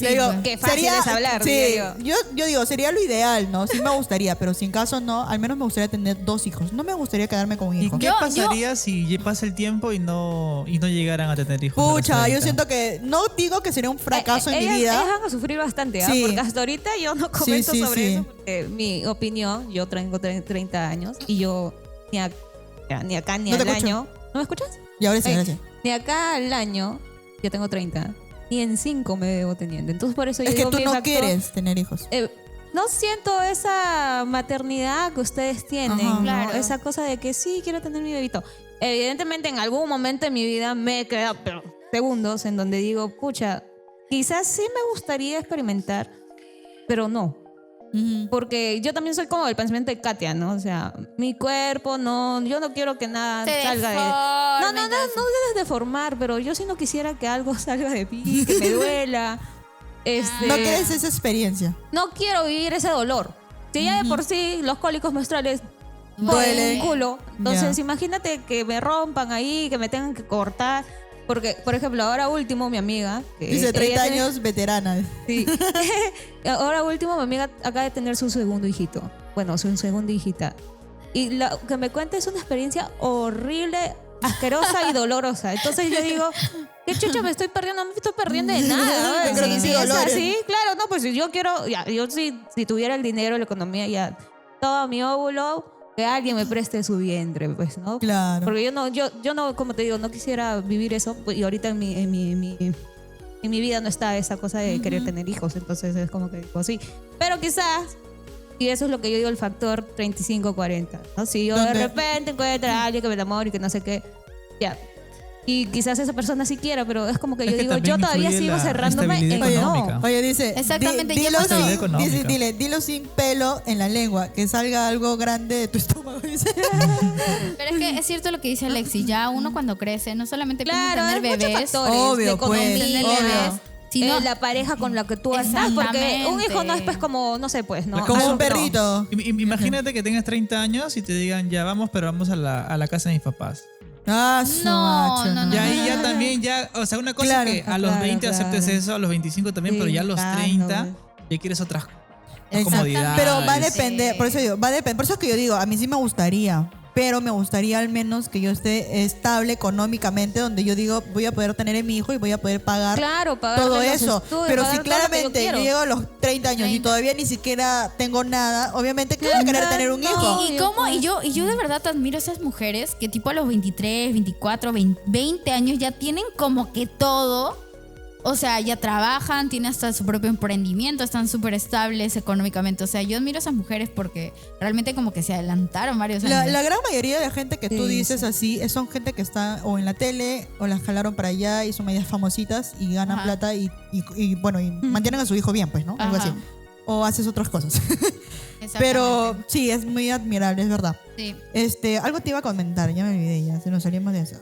Le digo, pues. Qué fácil es hablar, sí, diría yo digo, sería lo ideal, ¿no? Sí me gustaría, pero si en caso no, al menos me gustaría tener 2 hijos. No me gustaría quedarme con un ¿Y hijo. qué pasaría si pasa el tiempo y no llegaran a tener hijos? a los Pucha, yo 30? siento que, no digo que sería un fracaso en mi ellas vida. van a sufrir bastante, Sí. porque hasta ahorita yo no comento sí, sobre sí. eso, porque mi opinión, yo tengo 30 años y yo ni acá ni No te al escucho. año. ¿No me escuchas? Y ahora sí, Ay, ahora sí. Ni acá al año, yo tengo 30, ni en 5 me veo teniendo. Entonces por eso yo Es que digo, tú mi no factor- quieres tener hijos. no siento esa maternidad que ustedes tienen, Ajá. ¿no? Claro. Esa cosa de que sí, quiero tener mi bebito. Evidentemente en algún momento de mi vida me he quedado pero, segundos en donde digo, pucha, quizás sí me gustaría experimentar, pero no. Ujú. Porque yo también soy como el pensamiento de Katia, ¿no? O sea, mi cuerpo, no, yo no quiero que nada Se salga de... deforme, No debes deformar, pero yo sí no quisiera que algo salga de mí, que me duela. No quieres esa experiencia. No quiero vivir ese dolor. Si ya de por sí los cólicos menstruales Duele. duelen un culo, entonces Ya. imagínate que me rompan ahí, que me tengan que cortar. Porque, por ejemplo, ahora último, mi amiga... que Dice ella 30 tiene- años, veterana. Sí. Ahora último, mi amiga acaba de tener su segundo hijito. Bueno, su segunda hijita. Y lo que me cuenta es una experiencia horrible, asquerosa y dolorosa. Entonces yo digo, ¿qué chucha me estoy perdiendo? No me estoy perdiendo de nada. Yo creo que Si sí, es dolores. así, claro, no, pues si yo quiero, ya, yo si tuviera el dinero, la economía, ya, todo mi óvulo, que alguien me preste su vientre, pues, ¿no? Claro. Porque yo no, como te digo, no quisiera vivir eso. Pues, y ahorita en mi vida no está esa cosa de querer tener hijos. Entonces es como que digo, sí. Pero quizás, y eso es lo que yo digo, el factor 35-40, ¿no? Si yo de ¿Dónde? repente encuentro a alguien que me enamore y que no sé qué, ya. Y quizás esa persona sí quiera, pero es como que Es yo que digo, yo también todavía influye sigo la cerrándome en estabilidad que económica. no. Oye, dice. Exactamente, Dilo, yo cuando- sin, Económica. dilo sin pelo en la lengua, que salga algo grande de tu estómago. Dice. Pero es que es cierto lo que dice Alexis, ya uno cuando crece no solamente piensa Claro, en hay tener muchos bebés, factores. Obvio, de economía, pues, tener obvio. bebés, sino la pareja con la que tú estás, porque un hijo no es pues como, no sé, pues, ¿no? Es Como Eso un no. perrito. Imagínate que tengas 30 años y te digan, ya vamos, pero vamos a la casa de mis papás. Ah, su No, macho, no, Ya ahí ya también, ya, o sea, una cosa Claro, es que a los claro, 20 aceptes claro. eso, a los 25 también, Sí, pero ya a los claro. 30 ya quieres otras Exacto. comodidades. Pero va a depender, por eso digo, va a depender. Por eso es que yo digo, a mí sí me gustaría, pero me gustaría al menos que yo esté estable económicamente, donde yo digo, voy a poder tener a mi hijo y voy a poder pagar Claro, pagar todo los eso. estudios, Pero pagar si todo lo que yo claramente quiero. yo llego a los 30 años y 30. todavía ni siquiera tengo nada, obviamente que voy a querer tener un hijo. ¿Y cómo? Y yo de verdad admiro a esas mujeres que tipo a los 23, 24, 20 años ya tienen como que todo. O sea, ya trabajan, tienen hasta su propio emprendimiento, están súper estables económicamente. O sea, yo admiro a esas mujeres porque realmente como que se adelantaron varios años. La gran mayoría de gente que tú Sí, dices así son gente que está o en la tele o las jalaron para allá y son medias famositas y ganan Ajá. plata y bueno, y mantienen a su hijo bien, pues, ¿no? Algo Ajá. así. O haces otras cosas. Exactamente. Pero sí, es muy admirable, es verdad. Sí. Algo te iba a comentar, ya me olvidé, ya se nos salimos de eso.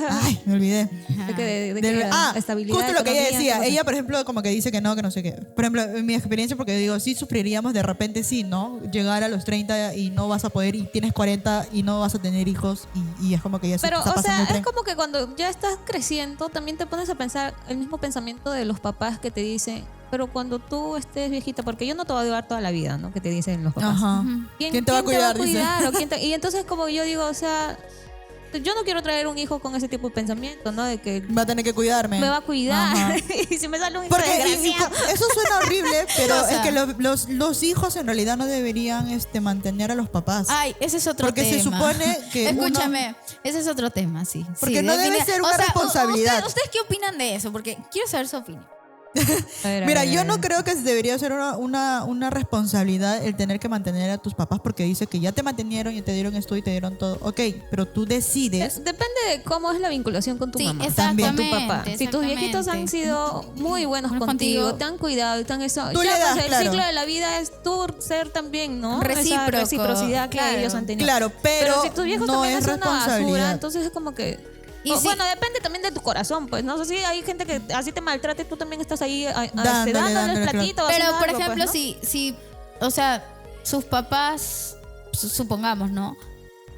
Ay, me olvidé. De que, de Del- que estabilidad, justo lo que ella economía, decía. ¿qué Ella, por ejemplo, como que dice que no sé qué. Por ejemplo, en mi experiencia, porque yo digo, sí sufriríamos de repente, sí, ¿no? Llegar a los 30 y no vas a poder, y tienes 40 y no vas a tener hijos, y es como que ya se te Pero, está o pasando sea, el tren. es como que cuando ya estás creciendo, también te pones a pensar el mismo pensamiento de los papás que te dicen, pero cuando tú estés viejita, porque yo no te voy a durar toda la vida, ¿no? Que te dicen los papás. Ajá. ¿Quién te va a cuidar? Dice. ¿O y entonces como yo digo, o sea, yo no quiero traer un hijo con ese tipo de pensamiento, ¿no? De que Va a tener que cuidarme. me va a cuidar. Ajá. Y si me sale un hijo Porque desgraciado. eso suena horrible, pero O sea. es que los hijos en realidad no deberían mantener a los papás. Ay, ese es otro Porque tema. se supone que uno- Escúchame, ese es otro tema, sí. Porque Sí, no debe definitivamente. ser una responsabilidad. ¿Ustedes qué opinan de eso? Porque quiero saber su opinión. Mira, yo no creo que debería ser una responsabilidad el tener que mantener a tus papás porque dice que ya te mantenieron y te dieron esto y te dieron todo. Ok, pero tú decides. Depende de cómo es la vinculación con tu Sí, mamá. exactamente. Con tu papá. Si tus viejitos han sido muy buenos Buenos contigo, contigo. te han cuidado, te han eso. Tú ya, le das, pues, el claro. ciclo de la vida es tú ser también, ¿no? Esa Recíproco, reciprocidad claro. que ellos han tenido. Claro, pero si tus viejos no también es son una basura, responsabilidad. entonces es como que. Y sí. Bueno, depende también de tu corazón, pues. No sé si hay gente que así te maltrate, tú también estás ahí Dándole, dándole el claro. platito. Pero, haciendo por algo, ejemplo, pues, ¿no? si, o sea, sus papás, supongamos, ¿no?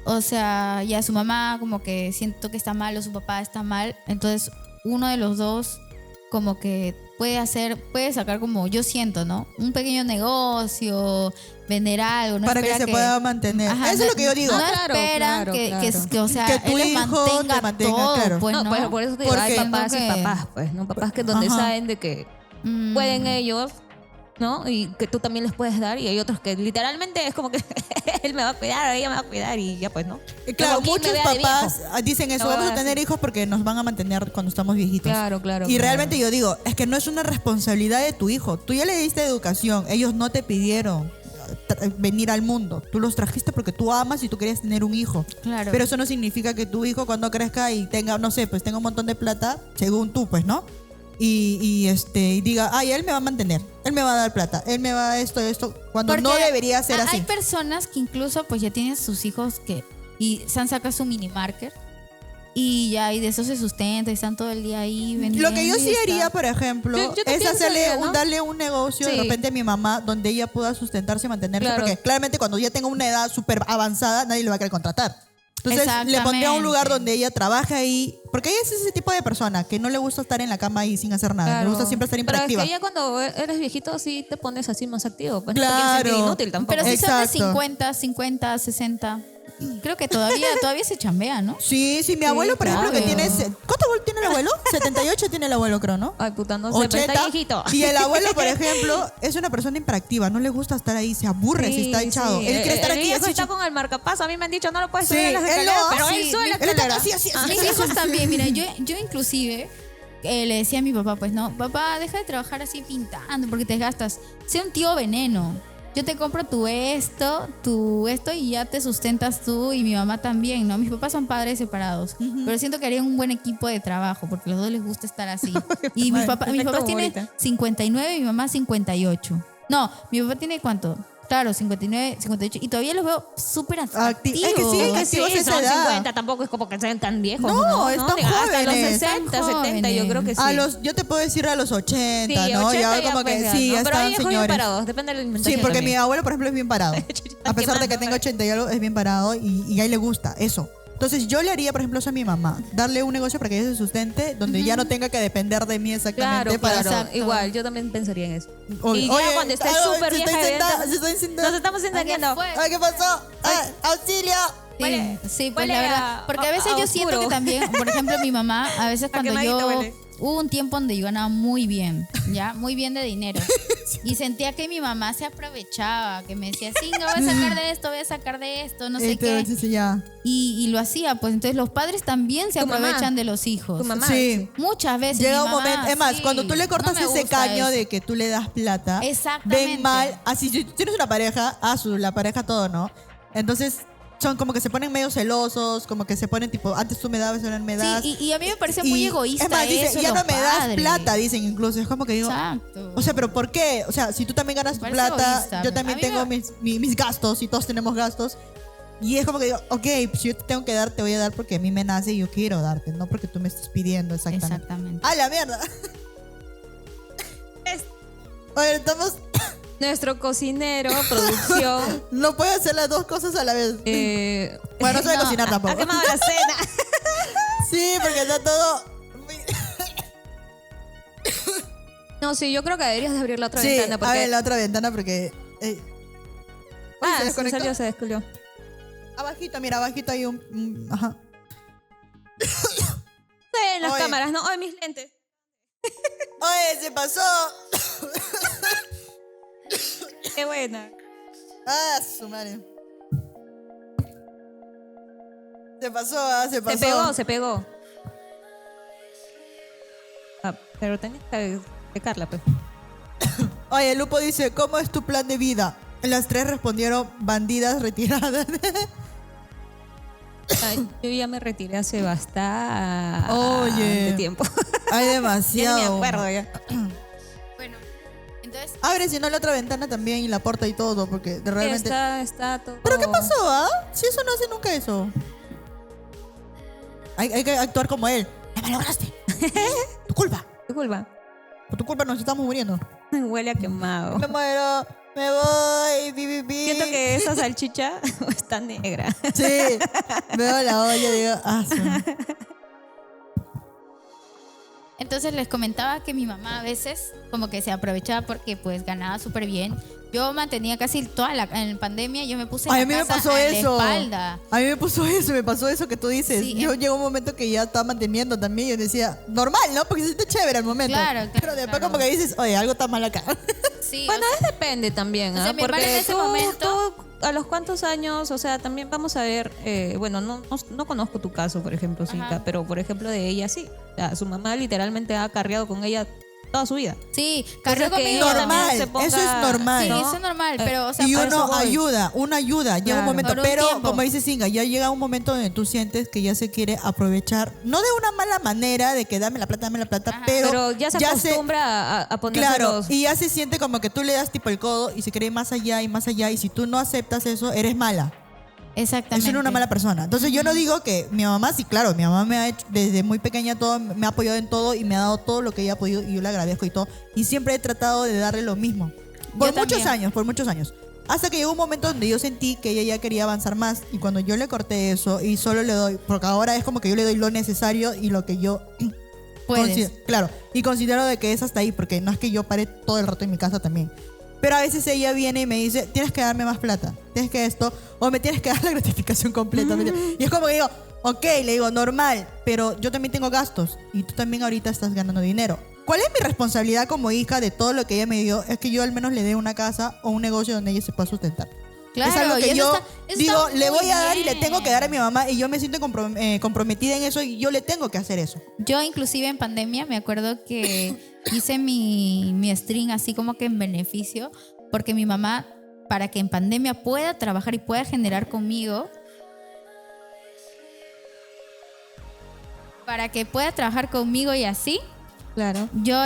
O sea, ya su mamá como que siento que está mal o su papá está mal, entonces uno de los dos como que puede sacar como, yo siento, ¿no? Un pequeño negocio, vender algo, no para que espera se pueda mantener. Ajá, Eso es lo que yo digo. No Claro, esperan claro, que, claro. que, o sea, Que tu él les hijo te mantenga, todo, claro. pues, No, ¿no? pues por eso te digo, hay Porque- papás y que- papás, pues, ¿no? Papás que donde Ajá. saben de que pueden ellos, ¿no? Y que tú también les puedes dar, y hay otros que literalmente es como que él me va a cuidar o ella me va a cuidar y ya pues, ¿no? Claro, Como quien me muchos vea de papás viejo. dicen eso, No, vamos a así. tener hijos porque nos van a mantener cuando estamos viejitos. Claro. Y claro. realmente yo digo, es que no es una responsabilidad de tu hijo. Tú ya le diste educación, ellos no te pidieron venir al mundo. Tú los trajiste porque tú amas y tú querías tener un hijo. Claro. Pero eso no significa que tu hijo cuando crezca y tenga, no sé, pues tenga un montón de plata, según tú, pues, ¿no? Y diga, ay, él me va a mantener, él me va a dar plata, él me va a esto, cuando Porque no debería ser así. Hay personas que incluso pues ya tienen sus hijos y se han sacado su mini marker y ya y de eso se sustenta y están todo el día ahí vendiendo. Lo que yo y sí está. haría, por ejemplo, Yo es también hacerle pensaría, ¿no? darle un negocio de Sí. repente a mi mamá donde ella pueda sustentarse y mantenerse, Claro. porque claramente cuando ya tenga una edad súper avanzada, nadie le va a querer contratar. Entonces le pondría un lugar Exactamente. donde ella trabaje ahí, porque ella es ese tipo de persona que no le gusta estar en la cama ahí sin hacer nada, Claro. le gusta siempre estar Pero hiperactiva. es que ya cuando eres viejito sí te pones así más activo, pues no te Claro. quieres sentir inútil tampoco. Pero si son de Exacto. 50, 60, creo que todavía se chambea, ¿no? Sí, mi abuelo, por ejemplo, que claro. tiene... ¿Cuánto tiene el abuelo? 78 tiene el abuelo, creo, ¿no? Ay, puta, no sé, pero está viejito. Y el abuelo, por ejemplo, es una persona hiperactiva, no le gusta estar ahí, se aburre si está echado. Sí. Él quiere estar El aquí viejo así. está con el marcapaso. A mí me han dicho, no lo puedes Sí, subir a las él escaleras, no, pero sí, él sube la él está escalera. así. Mis hijos también, mira, yo inclusive le decía a mi papá, pues no, papá, deja de trabajar así pintando porque te gastas. Sé un tío veneno. Yo te compro tu esto y ya te sustentas tú y mi mamá también, ¿no? Mis papás son padres separados, pero siento que harían un buen equipo de trabajo porque a los dos les gusta estar así. Y mis papás tienen 59 y mi mamá 58. No, mi papá tiene ¿cuánto? Claro, 59, 58. Y todavía los veo súper activos. Es que sí, Es que sí, activos a esa son edad. 50, tampoco es como que sean tan viejos. No, están Diga, hasta los jóvenes. 60, Están 70, yo creo que sí. Yo te puedo decir a los 80, Sí, ¿no? 80 ya ya como pues que ya, sí, ¿no? ya Pero hay están viejos bien señores. parados, depende de la alimentación. Sí, porque también. mi abuelo, por ejemplo, es bien parado. A pesar de que tenga 80 y algo, es bien parado y a él le gusta eso. Entonces yo le haría, por ejemplo, eso a mi mamá. Darle un negocio para que ella se sustente, donde ya no tenga que depender de mí exactamente. Claro, para claro. Igual, yo también pensaría en eso. Oye, Y ya cuando esté súper vieja y se está sentando. nos estamos entendiendo. Ay, ¿qué pasó? Ay, auxilio. Sí, sí, pues huele la verdad. Porque a veces yo siento oscuro. que también, por ejemplo, mi mamá, a veces cuando quemadito yo... huele. Hubo un tiempo donde yo ganaba muy bien, ¿ya? Muy bien de dinero. Y sentía que mi mamá se aprovechaba, que me decía, sí, no voy a sacar de esto, voy a sacar de esto, no sé qué. Sí, ya. Y lo hacía, pues entonces los padres también se Tu mamá. aprovechan de los hijos. Tu mamá. Sí. Muchas veces. Llega mi un mamá, momento, es más, sí, cuando tú le cortas no me ese gusta caño eso. de que tú le das plata, Exactamente. ven mal, así si tú tienes una pareja, la pareja todo, ¿no? Entonces son como que se ponen medio celosos, como que se ponen tipo, antes tú me dabas, ahora me das. Sí, y a mí me parece muy egoísta es más, dice, eso, ya los no me das padres. plata, dicen incluso. Es como que digo, Exacto. o sea, pero ¿por qué? O sea, si tú también ganas tu Me parece plata, egoísta. yo también A mí tengo me- mis gastos y todos tenemos gastos. Y es como que digo, ok, si yo te tengo que dar, te voy a dar porque a mí me nace y yo quiero darte, no porque tú me estés pidiendo exactamente. Exactamente. ¡Ah, la mierda! Oye, estamos... Nuestro cocinero, producción. No puedo hacer las dos cosas a la vez. Bueno, no sé No, cocinar Ha tampoco. quemado la cena. Sí, porque está todo... No, sí, yo creo que deberías de abrir la otra Sí, ventana. a Porque... ver la otra ventana porque... Ah, se se desconectó. salió, se desculió. Abajito, mira, abajito hay ajá. Sí, en las Oye. cámaras, ¿no? Ay, mis lentes. Oye, se pasó. Qué buena. Ah, su madre. Se pasó, se pasó. Se pegó, se pegó. Ah, pero tenías que pecarla, pues. Oye, Lupo dice, ¿cómo es tu plan de vida? Las tres respondieron, bandidas retiradas. Ay, yo ya me retiré hace bastante Oye. tiempo. Hay Ya demasiado. ni me acuerdo ya. Bueno, entonces... Abre si no la otra ventana también y la puerta y todo, porque de realmente... Está todo. ¿Pero qué pasó, ah? Si eso no hace nunca eso. Hay que actuar como él. ¡Me malograste! Tu culpa. Tu culpa. Por tu culpa nos estamos muriendo. Huele a quemado. Me muero, me voy, pi. Siento que esa salchicha está negra. Sí, veo la olla y digo, ah, sí. Entonces les comentaba que mi mamá a veces como que se aprovechaba porque pues ganaba súper bien. Yo mantenía casi en pandemia, yo me puse Ay, la a mí me casa pasó en eso. la espalda. A mí me pasó eso que tú dices. Sí, Yo llegó un momento que ya estaba manteniendo también y yo decía, normal, ¿no? Porque se siente chévere al momento. Claro, Pero después como que dices, oye, algo está mal acá. Sí, Bueno, o sea, depende también, o sea, ¿ah? mi hermana en ese momento- tú, a los cuántos años, o sea, también vamos a ver, bueno, no conozco tu caso, por ejemplo, Cinca, Ajá. pero por ejemplo de ella sí. O sea, su mamá literalmente ha cargado con ella toda su vida. sí, cargó Entonces, que conmigo. ella Normal, también se ponga- eso es normal. Sí, ¿no? eso es normal, pero o sea, Y por uno eso voy. uno ayuda, llega un Claro. momento, Por un pero tiempo. como dice Singa, ya llega un momento donde tú sientes que ya se quiere aprovechar, no de una mala manera de que dame la plata, Ajá. Pero ya se acostumbra a ponerse claro, los... y ya se siente como que tú le das tipo el codo y se cree más allá y más allá, y si tú no aceptas eso, eres mala. Exactamente. Es una mala persona. Entonces yo no digo que mi mamá, sí, claro, mi mamá me ha hecho desde muy pequeña todo, me ha apoyado en todo y me ha dado todo lo que ella ha podido y yo le agradezco y todo. Y siempre he tratado de darle lo mismo. Por muchos años. Hasta que llegó un momento donde yo sentí que ella ya quería avanzar más y cuando yo le corté eso y solo le doy, porque ahora es como que yo le doy lo necesario y lo que yo Puedes. claro, y considero de que es hasta ahí, porque no es que yo pare todo el rato en mi casa también. Pero a veces ella viene y me dice, tienes que darme más plata, tienes que esto, o me tienes que dar la gratificación completa. Y es como que digo, ok, le digo, normal, pero yo también tengo gastos y tú también ahorita estás ganando dinero. ¿Cuál es mi responsabilidad como hija de todo lo que ella me dio? Es que yo al menos le dé una casa o un negocio donde ella se pueda sustentar. Claro, es algo y que eso yo eso digo, está le muy voy a dar y le bien. tengo que dar a mi mamá y yo me siento comprometida en eso y yo le tengo que hacer eso. Yo inclusive en pandemia me acuerdo que hice mi string así como que en beneficio, porque mi mamá, para que en pandemia pueda trabajar y pueda generar conmigo, para que pueda trabajar conmigo y así, Claro. yo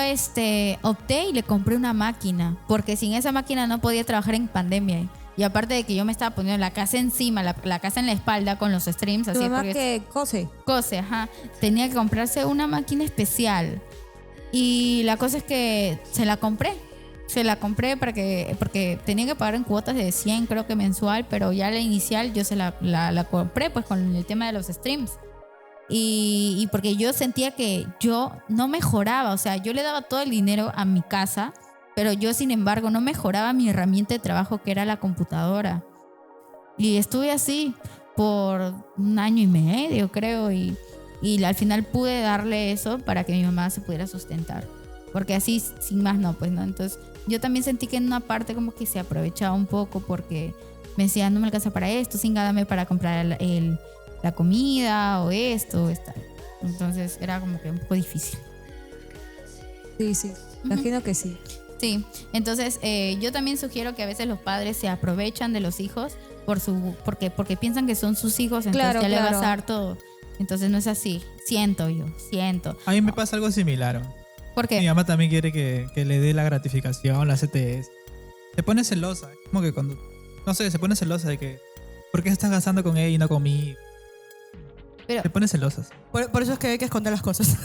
opté y le compré una máquina, porque sin esa máquina no podía trabajar en pandemia. Y aparte de que yo me estaba poniendo la casa encima, la casa en la espalda con los streams, Tu así mamá porque que cose. cose, ajá. Tenía que comprarse una máquina especial. Y la cosa es que se la compré. Se la compré porque tenía que pagar en cuotas de 100 creo que mensual, pero ya la inicial yo se la compré pues con el tema de los streams. Y porque yo sentía que yo no mejoraba, o sea, yo le daba todo el dinero a mi casa, pero yo sin embargo no mejoraba mi herramienta de trabajo que era la computadora. Y estuve así por 1 año y medio creo y al final pude darle eso para que mi mamá se pudiera sustentar. Porque así, sin más, no, pues no. Entonces, yo también sentí que en una parte como que se aprovechaba un poco porque me decía, no me alcanza para esto, sin dame para comprar la comida o esto o esta. Entonces, era como que un poco difícil. Sí. Imagino que sí. Sí, entonces yo también sugiero que a veces los padres se aprovechan de los hijos porque piensan que son sus hijos, entonces Claro, ya le vas a claro. dar todo. Entonces no es así. Siento. A mí me pasa algo similar. ¿Por qué? Mi mamá también quiere que le dé la gratificación, la CTS. Se pone celosa. Es como que cuando, no sé, se pone celosa de que, ¿por qué estás gastando con ella y no conmigo? Pero Se pone celosa. Por eso es que hay que esconder las cosas.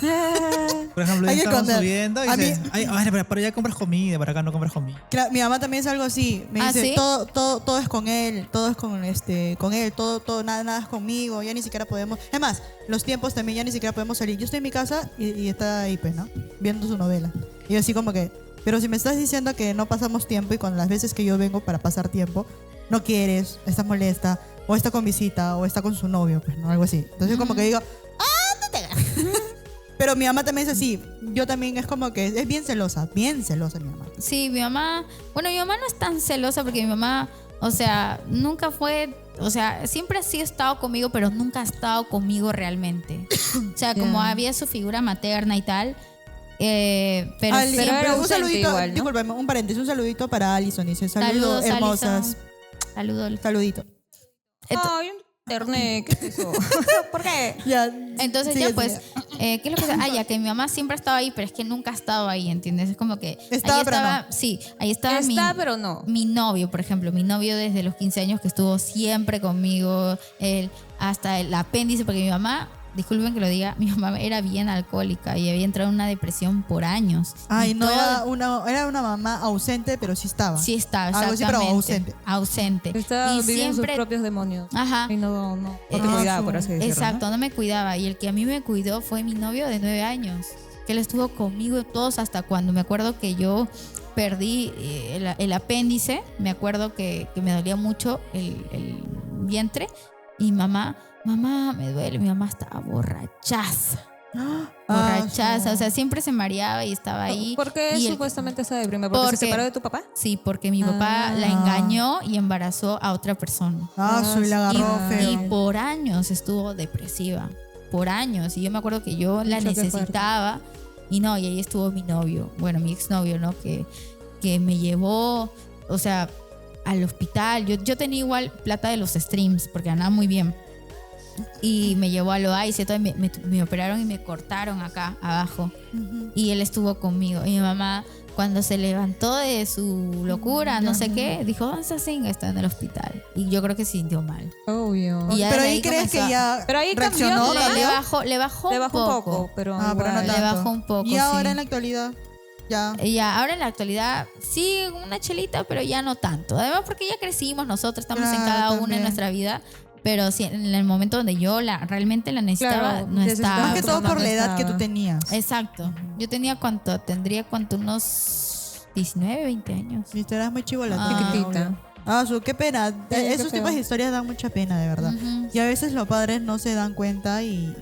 Por ejemplo, Hay que estamos esconder. subiendo y A dice, mí- ay, por allá compras comida, por acá no compras comida. Claro, mi mamá también es algo así. Me ¿Ah, dice, sí? todo es con él, todo es con él, todo, nada es conmigo, ya ni siquiera podemos. Es más, los tiempos también ya ni siquiera podemos salir. Yo estoy en mi casa y está ahí, pues, ¿no? Viendo su novela. Y yo así como que, pero si me estás diciendo que no pasamos tiempo y con las veces que yo vengo para pasar tiempo, no quieres, estás molesta, o está con visita, o está con su novio, pues, ¿no? Algo así. Entonces como que digo, pero mi mamá también es así. Yo también es como que es bien celosa mi mamá. sí, mi mamá no es tan celosa porque mi mamá, o sea, nunca fue, o sea, siempre ha estado conmigo, pero nunca ha estado conmigo realmente. O sea, como Ya. había su figura materna y tal, pero Pero siempre... era un ausente saludito, igual, ¿no? discúlpame, un paréntesis, un saludito para Alison. Dice, saludos, Saludos, hermosas. Saludos. Saludito. Ay, un internet, ¿qué es eso? ¿Por qué? Ya. Entonces sigue, ya pues, sigue. ¿qué es lo que pasa? Ya que mi mamá siempre ha estado ahí, pero es que nunca ha estado ahí, ¿entiendes? Es como que Estaba, ahí pero estaba, sí, ahí estaba Está, pero no. mi novio, por ejemplo, mi novio desde los 15 años que estuvo siempre conmigo, él, hasta el apéndice, porque mi mamá, disculpen que lo diga, mi mamá era bien alcohólica y había entrado en una depresión por años. Ay, Y no, todo- era una mamá ausente, pero sí estaba. Sí estaba, Algo así, exactamente. pero ausente. Ausente. Está Y viviendo sus siempre... propios demonios. Ajá. Y no te Ah, cuidaba, su- por así decirlo. Exacto, no me cuidaba. Y el que a mí me cuidó fue mi novio de 9 años. porque él estuvo conmigo todos hasta cuando me acuerdo que yo perdí el apéndice. Me acuerdo que me dolía mucho el vientre. Y mamá, me duele. Mi mamá estaba borrachaza. Borrachaza, o sea, siempre se mareaba y estaba ahí. ¿Por qué y supuestamente estaba deprimido? ¿Porque se separó de tu papá? Sí, porque mi papá la engañó y embarazó a otra persona. Soy la agarró feo. Y por años estuvo depresiva. Por años. Y yo me acuerdo que yo la necesitaba. Y ahí estuvo mi novio. Bueno, mi exnovio, ¿no? Que me llevó, o sea, al hospital. Yo tenía igual plata de los streams porque andaba muy bien. Y me llevó a Loaiza y todo, me operaron y me cortaron acá abajo. Y él estuvo conmigo. Y mi mamá, cuando se levantó de su locura, no sé qué, dijo, ¿dónde está Singa? Está en el hospital. Y yo creo que se sintió mal. Obvio. Pero ahí crees que ya pero ahí reaccionó. Le bajó un poco. Pero pero no le tanto. bajó un poco. Y ahora sí. en la actualidad ya. Ahora en la actualidad sí, una chelita, pero ya no tanto. Además porque ya crecimos nosotros, estamos en cada una también. en nuestra vida. Pero sí, en el momento donde yo realmente la necesitaba, Claro, no estaba. Más que todo por la edad que tú estaba. tenías. Exacto. Yo tendría unos 19, 20 años. Y tú eras muy chivola. Chiquitita. Qué pena. Esos qué tipos feo. de historias dan mucha pena, de verdad. Y a veces los padres no se dan cuenta y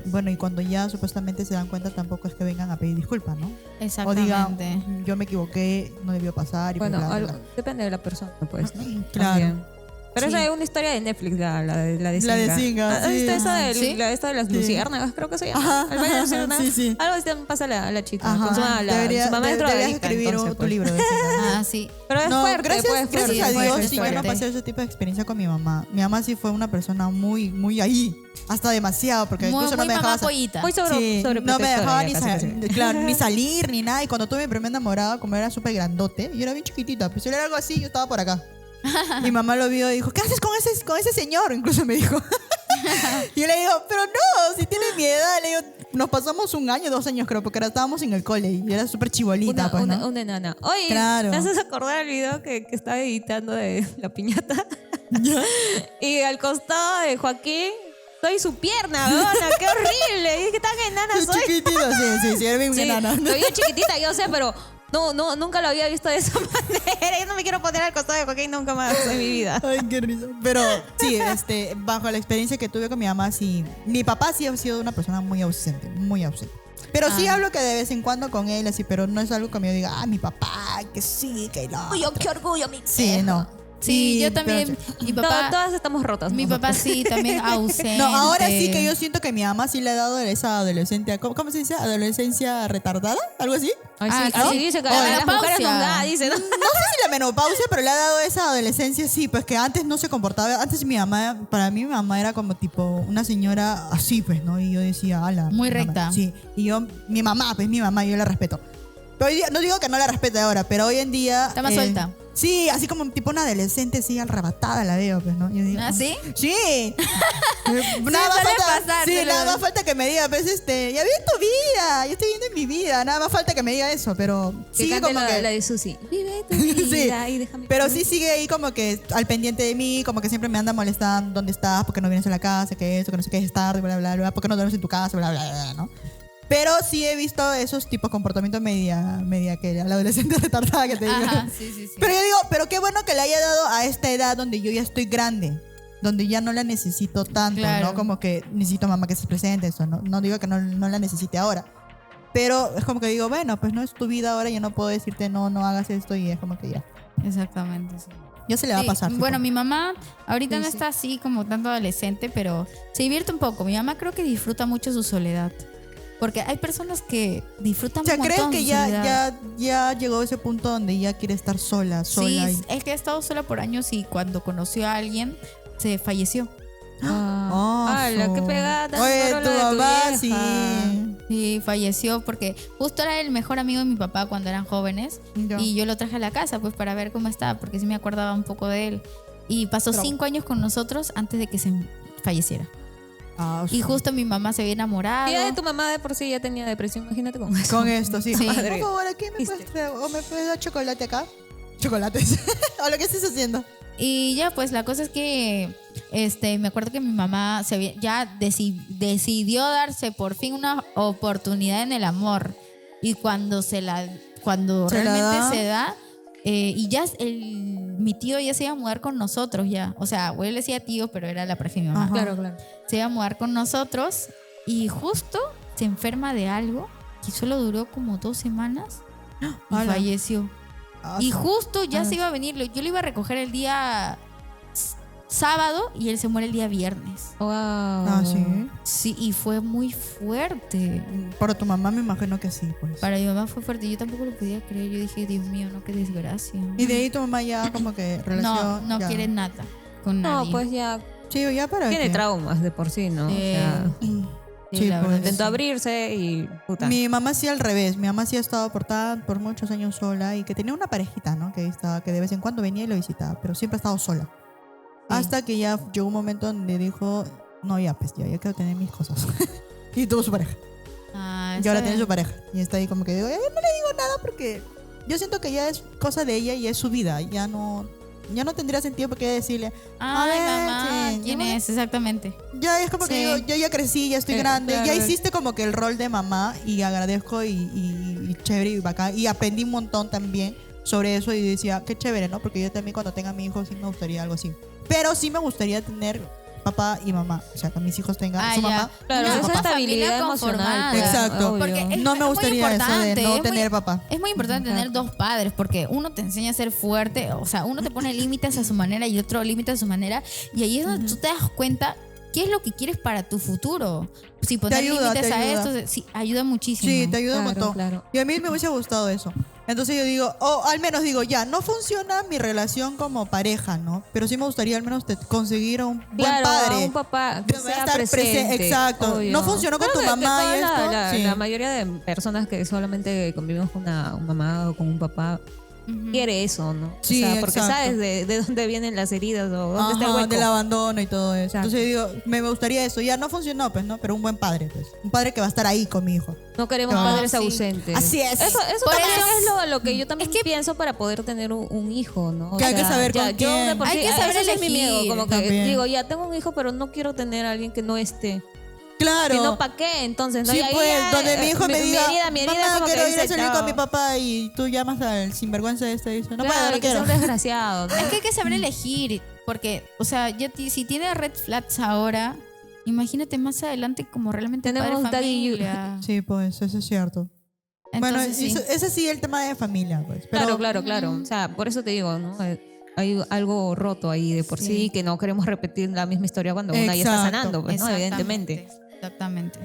bueno, y cuando ya supuestamente se dan cuenta tampoco es que vengan a pedir disculpas, ¿no? O Exactamente. digan, yo me equivoqué, no debió pasar. Y Bueno, bla, bla, algo- bla. depende de la persona, pues, ¿no? Claro. También. Pero Sí. esa es una historia de Netflix, la de La de Singa. Singa, ¿Has sí. visto esa de, ¿Sí? esta de las Sí. luciérnagas? Creo que se llama. Ajá, Al baile de luciérnagas. sí, sí. Algo así pasa a la chica. Ajá. Con su mamá, su mamá es Deberías drogadicta, escribir entonces, tu pues. libro de Singa. Sí. Pero es No, fuerte, gracias, pues, gracias fuerte, a Dios, fuerte, sí, yo no fuerte. pasé ese tipo de experiencia con mi mamá. Mi mamá sí fue una persona muy, muy ahí. Hasta demasiado, porque Muy, incluso muy no me dejaba mamá pollita. Muy Sí, no me sobreprotectora dejaba ya, ni, casi, casi. claro, ni salir ni nada. Y cuando tuve mi primer enamorado, como era súper grandote, yo era bien chiquitita, pues si era algo así, yo estaba por acá. Mi mamá lo vio y dijo, ¿qué haces con ese señor? Incluso me dijo. Y yo le digo, pero no, si tiene mi edad. Le digo, nos pasamos 1 año, 2 años creo, porque estábamos en el cole y era súper chibolita. Pues, ¿no? Una enana. Oye, Claro. ¿te haces acordar el video que estaba editando de la piñata? Y al costado de Joaquín, soy su pierna, weona, qué horrible. Y dije, tan enana Soy soy. chiquitito, sí, era bien Sí, enana. soy bien chiquitita, yo sé, pero no, nunca lo había visto de esa manera. Yo no me quiero poner al costado de Joaquín nunca más en mi vida. Ay, qué risa. Pero sí, bajo la experiencia que tuve con mi mamá, sí. Mi papá sí ha sido una persona muy ausente, muy ausente. Pero sí hablo que de vez en cuando con él, así, pero no es algo que me diga, mi papá, que sí, que no. Uy, qué orgullo, mi Sí, no. Sí, yo también. pero- Mi papá, Todas estamos rotas. mi nosotros. papá sí, también ausente. No, ahora sí que yo siento que mi mamá sí le ha dado esa adolescencia, ¿cómo se dice? ¿Adolescencia retardada? ¿Algo así? Ay, sí, Ah, sí, dice que o a las menopausia. mujeres nos da, dice, ¿no? No sé si la menopausia, pero le ha dado esa adolescencia, sí, pues que antes no se comportaba. Antes mi mamá, para mí mi mamá era como tipo una señora así, pues, ¿no? Y yo decía, ala. Muy mi mamá". recta. Sí, y yo, mi mamá, yo la respeto. Pero hoy día, no digo que no la respete ahora, pero hoy en día... Está más suelta. Sí, así como tipo una adolescente, así arrebatada la veo, pues, ¿no? Yo digo, ¿Ah, sí? Sí. suele pasar, sí, suele nada más pasar. falta que me diga, pues, ya vi tu vida, yo estoy viendo en mi vida, nada más falta que me diga eso, pero Que sigue cante como que... la de Susi. Vive tu Sí, vida y déjame. pero sí sigue ahí como que al pendiente de mí, como que siempre me anda molestando, ¿dónde estás? ¿Por qué no vienes a la casa? ¿Qué eso? Que no sé qué es tarde, bla, bla, bla. ¿Por qué no duermes en tu casa? Bla, bla, bla, ¿no? Pero sí he visto esos tipos de comportamiento media que la adolescente retardada que te digo. Ajá, sí. Pero yo digo, pero qué bueno que le haya dado a esta edad donde yo ya estoy grande, donde ya no la necesito tanto, Claro. ¿no? Como que necesito mamá que se presente, eso, ¿no? No digo que no la necesite ahora. Pero es como que digo, bueno, pues no es tu vida ahora, yo no puedo decirte no hagas esto y es como que ya. Exactamente, sí. Ya se le va Sí, a pasar. bueno, supongo. mi mamá ahorita Sí, no sí. está así como tanto adolescente, pero se divierte un poco. Mi mamá creo que disfruta mucho su soledad. Porque hay personas que disfrutan O sea, un ¿crees montón que su soledad. ya llegó ese punto donde ya quiere estar sola? Sí, y- es que ha estado sola por años y cuando conoció a alguien se falleció. ¡Hala, qué pegada! Oye, Solo tu la de tu mamá, vieja. sí. Sí, falleció porque justo era el mejor amigo de mi papá cuando eran jóvenes. Ya. Y yo lo traje a la casa pues para ver cómo estaba, porque sí me acordaba un poco de él. Y pasó Bravo. 5 años con nosotros antes de que se falleciera. Ah, Y justo mi mamá se había enamorado. Y ya de tu mamá de por sí ya tenía depresión, imagínate con eso. Con esto, sí. Sí. Por favor, aquí me puedes traer, o me puedes dar chocolate acá. Chocolates. O lo que estés haciendo. Y ya, pues la cosa es que me acuerdo que mi mamá decidió darse por fin una oportunidad en el amor. Y cuando realmente se da, y ya mi tío ya se iba a mudar con nosotros ya. O sea, él le decía tío, pero era la pareja de mi mamá. Ajá. Claro, claro. Se iba a mudar con nosotros y justo se enferma de algo que solo duró como 2 semanas y Ala. falleció. Ah, Y su- justo ya Ah. se iba a venir. Yo lo iba a recoger el día sábado y él se muere el día viernes. Wow. Ah, sí. Sí, y fue muy fuerte. Para tu mamá me imagino que sí, pues. Para mi mamá fue fuerte. Yo tampoco lo podía creer. Yo dije, Dios mío, no, qué desgracia. Y de ahí tu mamá ya como que relación... No ya. quiere nada con No, nadie. pues ya Sí, ya para tiene qué. traumas de por sí, ¿no? O sea, Mm. Sí, Sí, la pues. verdad, intentó sí. abrirse y puta. Mi mamá sí al revés. Mi mamá sí ha estado por muchos años sola y que tenía una parejita, ¿no? Que de vez en cuando venía y lo visitaba, pero siempre ha estado sola. Hasta que ya llegó un momento donde dijo, no, ya, pues ya quiero tener mis cosas. Y tuvo su pareja. Ah, Y ahora está tiene su bien. pareja. Y está ahí como que digo, no le digo nada porque yo siento que ya es cosa de ella y es su vida. Ya no tendría sentido por qué decirle, Ay, ver, mamá, sí, ¿quién yo- es? Exactamente. ya es como Sí. que digo, yo ya crecí, ya estoy grande, claro. ya hiciste como que el rol de mamá y agradezco y chévere y bacán. Y aprendí un montón también sobre eso y decía, qué chévere, ¿no? Porque yo también cuando tenga mi hijo sí me gustaría algo así. Pero sí me gustaría tener papá y mamá. O sea, que mis hijos tengan Ah, su ya. mamá. Claro, y su esa papá. estabilidad Familia emocional. conformada. pues, Exacto. obvio. Porque No me muy gustaría eso de importante, no es tener papá. Es muy importante tener dos padres porque uno te enseña a ser fuerte, o sea, uno te pone límites a su manera y otro límite a su manera y ahí es donde tú te das cuenta qué es lo que quieres para tu futuro. Si poner ayuda, límites te a ayuda. esto, sí, ayuda muchísimo. Sí, te ayuda un Claro, montón. claro. Y a mí me hubiese gustado eso. Entonces yo digo, o al menos digo, ya, no funciona mi relación como pareja, ¿no? Pero sí me gustaría al menos conseguir a un buen Claro, padre. a un papá que Que va a sea estar presente. exacto. obvio. No funcionó con Creo tu que mamá toda y esto. Sí. la mayoría de personas que solamente convivimos con una mamá o con un papá Ujú. quiere eso, ¿no? Sí, o sea, porque exacto. sabes de dónde vienen las heridas o dónde está el Ajá, hueco. del abandono y todo eso. Exacto. Entonces digo, me gustaría eso. Ya no funcionó, pues, ¿no? Pero un buen padre, pues. Un padre que va a estar ahí con mi hijo. No queremos No, padres sí. ausentes. Así es. Eso Por también eso- es lo que yo también pienso para poder tener un hijo, ¿no? O Que hay que saber con yo de quién. por Hay sí- que saber ese es mi miedo, elegir como que también. digo, ya tengo un hijo, pero no quiero tener a alguien que no esté. Claro. Si no, ¿para qué? Entonces, ¿no? Sí, Y ahí pues, ya, donde mi hijo me diga, mi herida mamá, como que quiero ir a dice, salir con mi "No". papá y tú llamas al sinvergüenza este y dice, no Claro, puedo, no y que sea quiero. un desgraciado, ¿no? Es que hay que saber elegir, porque, o sea, si tiene red flags ahora, imagínate más adelante como realmente Tenemos padre daddy familia. Sí, pues, eso es cierto. Bueno, Entonces, sí. ese sí el tema de familia, pues. Pero, Claro. O sea, por eso te digo, ¿no? Hay algo roto ahí de por sí, que no queremos repetir la misma historia cuando una ya está Exacto. sanando, pues, ¿no? Evidentemente. Exactamente.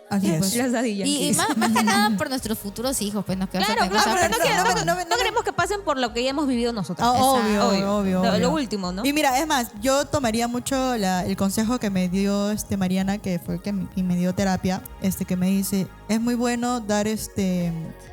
Así es. Las dadillas. Y más que nada por nuestros futuros hijos, pues nos quedamos Claro, o sea, claro, pero no, pero- no queremos que pasen por lo que ya hemos vivido nosotros. Ah, Exacto. obvio. Lo último, ¿no? Y mira, es más, yo tomaría mucho el consejo que me dio Mariana, que fue quien me dio terapia, que me dice, es muy bueno dar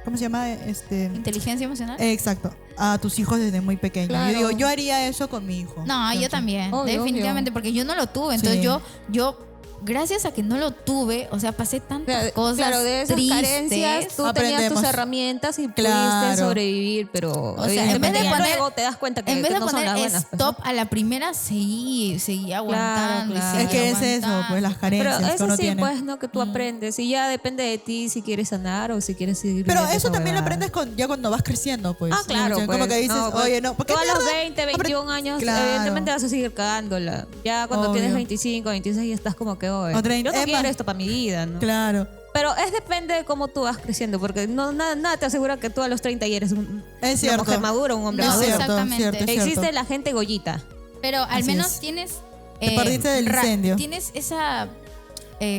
¿cómo se llama? inteligencia emocional. Exacto, a tus hijos desde muy pequeños. Claro. Yo digo, yo haría eso con mi hijo. No, yo Entonces, también, Obvio, definitivamente, obvio. porque yo no lo tuve. Entonces Sí. yo gracias a que no lo tuve, o sea, pasé tantas cosas Claro, de esas tristes. carencias tú tenías Aprendemos. tus herramientas y Claro. pudiste sobrevivir, pero O sea, en vez de ya poner- luego te das cuenta que, En vez que de no son poner las buenas. pues, ¿no? stop a la primera, seguí aguantando. claro. Y Es seguí que es eso, aguantando. pues las carencias Pero que eso uno sí, tiene. pues, ¿no? Que tú aprendes. Y ya depende de ti si quieres sanar o si quieres seguir Pero viviendo eso esa también lo huevada. aprendes ya cuando vas creciendo, pues. Ah, claro. O sea, como pues. que dices, No, pues, oye, no, ¿por qué tú a los mierda? 20, 21 años, Claro. evidentemente vas a seguir cagándola. Ya cuando Obvio. tienes 25, 26 ya estás como que, oye, O 30, yo no es quiero más- esto para mi vida, ¿no? Claro. Pero depende de cómo tú vas creciendo, porque nada te asegura que tú a los 30 ya eres una Es cierto. mujer madura, un hombre No, es maduro. cierto, exactamente. cierto, es Existe cierto. la gente gollita. Pero al Así menos es. tienes. Te perdiste del incendio. Tienes esa.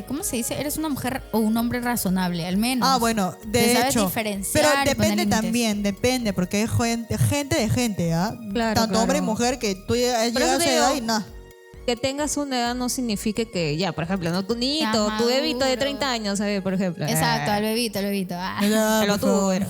¿Cómo se dice? Eres una mujer o un hombre razonable, al menos. Ah, bueno, de Te sabes hecho. diferenciar Pero y poner depende límites. también, depende, porque hay gente de gente, ¿ah? Claro, Tanto claro. hombre y mujer que tú ya eso llegas a te esa edad digo, y nada. Que tengas una edad no significa que ya, por ejemplo, no tu niñito, Ya tu bebito de maduro. 30 años, ¿sabes? Por ejemplo. Exacto, al bebito, al bebito. Ah. Ya, por Pelotudo favor. era.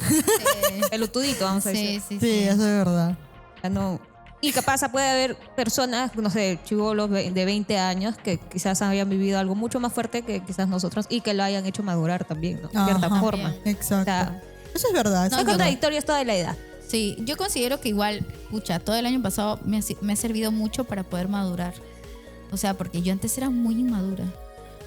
Pelotudito, vamos a decir. Sí, sí, Sí, sí. eso es verdad. Ya no. Y capaz puede haber personas, no sé, chibolos de 20 años que quizás hayan vivido algo mucho más fuerte que quizás nosotros y que lo hayan hecho madurar también, ¿no? De cierta Ajá. forma. Exacto. O sea, Eso es verdad. No, eso es es verdad. contradictorio esto de la edad. Sí, yo considero que igual, pucha, todo el año pasado me ha servido mucho para poder madurar. O sea, porque yo antes era muy inmadura.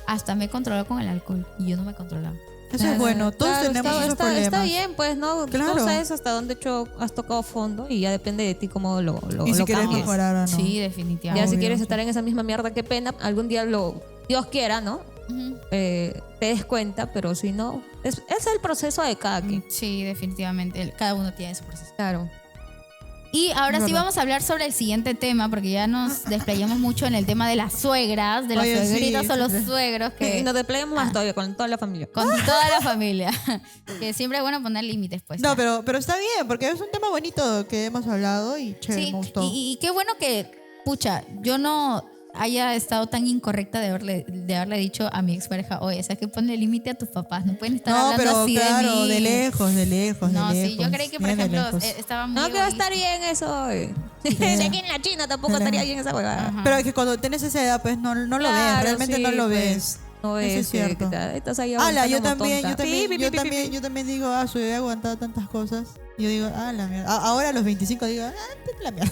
Hasta me he controlado con el alcohol y yo no me controlaba. Eso es bueno, todos tenemos esos problemas. Está bien, pues, ¿no? Claro. Tú sabes hasta dónde has tocado fondo y ya depende de ti cómo lo Y si lo quieres cambies. mejorar o no. Sí, Ya definitivamente. si Obvio. quieres estar en esa misma mierda, qué pena, algún día Dios quiera, ¿no? Ujú. Te des cuenta, pero si no, es el proceso de cada quien. Sí, definitivamente. Cada uno tiene su proceso. Claro. Y ahora Es sí verdad. vamos a hablar sobre el siguiente tema, porque ya nos desplayamos mucho en el tema de las suegras, de las Oye, sí, suegritas o sí, los sí. suegros, Y que nos desplegamos más todavía con toda la familia. con toda la familia. Que siempre es bueno poner límites, pues. No, pero está bien, porque es un tema bonito que hemos hablado y chévere, Sí, me gustó. y qué bueno que, pucha, yo no haya estado tan incorrecta de haberle dicho a mi expareja, oye, o sea, que ponle límite a tus papás, no pueden estar No, hablando pero así claro, de mí. de lejos. No, de sí, lejos, yo creí que, por bien de ejemplo, lejos. estaba muy No, que va a egoísta. estar bien eso. De aquí en la China tampoco estaría bien esa huevada. Ajá. Pero es que cuando tienes esa edad, pues no lo ves, Claro, realmente sí, no lo pues. ves. No Eso ves es cierto. estás ahí Ala, yo aguantando como también, tonta. yo también digo, yo he aguantado tantas cosas. Y yo digo, la mierda. Ahora a los 25 digo, vete la mierda.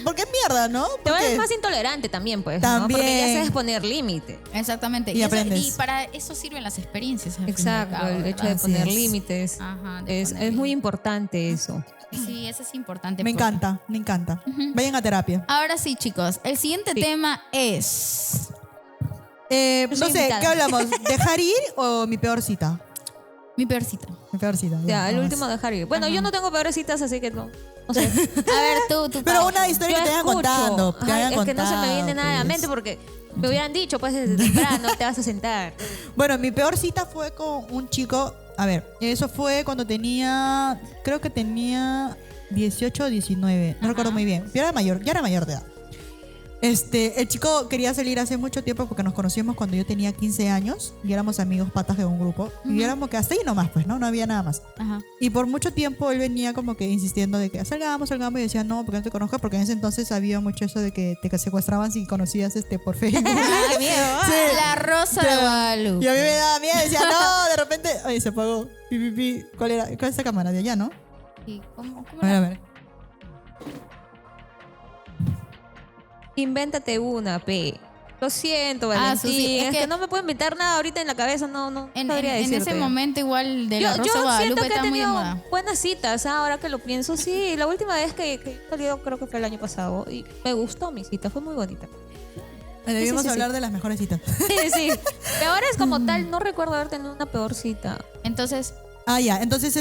¿Por qué mierda, no? Te ¿Por qué? vuelves más intolerante también, pues. ¿no? También. Porque ya sabes poner límite. Exactamente. Y aprendes. Y para eso sirven las experiencias. al fin y al Exacto, cabo, el hecho ¿verdad? de poner Así es. límites. Ajá, de Es poner muy límites. importante eso. Sí, eso es importante. Me porque- encanta, me encanta. Vayan a terapia. Ahora sí, chicos, el siguiente tema es... Yo No soy sé, invitada. ¿qué hablamos? ¿Dejar ir o mi peor cita? Mi peor cita. Mi peor cita. Ya, el vamos. último dejar ir. Bueno, yo no tengo peores citas, así que no sé. A ver, tú. Pero Pau. una historia Yo que te vayan escucho. contando. Ay, es que no se me viene nada a la pues. mente porque me hubieran dicho, pues desde temprano te vas a sentar. Bueno, mi peor cita fue con un chico. A ver, eso fue cuando tenía. Creo que tenía 18 o 19. No recuerdo muy bien. Ya era mayor de edad. El chico quería salir hace mucho tiempo porque nos conocíamos cuando yo tenía 15 años y éramos amigos patas de un grupo. Y éramos que hasta ahí nomás, pues, ¿no? No había nada más. Ajá. Y por mucho tiempo él venía como que insistiendo de que salgamos. Y decía, no, porque no te conozco. Porque en ese entonces había mucho eso de que te secuestraban si conocías por Facebook. ¡Qué miedo! Sí. La Rosa de Guadalupe. Y a mí me daba miedo, decía, no, de repente, oye, se apagó. ¿Cuál era? ¿Cuál es esa cámara? De allá, ¿no? ¿Y cómo A ver. Invéntate una, P. Lo siento, Ah, Valentín. Susi, es que no me puedo inventar nada ahorita en la cabeza, no En sabría ese decirte. momento igual de Yo, la Rosa yo de Guadalupe siento que he está muy de tenido moda. buenas citas, ahora que lo pienso. Sí, la última vez que he salido creo que fue el año pasado y me gustó mi cita, fue muy bonita. Debimos sí, sí. hablar de las mejores citas. Sí. Peores como tal, no recuerdo haber tenido una peor cita. Entonces, Ya, entonces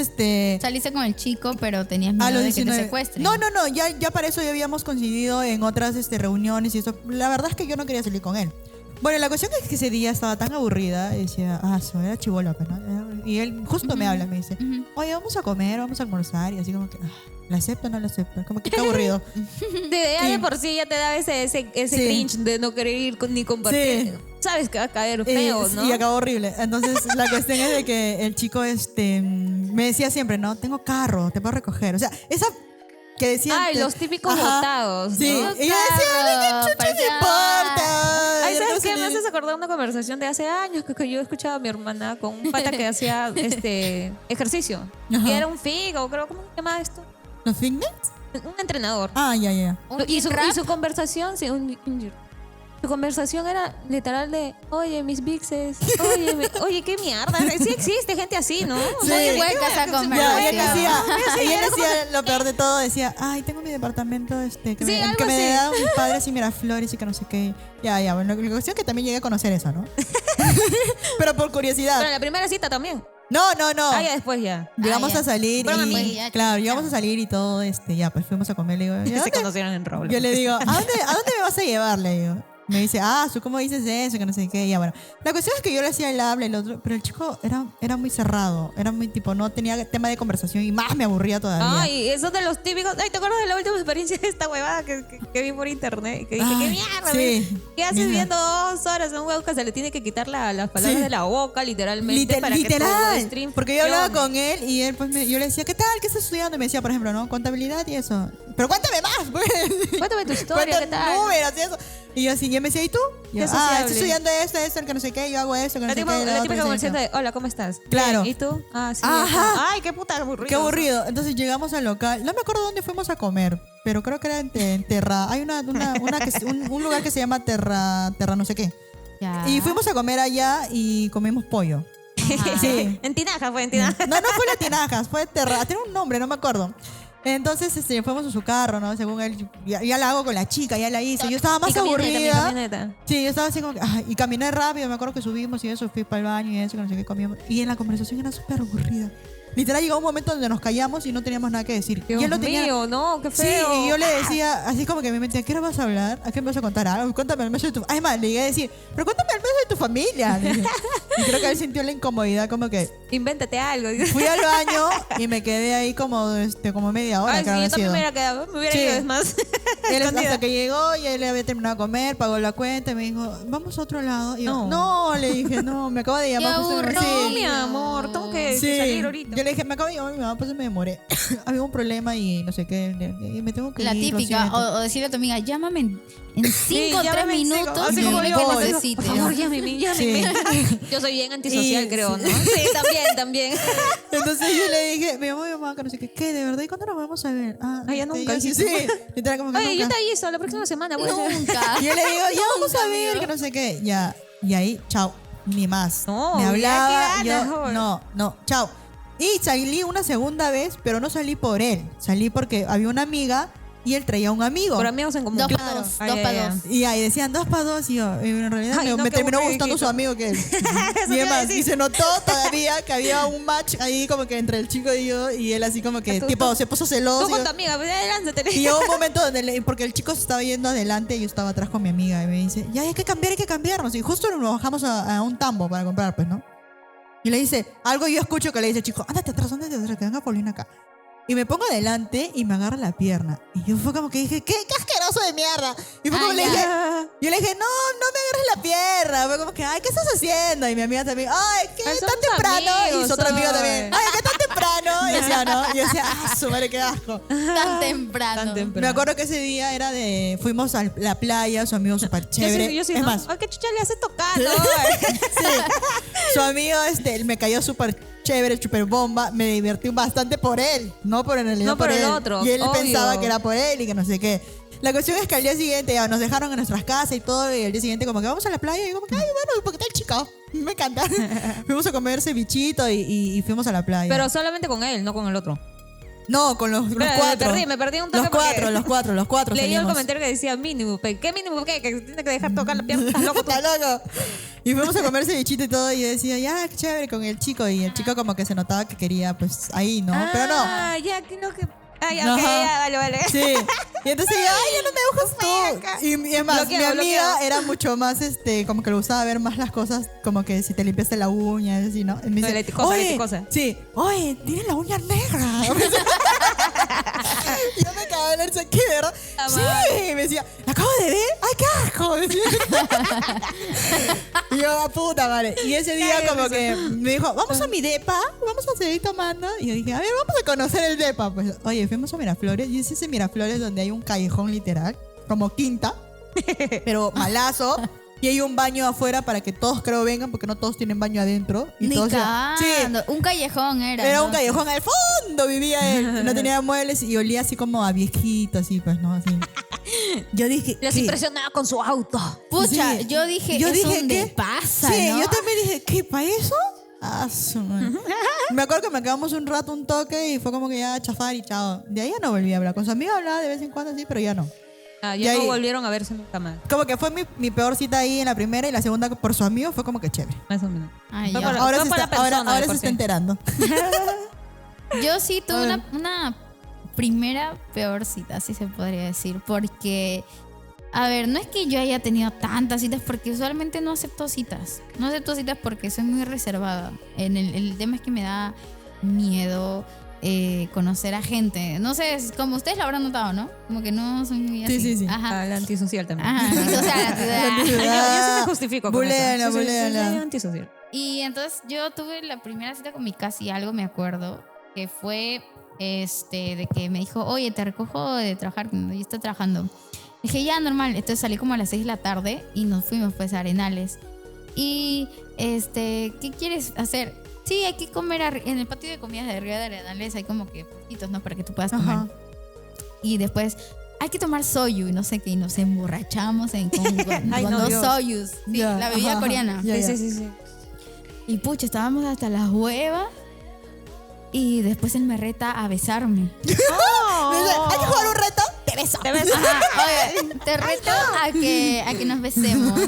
saliste con el chico, pero tenías miedo a los de que te 19. secuestren. No, ya para eso ya habíamos coincidido en otras reuniones y eso. La verdad es que yo no quería salir con él. Bueno, la cuestión es que ese día estaba tan aburrida, y decía, era chibola, pues, ¿no? Y él justo me habla, me dice, Ujú. oye, vamos a comer, vamos a almorzar, y así como que, ¿la acepto o no la acepto? Como que qué aburrido. De por sí ya te da ese Sí. cringe de no querer ir ni compartir. Sí. Sabes que va a caer feo, ¿no? Y acabó horrible. Entonces, la cuestión es de que el chico me decía siempre, ¿no? Tengo carro, te puedo recoger. O sea, esa que decía. Ay, los típicos Ajá. botados, ¿no? Sí. Y yo decía, Claro, ¿qué chucha parecía- me importa? Ay, Y ¿sabes entonces qué? Me le- haces acordar una conversación de hace años que yo escuchaba a mi hermana con un pata que hacía ejercicio. Ajá. Y era un figo, creo, ¿cómo se llama esto? ¿Los fitness? Un entrenador. Ya. ¿Un Y su, gym rap? y su conversación, sí, su conversación era literal de, oye, mis vixes, oye, qué mierda. Sí existe gente así, ¿no? Sí. Muy hueca esa Ya, conversación. ella decía, lo peor de todo, decía, ay, tengo mi departamento, que Sí, algo que me así. dan mis padres y Miraflores y que no sé qué. Ya, bueno, la cuestión es que también llegué a conocer eso, ¿no? Pero por curiosidad. Pero la primera cita también. No. Ah, ya después ya. Llegamos ya. a salir Fueron y, amigos. claro, llegamos a salir y todo, ya, pues fuimos a comer, le digo, ¿y a Se dónde? conocieron en Roblox. Yo le digo, ¿a dónde me vas a llevar? Le digo. Me dice, ¿cómo dices eso? Que no sé qué. Ya, bueno. La cuestión es que yo le hacía el habla y el otro, pero el chico era muy cerrado. Era muy tipo, no tenía tema de conversación y más me aburría todavía. Ay, eso de los típicos. Ay, ¿te acuerdas de la última experiencia de esta huevada que vi por internet? Y que dije, Ay, ¿qué mierda? sí. ¿Qué haces Mira. viendo 2 horas a un huevo que se le tiene que quitar las palabras Sí. de la boca, literalmente, para que Literal. tu stream Porque yo hablaba funcione. con él y él, pues, yo le decía, ¿qué tal? ¿Qué estás estudiando? Y me decía, por ejemplo, ¿no? Contabilidad y eso. Pero cuéntame más, pues. Cuéntame tu historia, ¿qué ¿Cuántos tal? números y eso? Y yo así, y él me decía, ¿y tú? Y yo, Qué sociable. estoy estudiando esto, el que no sé qué, yo hago esto, que no La sé típica, qué. la lo típica otro, conversación no sé de, hola, ¿cómo estás? Claro. Bien, ¿y tú? Ah, sí. Ajá. Ay, qué puta aburrido. qué. Qué aburrido. Entonces llegamos al local. No me acuerdo dónde fuimos a comer, pero creo que era en Terra. Hay un lugar que se llama Terra no sé qué. Ya. Y fuimos a comer allá y comimos pollo. Ajá. Sí. En Tinaja, fue en Tinaja. No fue la Tinajas, fue Terra. Tiene un nombre, no me acuerdo. Entonces fuimos en su carro, ¿no? Según él, ya la hago con la chica, ya la hice. Yo estaba más Y camioneta, mi aburrida. camioneta. Sí, yo estaba así como que, y caminé rápido, me acuerdo que subimos y eso, fui para el baño y eso, que no sé qué comíamos. Y en la conversación era súper aburrida. Literal llegó un momento donde nos callamos y no teníamos nada que decir. Dios y él no tenía. mío, no, qué Sí, feo. y yo le decía, así como que me metía, ¿a qué hora vas a hablar? ¿A qué me vas a contar algo? Cuéntame al menos de tu... Además, le llegué a decir, pero cuéntame al menos de tu familia. Le dije. Y creo que él sintió la incomodidad, como que Invéntate algo. fui al baño y me quedé ahí como media hora. Ay, que sí, había yo también sido. me hubiera quedado. Me hubiera Sí. ido, es más. Él Escondida. hasta que llegó y él había terminado de comer, pagó la cuenta y me dijo, vamos a otro lado. Y yo, No. no, le dije, no, me acabo de llamar. Qué justo me- aburrido. No, sí. mi amor, tengo que Sí. salir ahorita. Yo le dije, me acabo de llamar mi mamá, pues me demoré. Había un problema y no sé qué, y me tengo que La ir. lo típica, siento. o decirle a tu amiga, llámame en 5 o 3 llámame en cinco. minutos Así y como dime yo, qué por necesites. Por favor, llámeme. Sí. Yo soy bien antisocial, Y- creo, sí. ¿no? Sí, también. Entonces yo le dije, me llamó mi mamá, que no sé qué, ¿qué? ¿De verdad? ¿Y cuándo nos vamos a ver? Ay, ya nunca, yo, sí, hijito. sí. Literal, como que Oye, yo nunca. te aviso la próxima semana. Voy a hacer- Nunca. Y yo le digo, ya vamos a Nunca, ver, amigo. que no sé qué. Ya. Y ahí, chao. Ni más. No, me ya hablaba. qué ganas, joder. No, chao. Y salí una segunda vez, pero no salí por él. Salí porque había una amiga y él traía un amigo. Por amigos en común. 2 Claro. para 2, Ay, 2 ay, para ay. 2. Y ahí decían 2 para 2 y yo, en realidad Ay, no, me qué terminó aburrido, gustando su hijito. amigo que él. te Y iba a además, decir. y se notó todavía que había un match ahí como que entre el chico y yo y él así como que Tú- tipo tú- se puso Tú celoso. con tu amiga, pues, lánzate. Y llegó un momento donde, porque el chico se estaba yendo adelante y yo estaba atrás con mi amiga y me dice, ya hay que cambiarnos. Y justo nos bajamos a un tambo para comprar, pues, ¿no? Y le dice, algo yo escucho que le dice, chico, ándate atrás, que venga Paulina acá. Y me pongo adelante y me agarra la pierna. Y yo fue como que dije, ¿qué asqueroso de mierda? Y fue como le dije, yo le dije, no me agarres la pierna. Fue como que, ay, ¿qué estás haciendo? Y mi amiga también, ay, ¿qué Ay, tan somos temprano? amigos, Y su otro amigo ay. también, ay, ¿qué tan temprano? Y decía, ¿no? Y yo decía, su madre, qué asco. Tan temprano. Tan temprano. Me acuerdo que ese día fuimos a la playa, su amigo súper chévere. Yo sí, es ¿no? más, Ay, qué chucha le haces tocando. sí, su amigo me cayó súper chévere, súper bomba. Me divertí bastante por él, no por en realidad No por el él. otro, Y él obvio. pensaba que era por él y que no sé qué. La cuestión es que al día siguiente ya nos dejaron en nuestras casas y todo, y al día siguiente como que vamos a la playa y como que, ay, bueno, porque está el chico. Me encanta. Fuimos a comer cevichito y fuimos a la playa. Pero solamente con él, no con el otro. no, con los Espera, cuatro. me perdí un toque Los cuatro Leí el salimos. comentario que decía mínimo. ¿Qué mínimo? ¿Qué? Que tiene que dejar tocar la pierna. ¿Estás loco tú? Está loco. Y fuimos a comer cevichito y todo. Y yo decía, ya, qué chévere con el chico. Y el chico como que se notaba que quería, pues, ahí, ¿no? Pero no. Ah, ya, creo que. Ay, ok, Ajá. ya, vale. Sí. Y entonces yo, ay, ya no me dibujas tú. Y es más, Bloqueo, mi amiga bloqueo. era mucho más, como que le gustaba ver más las cosas, como que si te limpiaste la uña, así, ¿no? Y me No, dice, la eticosa, la eticosa. Sí. Oye, tienes la uña negra. Yo me acababa de leer, ¿qué, verdad? La Sí. madre. Y me decía, ¿la acabo de ver? ¡Ay, qué asco! Decía. Y yo, "Ah, puta madre. Y ese día como que me dijo, vamos a mi depa, vamos a seguir tomando. Y yo dije, a ver, vamos a conocer el depa. Pues, oye, fuimos a Miraflores. Y es ese Miraflores donde hay un callejón literal, como quinta, pero malazo. Y hay un baño afuera para que todos, creo, vengan, porque no todos tienen baño adentro. Y Ni todos cagando. Un callejón era. era ¿no? un callejón al fondo, vivía él. No tenía muebles y olía así como a viejito, así, pues, ¿no? Así. Yo dije, Las ¿qué? impresionaba con su auto. Pucha, Sí. yo dije, Yo es dije, donde ¿qué? pasa, Sí, ¿no? yo también dije, ¿qué? ¿Para eso? Ah, su madre. Me acuerdo que me quedamos un rato, un toque, y fue como que ya chafar y chao. De ahí ya no volví a hablar. Con su amiga hablaba de vez en cuando, sí, pero ya no. Ah, Y ya no ahí- volvieron a verse nunca más. Como que fue mi peor cita ahí en la primera y la segunda por su amigo fue como que chévere. Más o menos. Ay, Fue ya. por- Ahora, fue se por está, la persona, ahora de se por está sí. enterando. Yo sí A tuve ver. una primera peor cita, si se podría decir, porque, a ver, no es que yo haya tenido tantas citas, porque usualmente no acepto citas. No acepto citas porque soy muy reservada. El tema es que me da miedo conocer a gente. No sé, como ustedes lo habrán notado, ¿no? Como que no soy muy así. Sí. Ajá. La antisocial también. Ajá, antisocial. Yo sí me justifico con Buleana, eso. buleana. Soy antisocial. Y entonces yo tuve la primera cita con mi casi algo, me acuerdo, que fue de que me dijo, oye, te recojo de trabajar, yo estoy trabajando. Dije, ya, normal. Entonces salí como a las 6 de la tarde y nos fuimos pues a Arenales. Y, ¿qué quieres hacer? Sí, hay que comer en el patio de comidas de arriba de Arenales, hay como que puestitos, ¿no? Para que tú puedas comer. Ajá. Y después hay que tomar soyu y no sé qué, y nos emborrachamos con Ay, no, dos Dios. soyus. Sí, Ya, la bebida ajá, coreana. ya, ya. Sí. Y pucha, estábamos hasta las huevas. Y después él me reta a besarme. Me dice, ¿hay que jugar un reto? Te beso. Te ves. Ajá, oye, te reto a que nos besemos.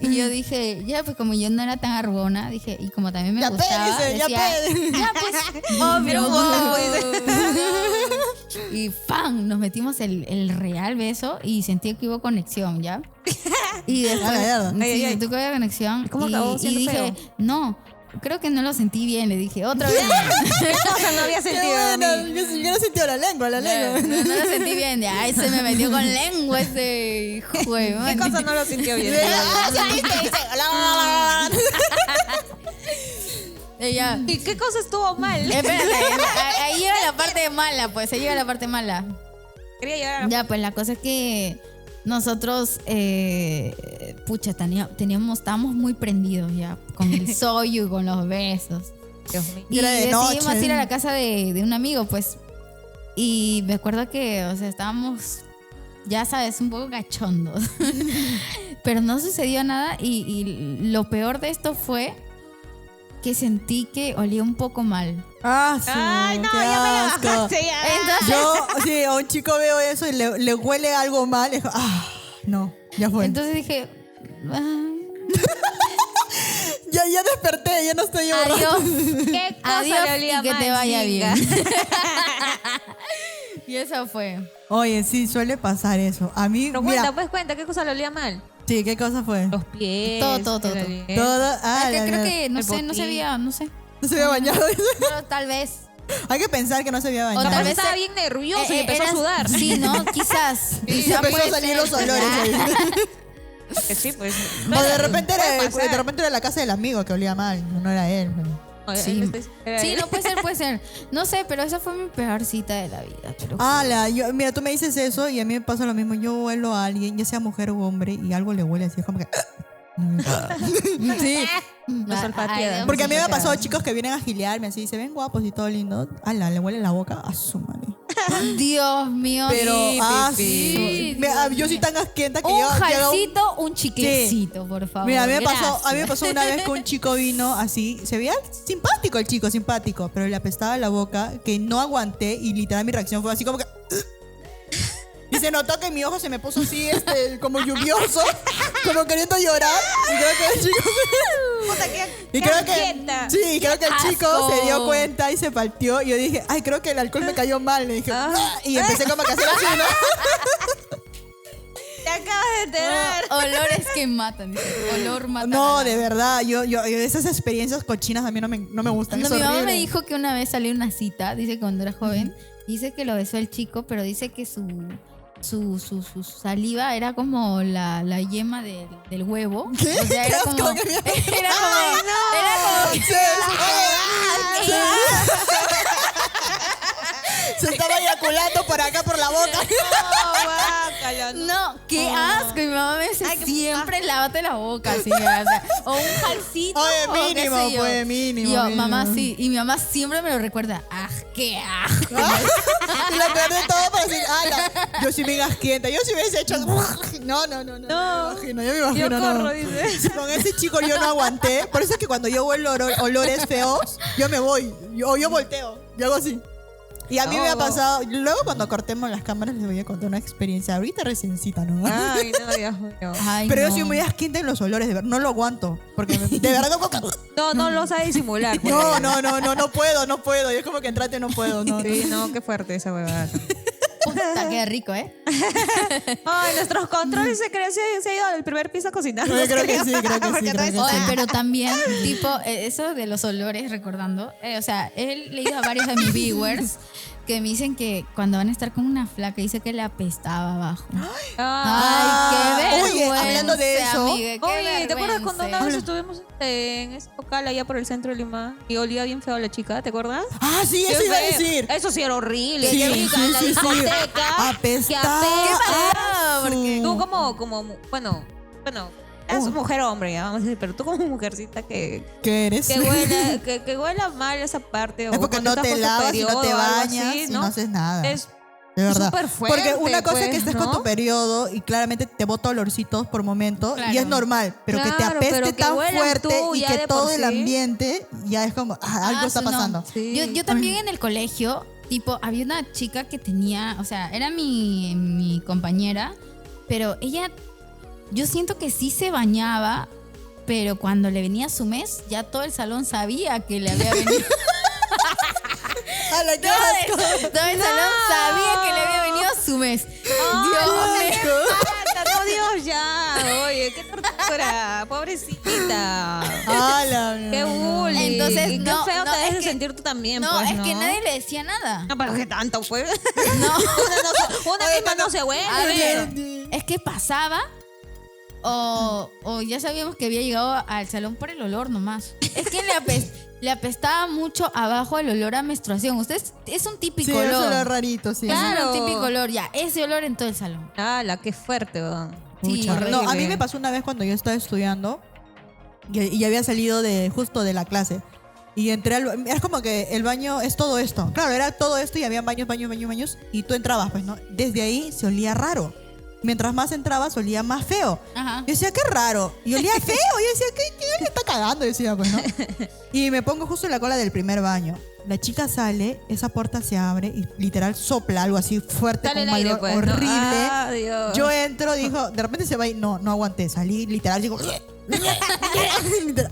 Y yo dije, ya, pues como yo no era tan argona, dije, y como también me Ya gustaba, pégase, ya decía, pégase. ya pues, obvio. Y ¡pam! Nos metimos el real beso y sentí que hubo conexión, ¿ya? Y después, A la mierda. sí, Ay. sentí que hubo conexión. ¿Cómo y, acabó y siendo dije, feo? no, creo que no lo sentí bien. Le dije, otra vez. O sea, no había Qué sentido. bueno, yo no sentí la lengua. No, no lo sentí bien. Ya, ay, se me metió con lengua ese hijo de ¿Qué madre. cosa no lo sintió bien? Ah, sentiste, dice, la. Ella, ¿Y qué cosa estuvo mal? espérate, ahí llega la parte mala, pues, ahí llega la parte mala. Quería llegar a... Ya, pues la cosa es que nosotros, estábamos muy prendidos ya, con el soyu y con los besos. Dios mío. Y Era de decidimos noche. ir a la casa de un amigo, pues. Y me acuerdo que, o sea, estábamos, ya sabes, un poco cachondos. Pero no sucedió nada y lo peor de esto fue que sentí que olía un poco mal. Ah, Ay, no, qué ya me la asco. bajaste ya. Entonces, Yo, sí, a un chico veo eso y le huele algo mal. Y digo, no, ya fue. entonces dije, Ya desperté, ya no estoy yo. adiós, ¿Qué cosa adiós le olía y que mal, te vaya chinga? bien. Y eso fue. Oye, sí, suele pasar eso. A mí, Pero mira, cuenta, ¿qué cosa le olía mal? sí, ¿qué cosa fue? Los pies. Todo. el aliento. Todo, Es que creo que, no el sé, no se botín. había, no sé. no se había bañado. Pero tal vez. Hay que pensar que no se había O bañado. tal Capaz vez estaba bien nervioso y empezó a eras- sudar. Sí, ¿no? Quizás. Y Quizá empezó a puede salir ser. los olores ahí. Que sí, pues. O de repente, puede pasar. de repente era la casa del amigo que olía mal, no era él. Oye, Sí. era Sí, él. no puede ser. No sé, pero esa fue mi peor cita de la vida. Pero Mira, tú me dices eso y a mí me pasa lo mismo. Yo huelo a alguien, ya sea mujer o hombre, y algo le huele así, es como que... Sí. Los olfateadas. Porque a mí me ha pasado chicos que vienen a gilearme así, se ven guapos y todo lindo. Le huele la boca a su madre. Dios mío. Pero, sí, yo soy tan asquienta que Un yo... jalcito, un chiquecito, por favor. Mira, a mí me Gracias. pasó una vez que un chico vino así, se veía simpático el chico, simpático, pero le apestaba la boca que no aguanté y literal mi reacción fue así como que... Y se notó que mi ojo se me puso así, como lluvioso, como queriendo llorar. Y creo que el chico... Puta, qué Y creo que, asquienta. sí, creo que el chico asco! se dio cuenta y se partió. Y yo dije, ay, creo que el alcohol me cayó mal. Le dije, "Ah", y empecé como que a hacer así, ¿no? Te acabas de enterar. Olores que matan. Dice. Olor mata. No, de verdad, yo esas experiencias cochinas a mí no me gustan. No, es mi mamá horrible. me dijo que una vez salió una cita, dice que cuando era joven, dice que lo besó el chico, pero dice que su saliva era como la yema del huevo. ¿Qué? O sea, Qué era asco, como. qué mierda. Era como. Sí, se estaba eyaculando por acá por la boca. No, qué asco. Y mi mamá me dice, siempre lávate la boca, así, o sea, o un jalcito. Oye, o qué mínimo, sé yo. pues, mínimo, Y yo, mínimo. mamá, sí. Y mi mamá siempre me lo recuerda. ¡Ah, qué asco! Y lo peor de todo para decir, yo soy bien asquienta. Yo si hubiese hecho. No. Yo me imagino, Yo no. corro, dice. Si con ese chico yo no aguanté. Por eso es que cuando yo huelo olores feos, yo me voy. Yo volteo. Yo hago así. Y a mí me ha pasado. Luego, cuando cortemos las cámaras, les voy a contar una experiencia. Ahorita reciencita, ¿no? Ay, no, Dios mío. Ay, Pero yo no. soy muy asquienta en los olores, de verdad. No lo aguanto. Porque de verdad No lo sabe disimular. pues. no puedo. Y es como que entrate, no puedo. No. Sí, no, qué fuerte esa huevada. Puta, qué rico, ¿eh? Ay, nuestros controles se creen, se ha ido al primer piso a cocinar. Yo creo que sí, creo que sí. Creo que Oye, sí. pero también, tipo, eso de los olores, recordando, o sea, he leído a varios de mis viewers que me dicen que cuando van a estar con una flaca, dice que le apestaba abajo. Ay, qué Oye, vergüenza, hablando de eso. amiga, qué Oye, ¿te acuerdas cuando una vergüenza. vez estuvimos en ese local allá por el centro de Lima y olía bien feo a la chica? ¿Te acuerdas? Ah, sí, eso Qué iba a feo. decir. Eso sí era horrible. Sí, Qué rica en la sí, sí, sí. discoteca. Apestaba. Que pasó? Porque Tú bueno, eres mujer o hombre, ya vamos a decir, pero tú como mujercita que ¿Qué eres? huela mal esa parte. Es o porque cuando no estás te con tu lavas y no te periodo o algo bañas así, y no haces nada. Es de verdad. súper fuerte, Porque una cosa es que pues, estés con ¿no? tu periodo y claramente te bota olorcitos por momento y Claro. es normal, pero que te Claro, pero apeste que tan huelas fuerte tú y ya que de todo por el sí. ambiente ya es como algo está no. pasando. Sí. Yo también en el colegio, tipo, había una chica que tenía, o sea, era mi compañera, pero ella, yo siento que sí se bañaba, pero cuando le venía su mes, ya todo el salón sabía que le había venido. ¡Hala, qué asco! Todo el salón sabía que le había venido su mes. Dios mío. No, Dios, ya. Oye, qué tortura. Pobrecita. ¡Hala! Qué bullying. Entonces, y qué no, feo no, te es debes que- sentir tú también, No, pues, es que nadie le decía nada. No, pero qué tanto, pues. No. Una misma no se huele. A ver, es que pasaba o ya sabíamos que había llegado al salón por el olor nomás. Es que le apestaba mucho abajo el olor a menstruación. Ustedes, es un típico Sí, eso olor. era rarito, sí. Claro. Es un típico olor, ya. Ese olor en todo el salón. ¡Hala, qué fuerte, weón! Sí, Pucha. horrible. No, a mí me pasó una vez cuando yo estaba estudiando y había salido justo de la clase. Y entré al... Es como que el baño es todo esto. Claro, era todo esto y había baños. Y tú entrabas, pues, ¿no? Desde ahí se olía raro. Mientras más entrabas, olía más feo. Ajá. Yo decía, qué raro. Y olía feo. Yo decía, ¿qué le está cagando? Decía, pues, ¿no? Y me pongo justo en la cola del primer baño. La chica sale, esa puerta se abre y literal sopla algo así fuerte, Sale con el un aire, olor pues, ¿no? horrible. Ah, Dios. Yo entro, dijo, de repente se va y no aguanté. Salí, literal, digo,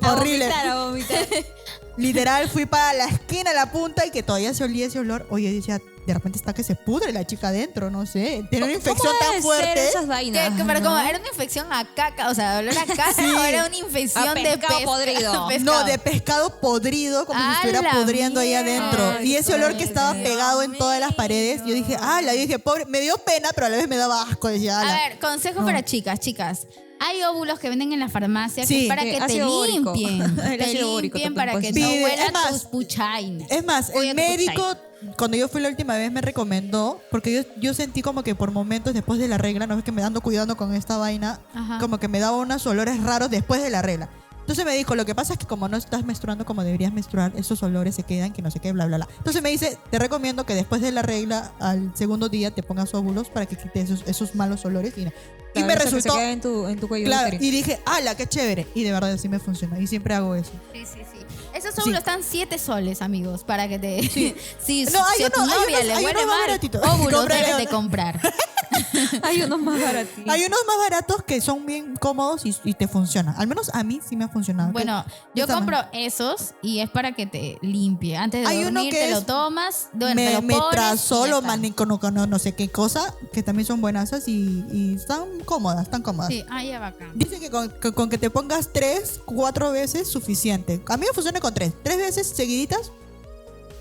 horrible. A vomitar. Literal, fui para la esquina, la punta y que todavía se olía ese olor. Oye, decía, de repente está que se pudre la chica adentro, no sé. Tiene una infección ¿Cómo tan debe fuerte. ser esas vainas? Pero ¿no? como era una infección a caca, o sea, olor a caca, Sí. o era una infección A de pescado podrido. No, de pescado podrido, como si ¡A estuviera la pudriendo ahí mierda! adentro. Y ese olor que estaba Dios pegado en todas las paredes, yo dije, yo dije, pobre, me dio pena, pero a la vez me daba asco. Decía, A ver, consejo para chicas. Hay óvulos que venden en la farmacia Sí. que es para Sí, que te ácido bórico. limpien. El Te ácido bórico limpien te para que puedes no decir. Sí, huelan es más, tus puchainas. Es más, Oye, el tu médico, cuando yo fui la última vez, me recomendó, porque yo sentí como que por momentos después de la regla, no es que me ando cuidando con esta vaina, Ajá. como que me daba unos olores raros después de la regla. Entonces me dijo, lo que pasa es que como no estás menstruando como deberías menstruar, esos olores se quedan, que no sé qué, bla, bla, bla. Entonces me dice, te recomiendo que después de la regla, al segundo día, te pongas óvulos para que quites esos malos olores. Y me Claro, eso que resultó... se queda en tu cuello Claro, uterino. y dije, ¡hala, qué chévere! Y de verdad así me funcionó. Y siempre hago eso. Sí. Esos óvulos están 7 soles, amigos, para que te... si No, hay si a tu uno- hay novia unos- le hay huele unos más mal, baratitos. óvulos Cómprale debes de uno. comprar. Hay unos más baratitos. Hay unos más baratos que son bien cómodos y te funcionan. Al menos a mí sí me ha funcionado. Bueno, ¿Qué yo está compro mal? esos y es para que te limpie. Antes de Hay uno dormir que te lo es tomas, te lo pones Metrazol y ya o está. manicono, no sé qué cosa, que también son buenasas y están cómodas, Sí, ya bacán. Dice que con que te pongas 3, 4 veces suficiente. A mí me funciona con 3 veces seguiditas.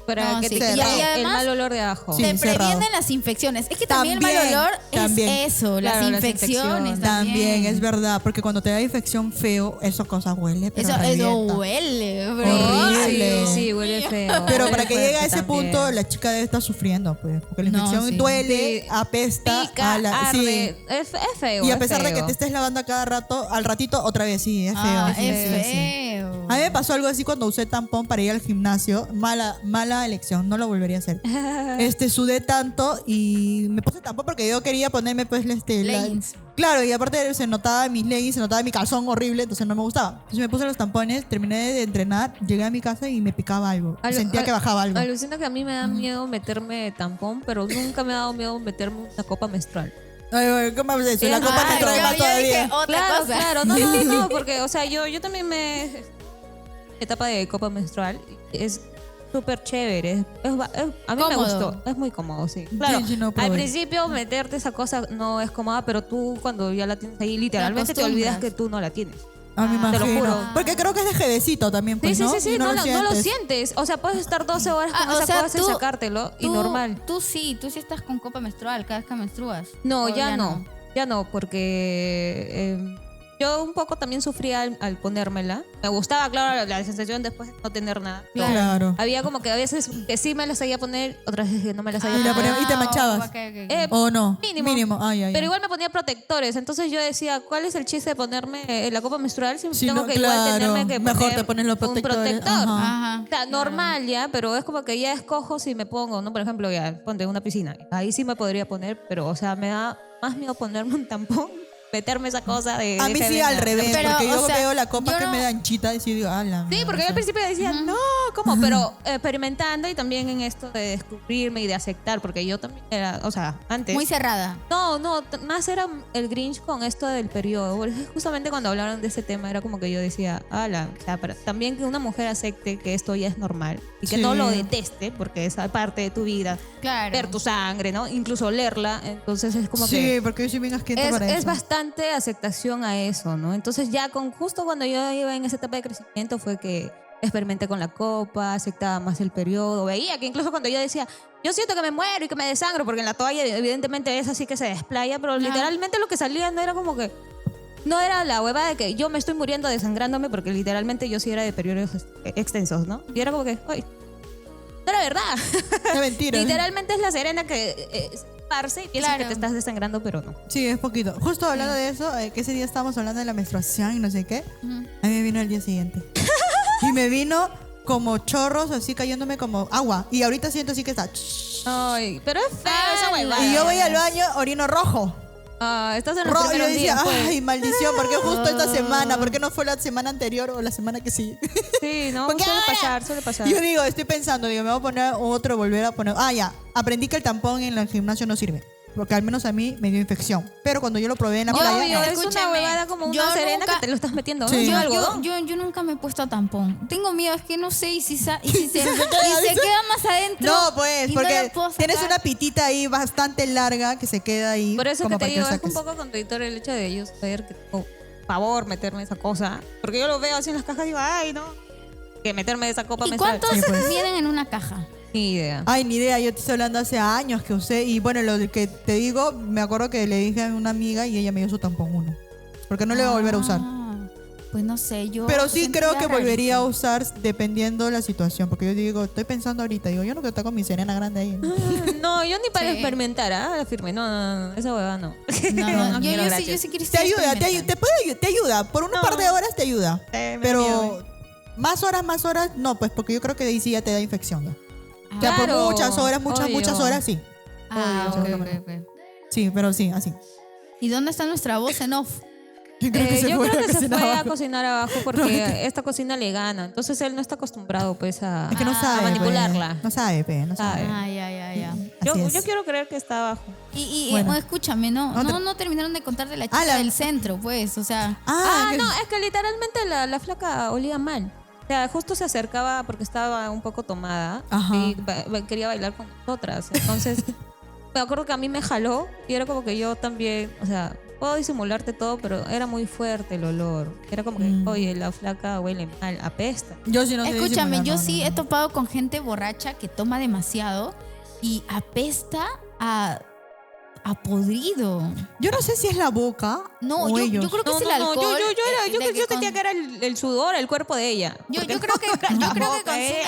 Para No, que sí. te Y quite el además- mal olor de ajo. Sí, Te cerrado. previenen las infecciones. Es que también, el También, mal olor también. es eso, Claro, las las infecciones. infecciones. También es verdad, porque cuando te da infección feo, eso cosa huele, pero Eso revienta. huele, bro. Horrible. Sí, sí, huele feo. Pero Huele para que llegue a fuerte ese también. punto, la chica debe estar sufriendo, pues, porque la No, infección sí. duele, Sí. apesta, Pica, sí. arde. Es feo. Y a es pesar de que feo. te estés lavando a cada rato, al ratito otra vez, sí, es feo. Ah, sí, es sí, sí. feo. A mí me pasó algo así cuando usé tampón para ir al gimnasio. Mala elección, no lo volvería a hacer. Sudé tanto y me puse tampón porque yo quería ponerme pues Leggings. Claro, y aparte se notaba mis leggings, se notaba mi calzón horrible, entonces no me gustaba. Entonces me puse los tampones, terminé de entrenar, llegué a mi casa y me picaba algo. Sentía que bajaba algo. Alucina que a mí me da miedo meterme tampón, pero nunca me ha dado miedo meterme una copa menstrual. Ay, ¿cómo es eso? La Ay, copa me yo- trae yo más dije todavía. otra Claro, cosa. claro. No, porque, o sea, yo también etapa de copa menstrual es súper chévere. A mí me Cómodo. gustó. Es muy cómodo, sí. Claro, Sí, no probé. al principio meterte esa cosa no es cómoda, pero tú cuando ya la tienes ahí, literalmente te olvidas que tú no la tienes. Ah, me te lo imagino. juro. Porque creo que es de jevecito también, pues, Sí, ¿no? sí, sí, Y sí, no lo sientes. sientes. O sea, puedes estar 12 horas con esa cosa y sacártelo, y normal. Tú sí estás con copa menstrual cada vez que menstruas. No, ¿O ya no. Ya no, porque yo un poco también sufría al ponérmela. Me gustaba, claro, la sensación después de no tener nada. Claro. Había como que a veces que sí me la sabía poner, otras veces que no me la sabía Y la poner. y te manchabas. ¿O no? Mínimo. Ay, ay, Pero ay. igual me ponía protectores. Entonces yo decía, ¿cuál es el chiste de ponerme la copa menstrual si Sí, tengo no, que igual claro. tenerme que Mejor poner te pones los un protectores. protector? Ajá. O sea, normal ya, pero es como que ya escojo si me pongo, ¿no? Por ejemplo, ya, ponte una piscina. Ahí sí me podría poner, pero, o sea, me da más miedo ponerme un tampón, meterme esa cosa de... A mí sí deje al de- revés, Pero, porque yo o sea, veo la copa yo que no- me da anchita y sí digo, ah, la Sí, mierda, porque yo o al sea. principio decía, no, ¿cómo? Pero experimentando y también en esto de descubrirme y de aceptar, porque yo también era, o sea, antes... Muy cerrada. No, más era el Grinch con esto del periodo. Porque justamente cuando hablaron de ese tema era como que yo decía, ala, o sea, también que una mujer acepte que esto ya es normal y que Sí. no lo deteste, porque es parte de tu vida, Claro. ver tu sangre, ¿no? Incluso olerla, entonces es como Sí, que porque yo soy bien asquienta para es eso. bastante aceptación a eso, ¿no? Entonces ya justo cuando yo iba en esa etapa de crecimiento fue que experimenté con la copa, aceptaba más el periodo, veía que incluso cuando yo decía, yo siento que me muero y que me desangro, porque en la toalla evidentemente es así que se desplaya, pero literalmente lo que salía no era como que, no era la hueva de que yo me estoy muriendo desangrándome, porque literalmente yo sí era de periodos extensos, ¿no? Y era como que, ay, no era verdad. Es mentira. Literalmente es la Serena que esparce y piensa Claro. que te estás desangrando, pero no. Sí, es poquito. Justo hablando de eso, que ese día estábamos hablando de la menstruación y no sé qué, a mí me vino el día siguiente. Y me vino como chorros, así cayéndome como agua. Y ahorita siento así que está... Ay, pero es feo esa huevada. Y yo voy al baño, orino rojo. Ah, estás en los Rojo, y yo primeros decía, días, pues. ay, maldición, ¿por qué justo esta semana? ¿Por qué no fue la semana anterior o la semana que sí? Sí, no, ¿Por qué suele ahora? pasar, suele pasar. Yo digo, estoy pensando, digo, me voy a poner otro, volver a poner. Ah, ya, aprendí que el tampón en el gimnasio no sirve. Porque al menos a mí me dio infección. Pero cuando yo lo probé en la playa. Obvio, no. es una Escúchame, huevada como yo una Serena nunca- que te lo estás metiendo. Sí. ¿No? Yo, Algodón. yo nunca me he puesto tampón. Tengo miedo, es que no sé y si se queda, queda más adentro. No, pues, y no porque la puedo tienes sacar. una pitita ahí bastante larga que se queda ahí. Por eso como que te para digo, lo es un saques. poco contradictorio el hecho de ellos saber que tengo favor meterme esa cosa. Porque yo lo veo así en las cajas y digo, ay, no. Que meterme esa copa ¿Y menstrual. cuántos Sí, pues. vienen en una caja? Ni idea. Ay, ni idea, yo te estoy hablando hace años que usé. Y bueno, lo que te digo, me acuerdo que le dije a una amiga y ella me dio su tampón 1. Porque no le iba a volver a usar. Pues no sé, yo. Pero sí sentía creo que volvería a rarísimo. usar dependiendo de la situación. Porque yo digo, estoy pensando ahorita, digo, yo no quiero estar con mi Serena grande ahí. No, yo ni para Sí. experimentar, ¿ah? La firme. No, esa huevada no. No, no, yo, quiero, sí, gracias. yo sí quiero Te ayuda, te ayuda. Por una No. par de horas te ayuda. Me da Pero miedo. más horas, no, pues porque yo creo que de ahí sí ya te da infección. ¿Ya? O sea, Claro, por muchas obvio. muchas horas sí. Ah, Obvio, ok, seguro. ok, ok. Sí, pero sí, así. ¿Y dónde está nuestra voz en off? Yo creo que se yo fue creo a que se cocinar fue a abajo. cocinar abajo porque esta cocina le gana. Entonces él no está acostumbrado pues a, Es que no Ah, sabe. a manipularla. No sabe, no sabe. Sabe. Ah, ya. Yo, Así es. yo quiero creer que está abajo. Y Bueno. escúchame, Otra. no terminaron de contar de la chica la- del centro, pues, o sea. Que- No, es que literalmente la flaca olía mal. O sea, justo se acercaba porque estaba un poco tomada Ajá. y quería bailar con nosotras. Entonces, me acuerdo que a mí me jaló y era como que yo también, o sea, puedo disimularte todo, pero era muy fuerte el olor. Era como que, oye, la flaca huele mal, apesta. Yo sí no sé Escúchame, disimular, yo no, sí no, he no. topado con gente borracha que toma demasiado y apesta a podrido. Yo no sé si es la boca No, o yo ellos. creo que es el alcohol. yo sentía que era el sudor, el cuerpo de ella. Yo Porque creo que consumen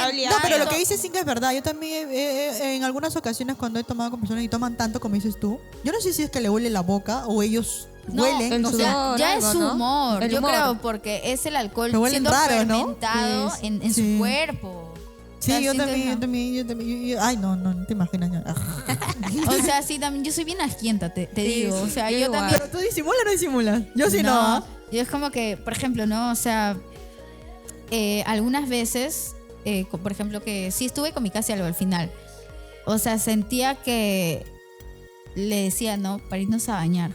olía No, pero lo tanto. que dices sí que es verdad. Yo también en algunas ocasiones cuando he tomado con personas y toman tanto como dices tú, yo no sé si es que le huele la boca o ellos No, huelen. el No sé. sudor. Ya algo, es su ¿no? humor. El Yo humor. creo porque es el alcohol Pero huelen siendo raro, ¿no? fermentado Sí, en sí. su cuerpo. Sí, O sea, yo siento también, eso. Ay, no te imaginas. O sea, sí, también. Yo soy bien asquienta, te digo. O sea, yo yo igual. también. Pero tú disimulas o no disimulas. Yo sí no. ¿ah? Yo es como que, por ejemplo, ¿no? O sea, algunas veces, por ejemplo, que sí estuve con mi casi algo al final. O sea, sentía que le decía, ¿no? Para irnos a bañar.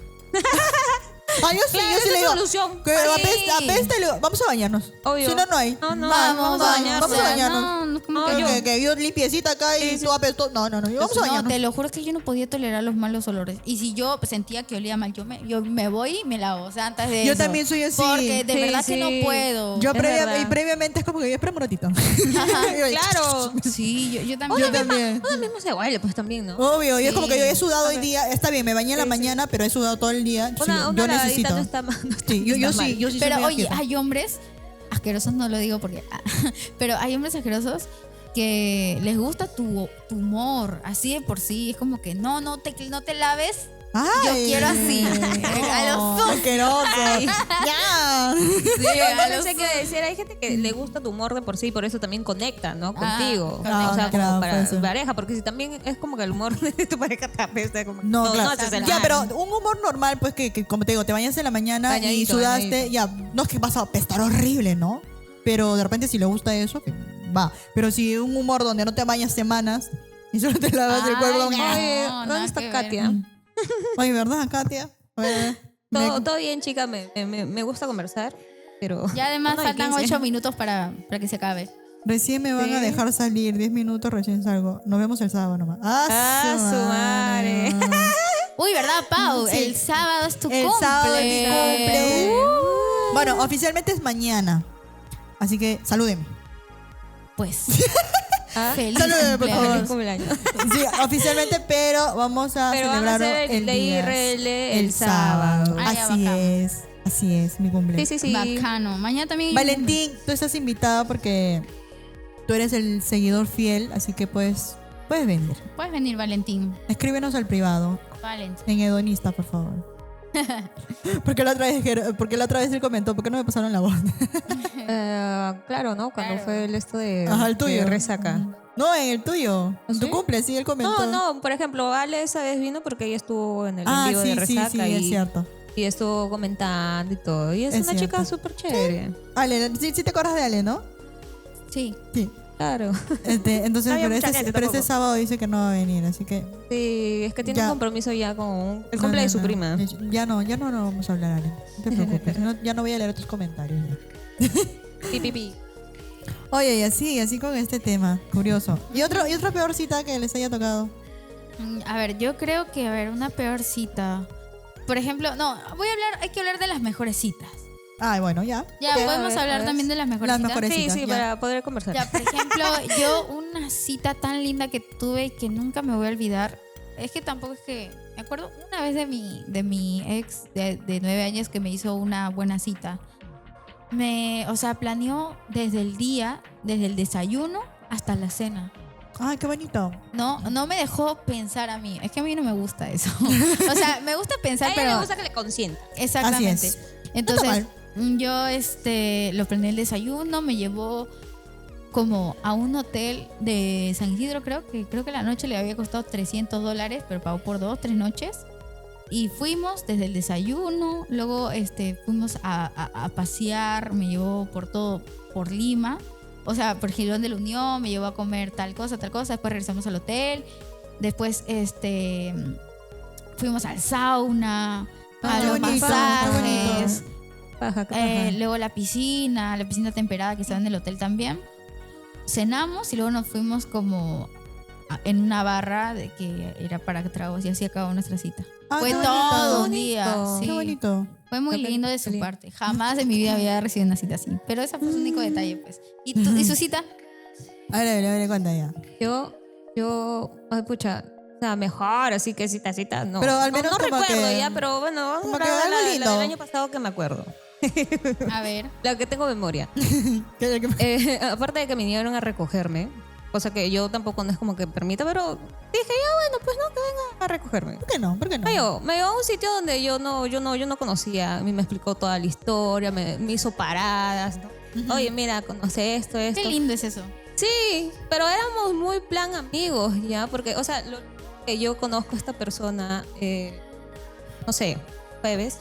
Ah, yo sí, Claro, yo sí esa le digo. solución. Que apesta y le digo, vamos a bañarnos. Obvio. Si no, no hay. No, no, Vamos a bañarnos. Vamos a bañarnos. No, no, como No, que Que yo limpiecita acá y tú apesto. No, vamos a no, bañarnos. te lo juro que yo no podía tolerar los malos olores. Y si yo sentía que olía mal, yo me voy y me lavo. O sea, antes de Yo eso. también soy así. Porque de Sí, verdad que sí. no puedo. Yo Es verdad. previamente es como que yo espero un ratito. Claro. Sí, yo también. Yo también. Uno mismo se huele, pues también, ¿no? Obvio, y es como que yo he Sí. sudado hoy día. Está bien, me bañé en la mañana, pero he sudado todo el día. Sí, Una yo lavadita necesito. no está mal. No está, Sí, yo no está sí, mal. yo sí soy Pero muy oye, asquerosa. hay hombres asquerosos, no lo digo porque. Pero hay hombres asquerosos que les gusta tu humor, así de por sí. Es como que no te laves. Ay, Yo quiero así. A los ojos. asqueroso. Ya. Sí, Yo a los pensé que decir, hay gente que le gusta tu humor de por sí y por eso también conecta, ¿no? Ah, Contigo. claro, O sea, claro, como puede para ser. pareja, porque si también es como que el humor de tu pareja te apesta, como No, claro. haces el Ya, mal. pero un humor normal, pues que como te digo, te bañas en la mañana y Bañadito, sudaste, bañadito. ya, no es que vas a apestar horrible, ¿no? Pero de repente si le gusta eso, que va. Pero si un humor donde no te bañas semanas y solo te lavas el Ay, cuerpo. no. Oye, nada ¿dónde está que ver. Katia? Oye, ¿verdad, Katia? Oye, Todo bien, chica, me gusta conversar, pero... Ya además Uno de faltan 15. 8 minutos para que se acabe. Recién me van a Sí. dejar salir, 10 minutos recién salgo. Nos vemos el sábado nomás. Ah, su madre. Uy, ¿verdad, Pau? Sí. El sábado es tu El cumple. sábado es mi cumple. Bueno, oficialmente es mañana. Así que salúdenme. Pues. Ah, Feliz Salúdeme, por cumpleaños. favor. cumpleaños. Sí, oficialmente, pero vamos a Pero van a celebrarlo hacer el el de día. IRL el sábado. Ah, ya, Así bacán. así es, mi cumpleaños. Sí. Bacano. Mañana también. Valentín, tú estás invitada porque tú eres el seguidor fiel, así que puedes venir. Puedes venir, Valentín. Escríbenos al privado, Valentín. en Hedonista, por favor. porque la otra vez él comentó, ¿por qué no me pasaron la voz? Claro, ¿no? Cuando Claro. fue el esto de, Ajá, el tuyo. de resaca. No, en el tuyo. En tu ¿Sí? cumple, sí, él comentó. No, por ejemplo, Ale esa vez vino porque ella estuvo en el en Ah, vivo de sí, sí, resaca sí, es y, cierto. y estuvo comentando y todo. Y es Es una chica cierto. súper chévere. Ale, sí te acuerdas de Ale, ¿no? Sí. Sí. Claro. Entonces, No había pero, mucha este, gente pero este tampoco. sábado dice que no va a venir, así que... Sí, es que tiene Ya. un compromiso ya con el No, cumple no, de su no. prima. Ya no vamos a hablar, Ale. No te preocupes. Ya no voy a leer tus comentarios. Ya. Pi. Oye, y así con este tema. Curioso. ¿Y otra peor cita que les haya tocado? A ver, yo creo que, una peor cita. Por ejemplo, no, hay que hablar de las mejores citas. Ay, bueno, ya. Ya, Ok, podemos a ver, hablar a ver. también de las mejores Las citas. mejores Sí, citas, sí, ya. para poder conversar. Ya, por ejemplo, yo una cita tan linda que tuve y que nunca me voy a olvidar. Es que tampoco es que... Me acuerdo una vez de mi ex de 9 años que me hizo una buena cita. Planeó desde el desayuno hasta la cena. Ay, qué bonito. No me dejó pensar a mí. Es que a mí no me gusta eso. O sea, me gusta A pensar, ella pero... le gusta que le consienta. Exactamente. Así es. Entonces, No yo lo prendí el desayuno, me llevó como a un hotel de San Isidro, creo que la noche le había costado $300, pero pagó por 3 noches. Y fuimos desde el desayuno, luego fuimos a pasear, me llevó por Lima, o sea, por Girón de la Unión, me llevó a comer tal cosa, después regresamos al hotel, después fuimos al sauna, a qué los bonito, masajes, Paja, qué paja. luego la piscina temperada que estaba en el hotel también. Cenamos y luego nos fuimos como en una barra que era para tragos y así acabó nuestra cita. Ah, Fue qué todo bonito. un día. Qué Sí. Qué bonito. Fue muy Qué lindo de su lindo. parte. Jamás en mi vida había recibido una cita así. Pero ese fue su único detalle, pues. ¿Y su cita? A ver, cuenta ya. Ay, pucha, o sea, mejor, así que cita, no. Pero al menos no como recuerdo que- ya, pero bueno, vamos como a que hablar de algo la lindo. del año pasado que me acuerdo. A ver. La que tengo memoria. Aparte de que vinieron a recogerme, cosa que yo tampoco no es como que permita, pero dije, ya bueno, pues no, que venga a recogerme. ¿Por qué no? ¿Por qué no? Me llevó a un sitio donde yo no conocía. A mí me explicó toda la historia, me hizo paradas, ¿no? Oye, mira, conoce esto. Qué lindo es eso. Sí, pero éramos muy plan amigos, ¿ya? Porque, o sea, lo que yo conozco a esta persona, no sé, jueves,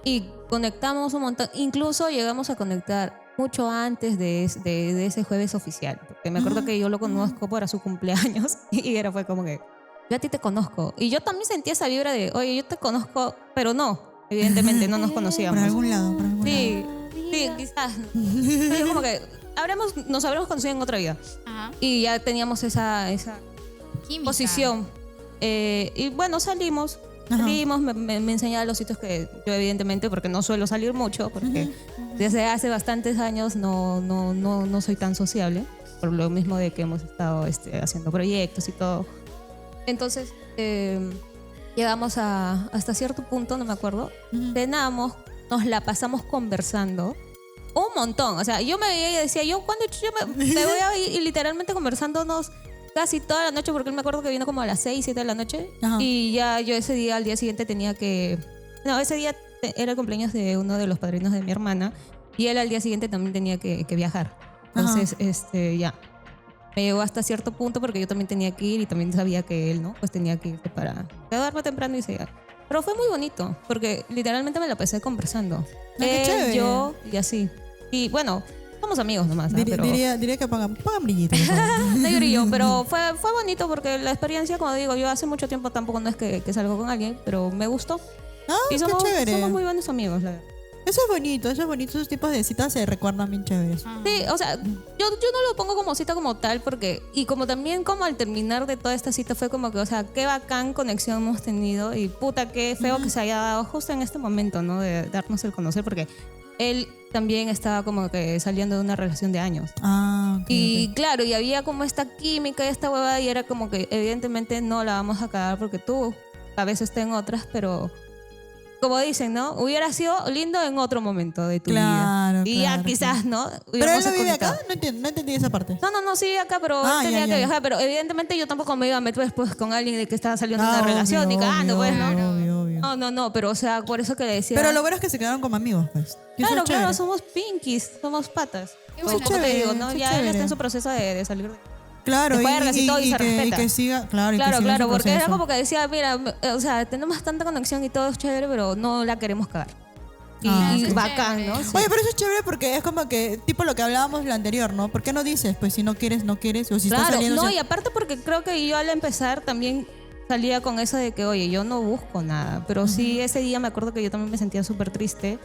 y conectamos un montón. Incluso llegamos a conectar mucho antes de ese jueves oficial. Porque me acuerdo que yo lo conozco para su cumpleaños y fue como que, yo a ti te conozco. Y yo también sentía esa vibra de, oye, yo te conozco, pero no. Evidentemente no nos Por conocíamos. algún lado, por algún lado. Sí, quizás. Pero como que nos habremos conocido en otra vida. Ajá. Y ya teníamos esa Química. posición. Y bueno, salimos. Ajá. Salimos, me enseñaba los sitios que yo evidentemente, porque no suelo salir mucho, porque desde hace bastantes años no soy tan sociable, por lo mismo de que hemos estado haciendo proyectos y todo. Entonces, llegamos hasta cierto punto, no me acuerdo, cenamos, nos la pasamos conversando un montón. O sea, yo me veía y decía, cuando yo me voy a ir y literalmente conversándonos casi toda la noche, porque él me acuerdo que vino como a las 6, 7 de la noche. Ajá. Y ya yo ese día, al día siguiente tenía que... No, ese día era el cumpleaños de uno de los padrinos de mi hermana y él al día siguiente también tenía que viajar. Entonces, ya. Me llegó hasta cierto punto porque yo también tenía que ir y también sabía que él, ¿no? Pues tenía que irse para quedarme temprano y seguir. Pero fue muy bonito porque literalmente me la pasé conversando. qué chévere. Yo y así. Y bueno, somos amigos nomás. ¿no? Pero Diría que pongan brillito. por favor. no lloré yo, pero fue bonito porque la experiencia, como digo, yo hace mucho tiempo tampoco no es que salgo con alguien, pero me gustó. Y qué somos chévere. muy buenos amigos, la verdad. Eso es bonito, esos tipos de citas se recuerdan bien chéveres. Sí, o sea, yo no lo pongo como cita como tal porque, y como también como al terminar de toda esta cita fue como que, o sea, qué bacán conexión hemos tenido y puta, qué feo que se haya dado justo en este momento, ¿no? De darnos el conocer porque él también estaba como que saliendo de una relación de años. Ah, ok, Y ok. claro, y había como esta química y esta huevada y era como que evidentemente no la vamos a cagar porque tú a veces estás en otras, pero como dicen, ¿no? Hubiera sido lindo en otro momento de tu Claro, vida. Y claro, ya quizás, ¿no? ¿Pero él Hubiéramos no vive conectado. acá? No entendí esa parte. No, sí vive acá, pero Ah, él tenía ya, que ya. viajar. Pero evidentemente yo tampoco me iba a meter después con alguien de que estaba saliendo de una obvio, relación ni cagando, pues, ¿no? Obvio. Pero o sea, por eso que le decía... Pero lo bueno es que se quedaron como amigos, pues. Y eso Claro, es chévere. claro, somos pinkies, somos patas. Eso es Como te chévere, digo, ¿no? eso es Ya él chévere. está en su proceso de salir de... Claro, de juergas y todo, y se que, respeta. que siga, claro, y que Claro, siga claro, su porque era proceso. como que decía, mira, o sea, tenemos tanta conexión y todo es chévere, pero no la queremos cagar. Y, Ah, y ok. bacán, ¿no? Sí. Oye, pero eso es chévere porque es como que, tipo lo que hablábamos lo anterior, ¿no? ¿Por qué no dices? Pues si no quieres, no quieres. O si estás Claro, saliendo... no, si- y aparte porque creo que yo al empezar también salía con eso de que, oye, yo no busco nada, pero sí ese día me acuerdo que yo también me sentía súper triste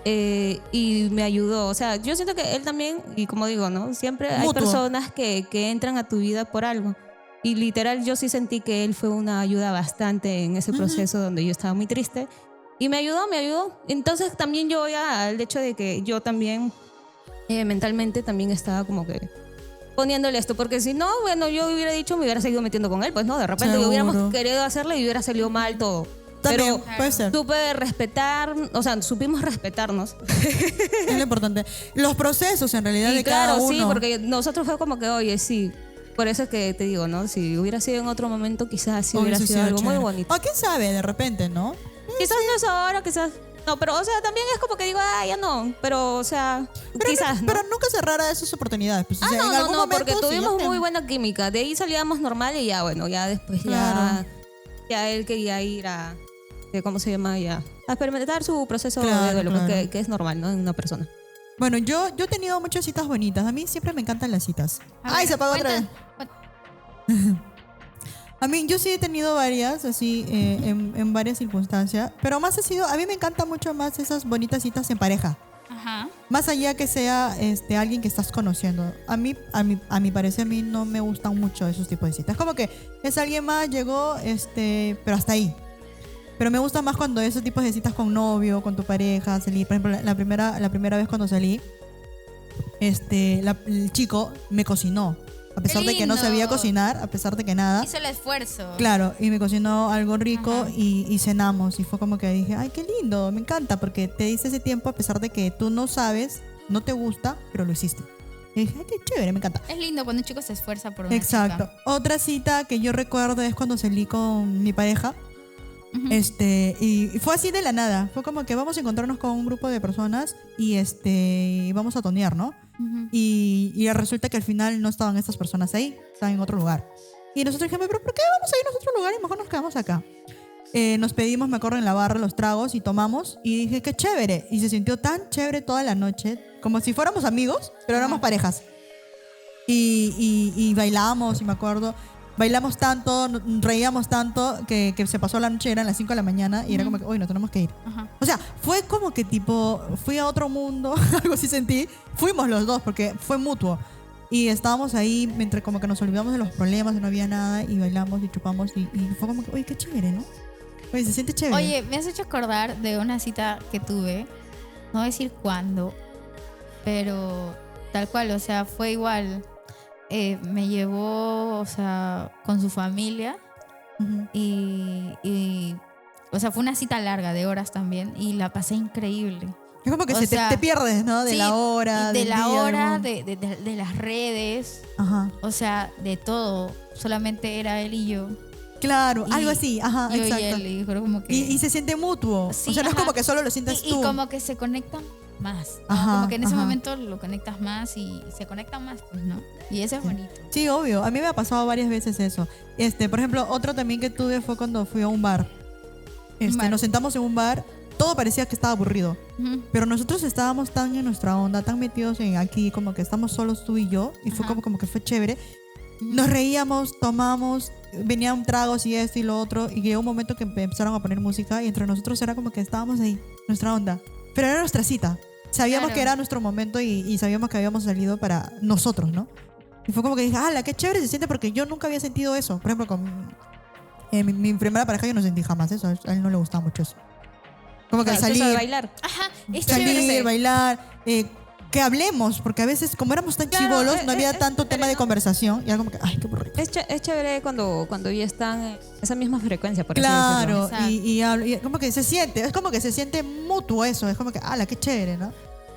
y me ayudó. O sea, yo siento que él también, y como digo, ¿no? Siempre hay Mutuo. personas que entran a tu vida por algo. Y literal yo sí sentí que él fue una ayuda bastante en ese proceso donde yo estaba muy triste. Y me ayudó. Entonces también yo ya al hecho de que yo también mentalmente también estaba como que poniéndole esto, porque si no, bueno, yo hubiera dicho, me hubiera seguido metiendo con él, pues no, de repente Seguro. hubiéramos querido hacerle y hubiera salido mal todo. También, Pero puede ser. supe respetar, o sea, supimos respetarnos. Es lo importante. Los procesos, en realidad, Y de cada claro, uno. sí, porque nosotros fue como que, oye, sí. Por eso es que te digo, ¿no? Si hubiera sido en otro momento, quizás sí hubiera sido algo muy chévere. bonito. O quién sabe, de repente, ¿no? Quizás no es ahora, quizás... No, pero, o sea, también es como que digo, ya no. Pero, o sea, Pero, quizás, ¿no? pero nunca cerrar a esas oportunidades. Pues, o sea, en No, algún no, momento, porque sí, tuvimos ya muy te- buena química. De ahí salíamos normal y ya, bueno, ya después Claro. ya él quería ir a, ¿cómo se llama? Ya, a experimentar su proceso Claro, de duelo, claro. que es normal, ¿no? En una persona. Bueno, yo he tenido muchas citas bonitas. A mí siempre me encantan las citas. A Ay, ver, se apagó otra vez. A mí, yo sí he tenido varias, así, en varias circunstancias. Pero más ha sido, a mí me encantan mucho más esas bonitas citas en pareja. Ajá. Más allá que sea alguien que estás conociendo. A mi parecer, a mí no me gustan mucho esos tipos de citas. Como que es alguien más, llegó, pero hasta ahí. Pero me gusta más cuando esos tipos de citas con novio, con tu pareja, salir. Por ejemplo, la primera vez cuando salí, el chico me cocinó. A pesar de que no lindo. sabía cocinar, a pesar de que nada. Hizo el esfuerzo. Claro, y me cocinó algo rico Ajá. y cenamos. Y fue como que dije, ay, qué lindo, me encanta, porque te diste ese tiempo a pesar de que tú no sabes, no te gusta, pero lo hiciste. Y dije, ay, qué chévere, me encanta. Es lindo cuando un chico se esfuerza por una Exacto. chica. Otra cita que yo recuerdo es cuando salí con mi pareja. Ujú. Y fue así de la nada. Fue como que vamos a encontrarnos con un grupo de personas y vamos a tonear, ¿no? Ujú. Y resulta que al final no estaban estas personas ahí, estaban en otro lugar. Y nosotros dijimos, ¿pero por qué vamos a irnos a otro lugar y mejor nos quedamos acá? Nos pedimos, me acuerdo, en la barra los tragos y tomamos. Y dije, qué chévere. Y se sintió tan chévere toda la noche, como si fuéramos amigos, pero éramos parejas. Y bailábamos, y me acuerdo. bailamos tanto, reíamos tanto, que se pasó la noche, eran las 5 de la mañana y era como que, hoy no tenemos que ir. Ajá. O sea, fue como que tipo, fui a otro mundo, algo así sentí. Fuimos los dos porque fue mutuo. Y estábamos ahí mientras como que nos olvidamos de los problemas, no había nada y bailamos y chupamos y fue como que, oye, qué chévere, ¿no? Oye, se siente chévere. Oye, me has hecho acordar de una cita que tuve, no voy a decir cuándo, pero tal cual, o sea, fue igual. Me llevó, o sea, con su familia Ujú. y, o sea, fue una cita larga de horas también y la pasé increíble. Es como que o te sea, pierdes, ¿no? De Sí, la hora, de del la día, hora, algo. de las redes, Ajá. o sea, de todo. Solamente era él y yo. Claro, Y- algo así, ajá, yo exacto. y él, y creo como que... Y se siente mutuo. Sí, o sea, no es ajá. como que solo lo sientas y tú. como que se conectan más, ¿no? Ajá, Como que en ese ajá. momento lo conectas más y se conectan más, pues, ¿no? Y eso es bonito. Sí, obvio. A mí me ha pasado varias veces eso. Por ejemplo, otro también que tuve fue cuando fui a un bar. bar. Nos sentamos en un bar. Todo parecía que estaba aburrido. Ujú. Pero nosotros estábamos tan en nuestra onda, tan metidos en aquí, como que estamos solos tú y yo. Y fue Ajá. como que fue chévere. Nos reíamos, tomamos, venían tragos y esto y lo otro. Y llegó un momento que empezaron a poner música. Y entre nosotros era como que estábamos ahí, nuestra onda. Pero era nuestra cita. Sabíamos Claro. que era nuestro momento y sabíamos que habíamos salido para nosotros, ¿no? Y fue como que dije, ¡hala, qué chévere se siente! Porque yo nunca había sentido eso. Por ejemplo, con mi primera pareja yo no sentí jamás eso. A él no le gustaba mucho eso. Como que O sea, salir, eso de bailar. Ajá, es salir, chévere. bailar, que hablemos. Porque a veces, como éramos tan Claro, chibolos, no había es tanto tema de ¿no? conversación. Y era como que, ¡ay, qué aburrido! Es chévere cuando ya están en esa misma frecuencia, por así Claro, Exacto. y como que se siente, es como que se siente mutuo eso. Es como que, ¡hala, qué chévere!, ¿no?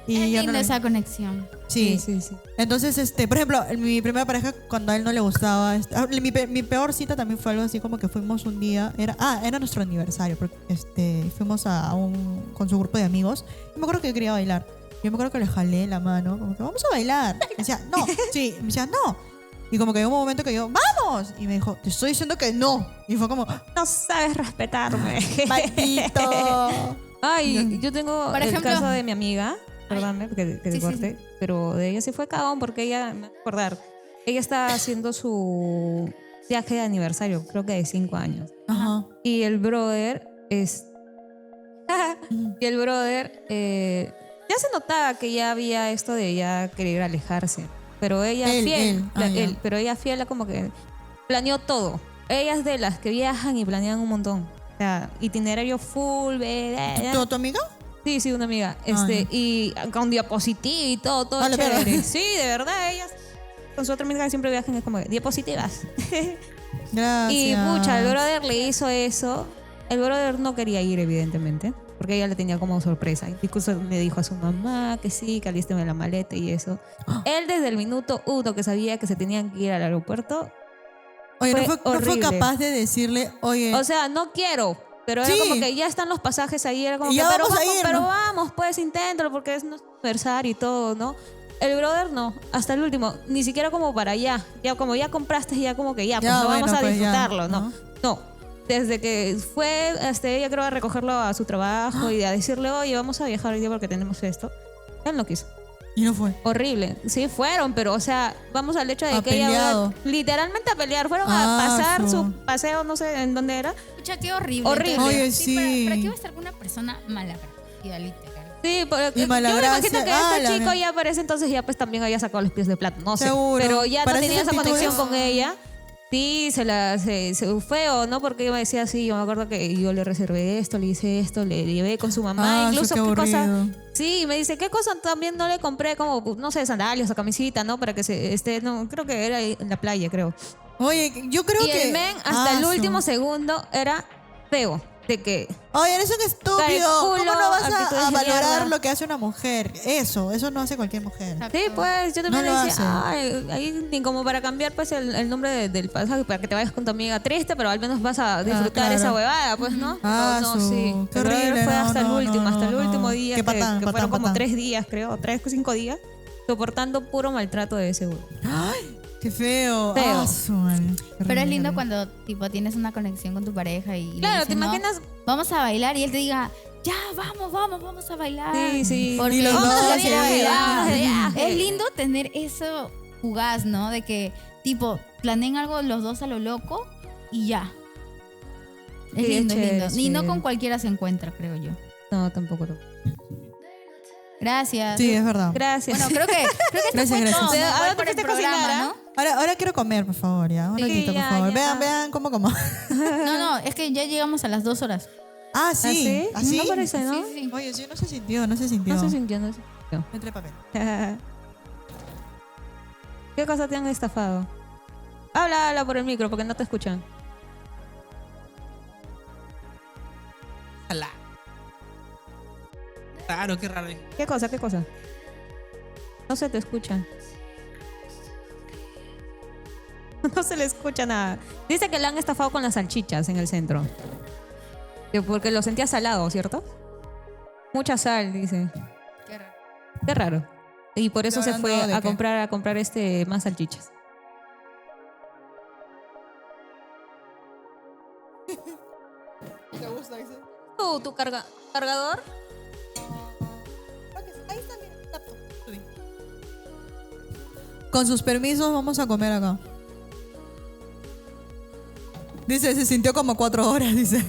Y Es yo linda no- esa conexión. Sí. decirlo. Sí. Entonces, por ejemplo, mi primera pareja, cuando a él no le gustaba, mi peor cita también fue algo así como que fuimos un día, era nuestro aniversario, porque fuimos con su grupo de amigos, y me acuerdo que yo quería bailar. Yo me acuerdo que le jalé la mano, como que vamos a bailar. Me decía, no, sí, me decía, no. Y como que hubo un momento que yo, ¡vamos! Y me dijo, te estoy diciendo que no. Y fue como, No sabes respetarme. ¡maldito! Ay, yo tengo Por el ejemplo- caso de mi amiga, perdóname que te Sí, sí, corte, pero de ella sí fue cagón porque ella, me voy a acordar, ella está haciendo su viaje de aniversario, creo que de 5 años. Ajá. Y el brother y el brother ya se notaba que ya había esto de ya querer alejarse, pero ella Él, fiel, él. Ah, ya. pero ella fiel como que planeó todo. Ella es de las que viajan y planean un montón. O sea, itinerario full, ¿Tu amiga? Sí, una amiga. ya. Y con diapositiva y todo Vale, pero- chévere. Sí, de verdad, ellas con su otra amiga que siempre viajan es como que diapositivas. Gracias. Y pucha, el brother le hizo eso. El brother no quería ir, evidentemente, porque ella le tenía como sorpresa. Incluso le dijo a su mamá que sí, que alísteme la maleta y eso. Él desde el minuto 1 que sabía que se tenían que ir al aeropuerto, Oye, fue no fue horrible. capaz de decirle, oye, o sea, no quiero. Pero era Sí. como que ya están los pasajes ahí, era como Y que, ya pero vamos a vamos, ir, pero ¿no? vamos, pues inténtalo porque es nuestro aniversario y todo, ¿no? El brother no, hasta el último, ni siquiera como para allá, ya como ya compraste, ya como que ya, pues Ya, no vamos bueno, a pues, ya, disfrutarlo, ¿no? no, no. Desde que fue, ella creo a recogerlo a su trabajo y a decirle, oye, vamos a viajar hoy día porque tenemos esto, él no quiso. y no fue. Horrible. Sí, fueron, pero, o sea, vamos al hecho de Ha que ella peleado. literalmente a pelear. Fueron Ah, a pasar su- su paseo, no sé en dónde era. Escucha, qué horrible. Horrible. Entonces, Oye, sí. ¿Para qué va a estar con una persona malagradecida, literal? Sí, pero Y yo me malagracia. imagino que Ah, este la chico mierda. ya para ese entonces ya pues también había sacado los pies de plato, no sé. Seguro. Pero ya no Para tenía esas esa conexión actitudes. con ella. Sí, se feo, ¿no? Porque ella me decía así, yo me acuerdo que yo le reservé esto, le hice esto, le llevé con su mamá, Ah, incluso qué qué cosa. aburrido. Sí, me dice, ¿qué cosa también no le compré? Como, no sé, sandalias o camisita, ¿no? Para que se esté, no, creo que era en la playa, creo. Oye, yo creo Y que... el men, hasta el su- último segundo, era feo. De que, Oye, eres un estúpido. ¿Cómo Calculo, no vas actitudes a de valorar mierda. lo que hace una mujer? Eso no hace cualquier mujer. sí, pues yo también No le lo decía, hace. ay, ahí ni como para cambiar pues el nombre del pasaje para que te vayas con tu amiga triste, pero al menos vas a disfrutar claro. esa huevada, pues, ¿no? Ah, no, sí. qué El brother horrible, fue no, hasta no, el último, no, hasta el no. último día, Qué que, patán, que patán, fueron como patán. 3 días, creo, 3 o 5 días, soportando puro maltrato de ese güey. Ay, qué feo. Feo. Ah, su madre. Pero es lindo Horrible. cuando tipo tienes una conexión con tu pareja y le Claro, dices, ¿te "No, imaginas? vamos a bailar" y él te diga, ya, vamos a bailar. Sí, sí. Porque Y los vamos dos a de viaje. viaje. Es lindo tener eso fugaz, ¿no? De que Tipo, planeen algo los dos a lo loco y ya. Es Sí, lindo, es chévere, lindo. Y no chévere. con cualquiera se encuentra, creo yo. No, tampoco. Gracias. Sí, es verdad. Gracias. Bueno, creo que esto Gracias, fue gracias. todo, Sí, ¿no? ahora Igual te por el fuiste a cocinar, programa, ¿no? Ahora quiero comer, por favor, ya. Un Sí, ratito, por ya, favor. ya. Vean cómo como. No, es que ya llegamos a las 2 horas. Ah, sí. sí? ¿Así? No parece, ¿no? Sí, sí. Oye, sí, no se sintió, no se sintió. No se sintió, no se sintió. Entre papel. ¿Qué cosa te han estafado? Habla por el micro porque no te escuchan. Ala. Claro, qué raro. ¿Qué cosa? ¿Qué cosa? No se te escucha. No se le escucha nada. Dice que le han estafado con las salchichas en el centro. Que porque lo sentía salado, ¿cierto? Mucha sal, dice. Qué raro. Qué raro. Y por eso ¿Te se habrán fue dado de a qué? comprar más salchichas. ¿Te gusta, dice? ¿Tu cargador? Ahí está, mira, laptop. Subí. Con sus permisos, vamos a comer acá. Dice, se sintió como 4 horas, dice.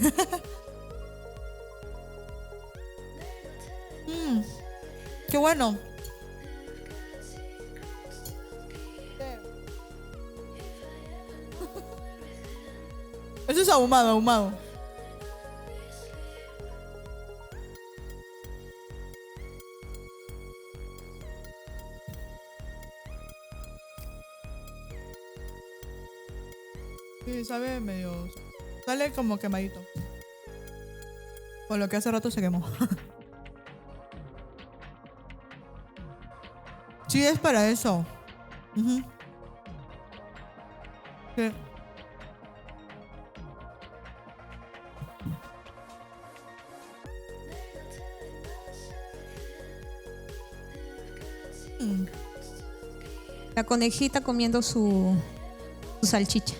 Qué bueno. Eso es ahumado, ahumado. Sí, sabe medio... Sale como quemadito. Por lo que hace rato se quemó. Sí, es para eso. Ujú. Sí. La conejita comiendo su salchicha.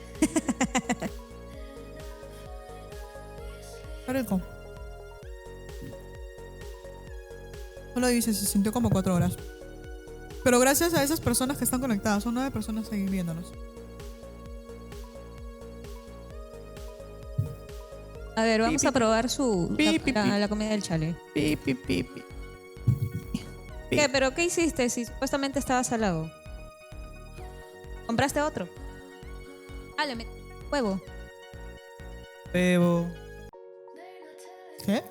Qué rico. Solo dice, se sintió como 4 horas. Pero gracias a esas personas que están conectadas, son 9 personas ahí viéndonos. A ver, vamos a probar la comida del chale. Pi, pi, pi, pi. ¿Qué? ¿Pero qué hiciste si supuestamente estaba salado? ¿Compraste otro? Ah, le metí huevo. Huevo. ¿Qué?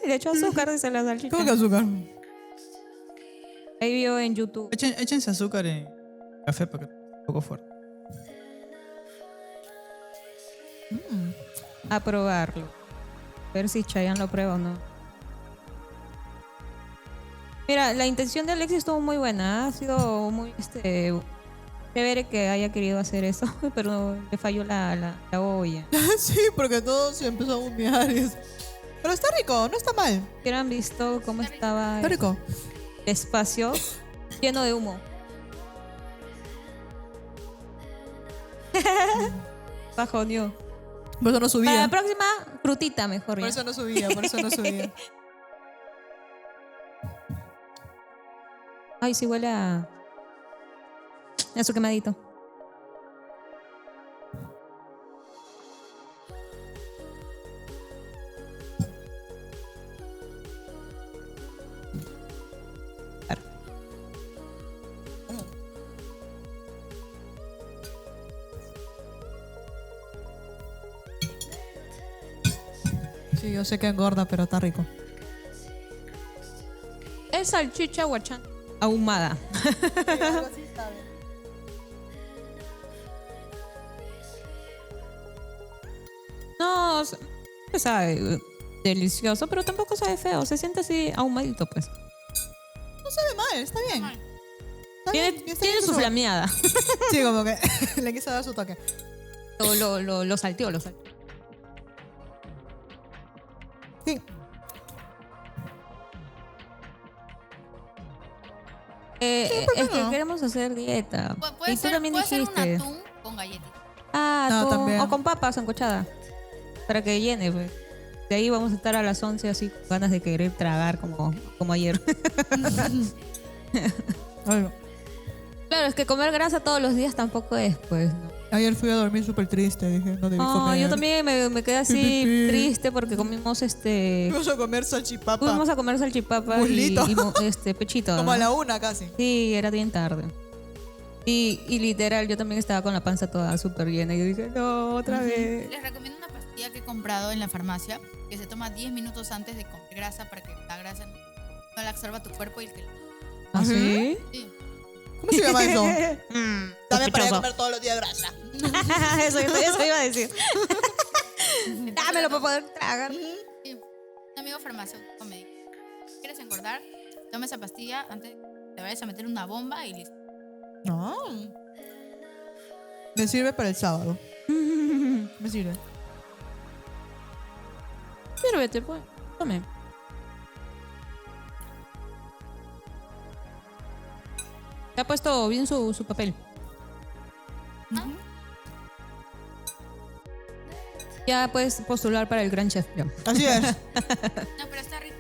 Le echó azúcar, dice la salchicha. ¿Cómo que azúcar? Ahí vio en YouTube. Échense azúcar en café para que un poco fuerte. A probarlo. A ver si Chayanne lo prueba o no. Mira, la intención de Alexis estuvo muy buena. Ha sido muy chévere que haya querido hacer eso, pero le falló la olla. Sí, porque todo se empezó a humear. Pero está rico, no está mal. Hubieran visto cómo estaba Está rico. el espacio lleno de humo. Bajonio. Por eso no Para subía. la próxima, frutita mejor. Por Ya. eso no subía, por eso no subía. Ay, sí huele a su quemadito. Sí, yo sé que engorda, pero está rico. Es salchicha guachán ahumada. No, sabe delicioso, pero tampoco sabe feo. Se siente así ahumadito, pues. No sabe mal, está bien. Está Tiene, bien, está tiene bien su que flameada. Sí, como que le quiso dar su toque. Lo salteó, lo salteó. Sí. ¿por qué Es que no? queremos hacer dieta. Puede Y tú ser, también puede ser un dijiste. atún con galletitas. Ah, No, atún, también. o con papas encochadas. Para que llene, pues. De ahí vamos a estar a las 11 así con ganas de querer tragar como ayer. Ay, Claro, Claro, es que comer grasa todos los días tampoco es, pues. ¿No? Ayer fui a dormir súper triste, dije, no debí comer. Yo también me quedé así triste porque comimos Fuimos a comer salchipapa. Fuimos a comer salchipapa Muslito. y pechito. Como ¿no? a la 1 casi. Sí, era bien tarde. Y literal, yo también estaba con la panza toda súper llena. Y yo dije, no, otra vez. Les recomiendo una pastilla que he comprado en la farmacia que se toma 10 minutos antes de comer grasa para que la grasa no la absorba tu cuerpo y que ¿Ah, sí? sí. ¿Cómo se llama eso? Dame para sospechoso. comer todos los días grasa. eso iba a decir. Dámelo para poder tragar. Sí. Un amigo farmacéutico me dijo, ¿quieres engordar? Toma esa pastilla antes de que te vayas a meter una bomba y listo. No. Me sirve para el sábado. Me sirve. Sírvete, pues. Tome. ¿Te ha puesto bien su papel? Ya puedes postular para el gran chef. Ya. Así es. No, pero está rico.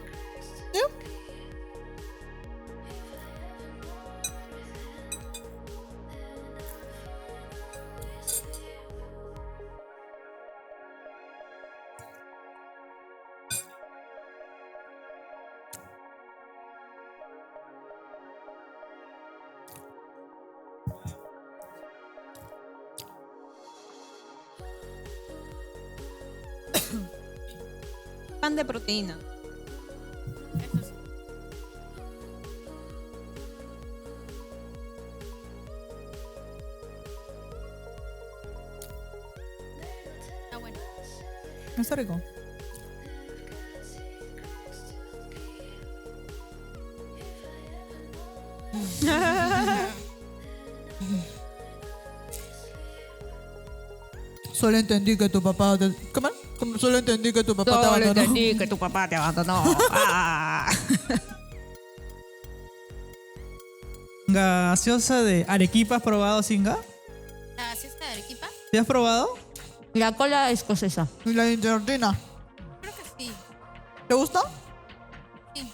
Pan de proteína. Eso sí. Está bueno. Está rico. Solo entendí que tu papá te... ¿Cómo? Solo entendí que tu papá te abandonó. que tu papá te abandonó. Gaseosa de Arequipa, ¿has probado, Singa? ¿La siesta de Arequipa? ¿Te has probado? La cola escocesa. ¿Y la de Argentina? Creo que sí. ¿Te gusta? Sí.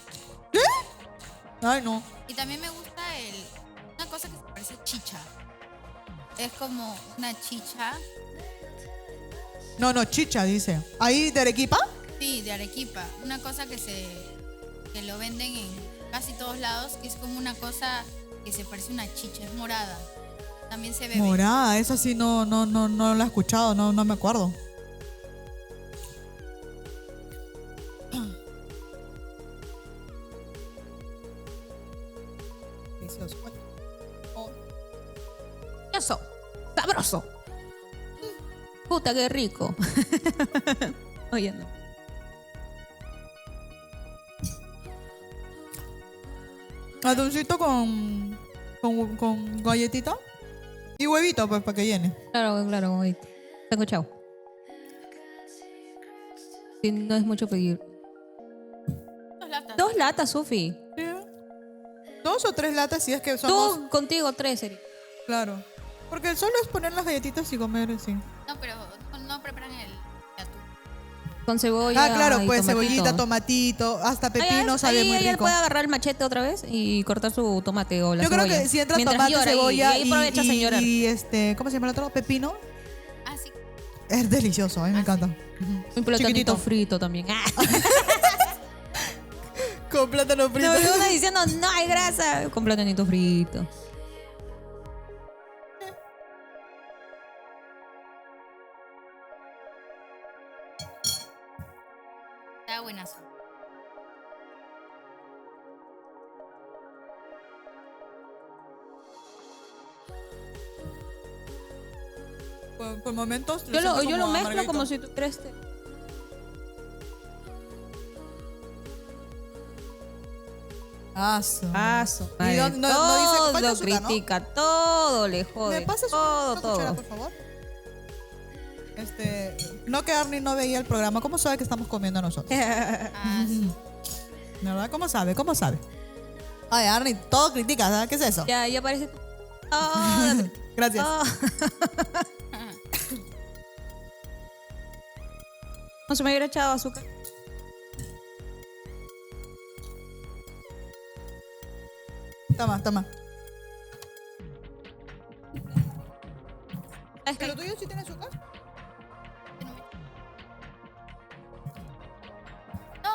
Ay, no. Y también me gusta una cosa que se parece chicha. Es como una chicha, No, chicha, dice. ¿Ahí de Arequipa? sí, de Arequipa. Una cosa que lo venden en casi todos lados, que es como una cosa que se parece a una chicha, es morada. También se bebe. Morada, esa sí no la he escuchado, no me acuerdo. Delicioso. Oh, Eso. Sabroso. Puta, qué rico. Oye, no. atuncito con galletita y huevito, pues, para que llene. Claro, ahí. Tengo chao. Sí, no es mucho pedir. 2 latas. 2 latas, Sofi. Sí. 2 o 3 latas si es que somos... Tú contigo 3, Eri. Claro. Porque solo es poner las galletitas y comer, sí. No, pero no preparan el atún. Con cebolla. Ah, claro, y pues tomatito. cebollita, tomatito, hasta pepino sabe ahí muy ella rico. puede agarrar el machete otra vez y cortar su tomate o la Yo cebolla. creo que si entra Mientras tomate, llora cebolla y ahí aprovechas a llorar. y ¿cómo se llama el otro? Pepino. Ah, sí. Es delicioso, a mí me encanta. Un platanito Chiquitito. frito también. Con plátano frito. No, uno diciendo, no hay grasa. Con platanito frito. Está buenazo. Por momentos. Yo lo siento como mezclo amarguito. como si tú crees. Aso. Y Y no dice todo falta azúcar, ¿no? critica, todo le jode. ¿Me pasas todo, una cuchara, todo. por favor? No que Arnie no veía el programa. ¿Cómo sabe que estamos comiendo nosotros? Ah, sí. ¿Verdad? ¿Cómo sabe? Ay, Arnie, todo critica, ¿sabes qué es eso? Ya parece. Oh, Gracias. oh. No se me hubiera echado azúcar. Toma. Es que ¿Pero tuyo sí tiene azúcar? No,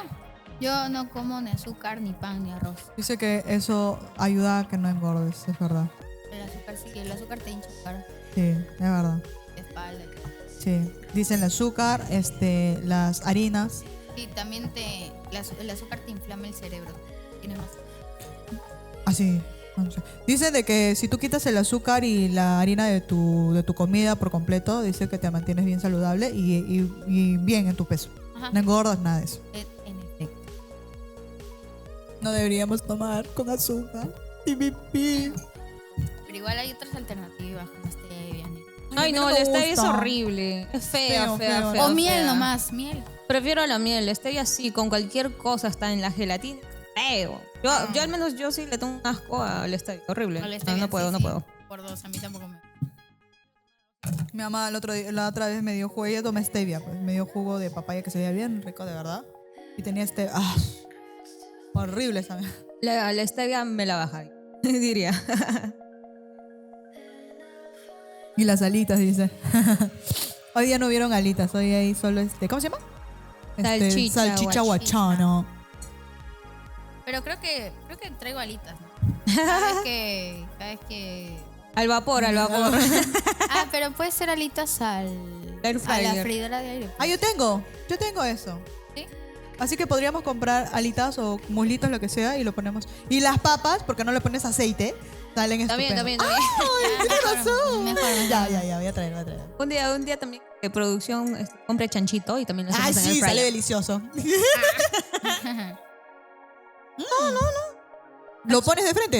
yo no como ni azúcar, ni pan, ni arroz. Dice que eso ayuda a que no engordes, es verdad. El azúcar sí, el azúcar te hincha la cara, Sí, es verdad. la espalda. Sí. Dicen el azúcar, las harinas. Sí, también el azúcar te inflama el cerebro. Tienes más. Así. No sé. Dicen de que si tú quitas el azúcar y la harina de tu comida por completo, dice que te mantienes bien saludable y bien en tu peso. Ajá. No engordas nada de eso. En efecto. No deberíamos tomar con azúcar. Y pipí. Pero igual hay otras alternativas como stevia. ¿No? Ay, a mí no, no la me stevia es gusta. horrible. Es fea, Feo, fea, feo. fea. O miel fea. nomás, miel. Prefiero la miel. La stevia sí, con cualquier cosa está en la gelatina. Feo. Yo al menos yo sí le tengo un asco a la stevia. Horrible. O la No, stevia, no puedo, sí, no sí. puedo. Por dos, a mí tampoco me. Mi mamá la otra vez me dio jugo, ella toma stevia, pues me dio jugo de papaya que se veía bien rico, de verdad. Y tenía horrible esa. La stevia me la baja, diría. Y las alitas, dice. Hoy día no vieron alitas, hoy hay solo ¿cómo se llama? Salchicha guachano. Pero creo que traigo alitas, ¿no? Cada vez que. Al vapor, al vapor. Ah, pero puede ser alitas Air a la fryer. freidora de aire. Ah, yo tengo eso. ¿Sí? Así que podríamos comprar alitas o muslitos, lo que sea, y lo ponemos. Y las papas, porque no le pones aceite, salen estupendas. También. ¡Ay, tienes Mejor, razón! mejor. Ya, voy a traer. Un día también de producción compre chanchito y también lo Ay, hacemos en el sí, fryer. sale delicioso. Lo pones de frente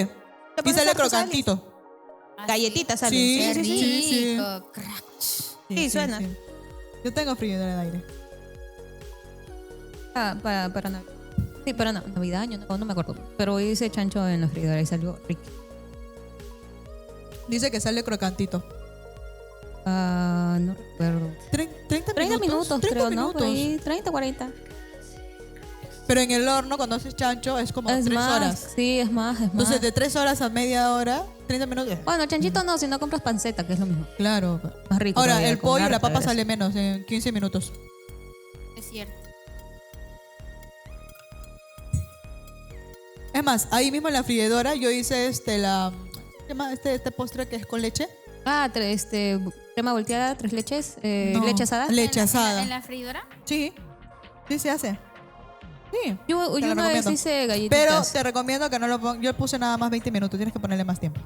y pones sale harto, crocantito. Galletitas salen. Sí, Qué sí, sí, sí. rico. Crack. Sí, suena. Yo tengo freidora de aire. Para Navidad. Sí, para Navidad, año nuevo, no me acuerdo. Pero hice chancho en la freidora y salió rico. Dice que sale crocantito. No recuerdo. 30 30 minutos, 30 creo, ¿no? minutos. Por ahí, 30, 40. Pero en el horno, cuando haces chancho, es como Es 3 más, horas. sí, es más. Entonces, de 3 horas a media hora, 30 minutos. Bueno, chanchito no, si no compras panceta, que es lo mismo. Claro. Más rico. Ahora, todavía, el con pollo y la harta papa grasa. sale menos, en 15 minutos. Es cierto. Es más, ahí mismo en la freidora yo hice ¿qué llama este postre que es con leche? Crema volteada, 3 leches, No, leche asada. Leche asada. ¿En la freidora? Sí, sí se hace. Sí. Yo Te lo una vez recomiendo. hice galletitas. Pero te recomiendo que no lo pongas. Yo puse nada más 20 minutos, tienes que ponerle más tiempo.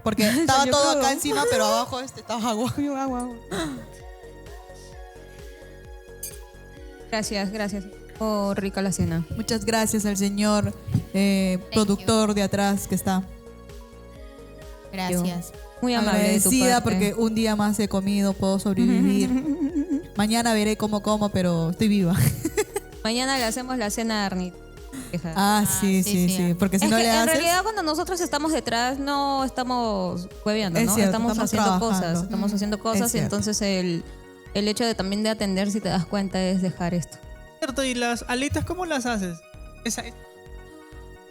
Porque estaba Salió todo crudo. acá encima, pero abajo estaba agua. Gracias. Oh, rica la cena. Muchas gracias al señor productor de atrás que está Gracias. Muy amable de tu agradecida parte. porque un día más he comido, puedo sobrevivir. Mañana veré cómo como, pero estoy viva. Mañana le hacemos la cena a Arnit. Ah, sí, sí, sí, sí. sí. Porque si Es no que le en haces. realidad cuando nosotros estamos detrás no estamos hueveando, Es ¿no? cierto, estamos haciendo trabajando. cosas. Estamos haciendo cosas y cierto. entonces el hecho de también de atender, si te das cuenta, es dejar esto. Cierto, ¿y las alitas cómo las haces? Esa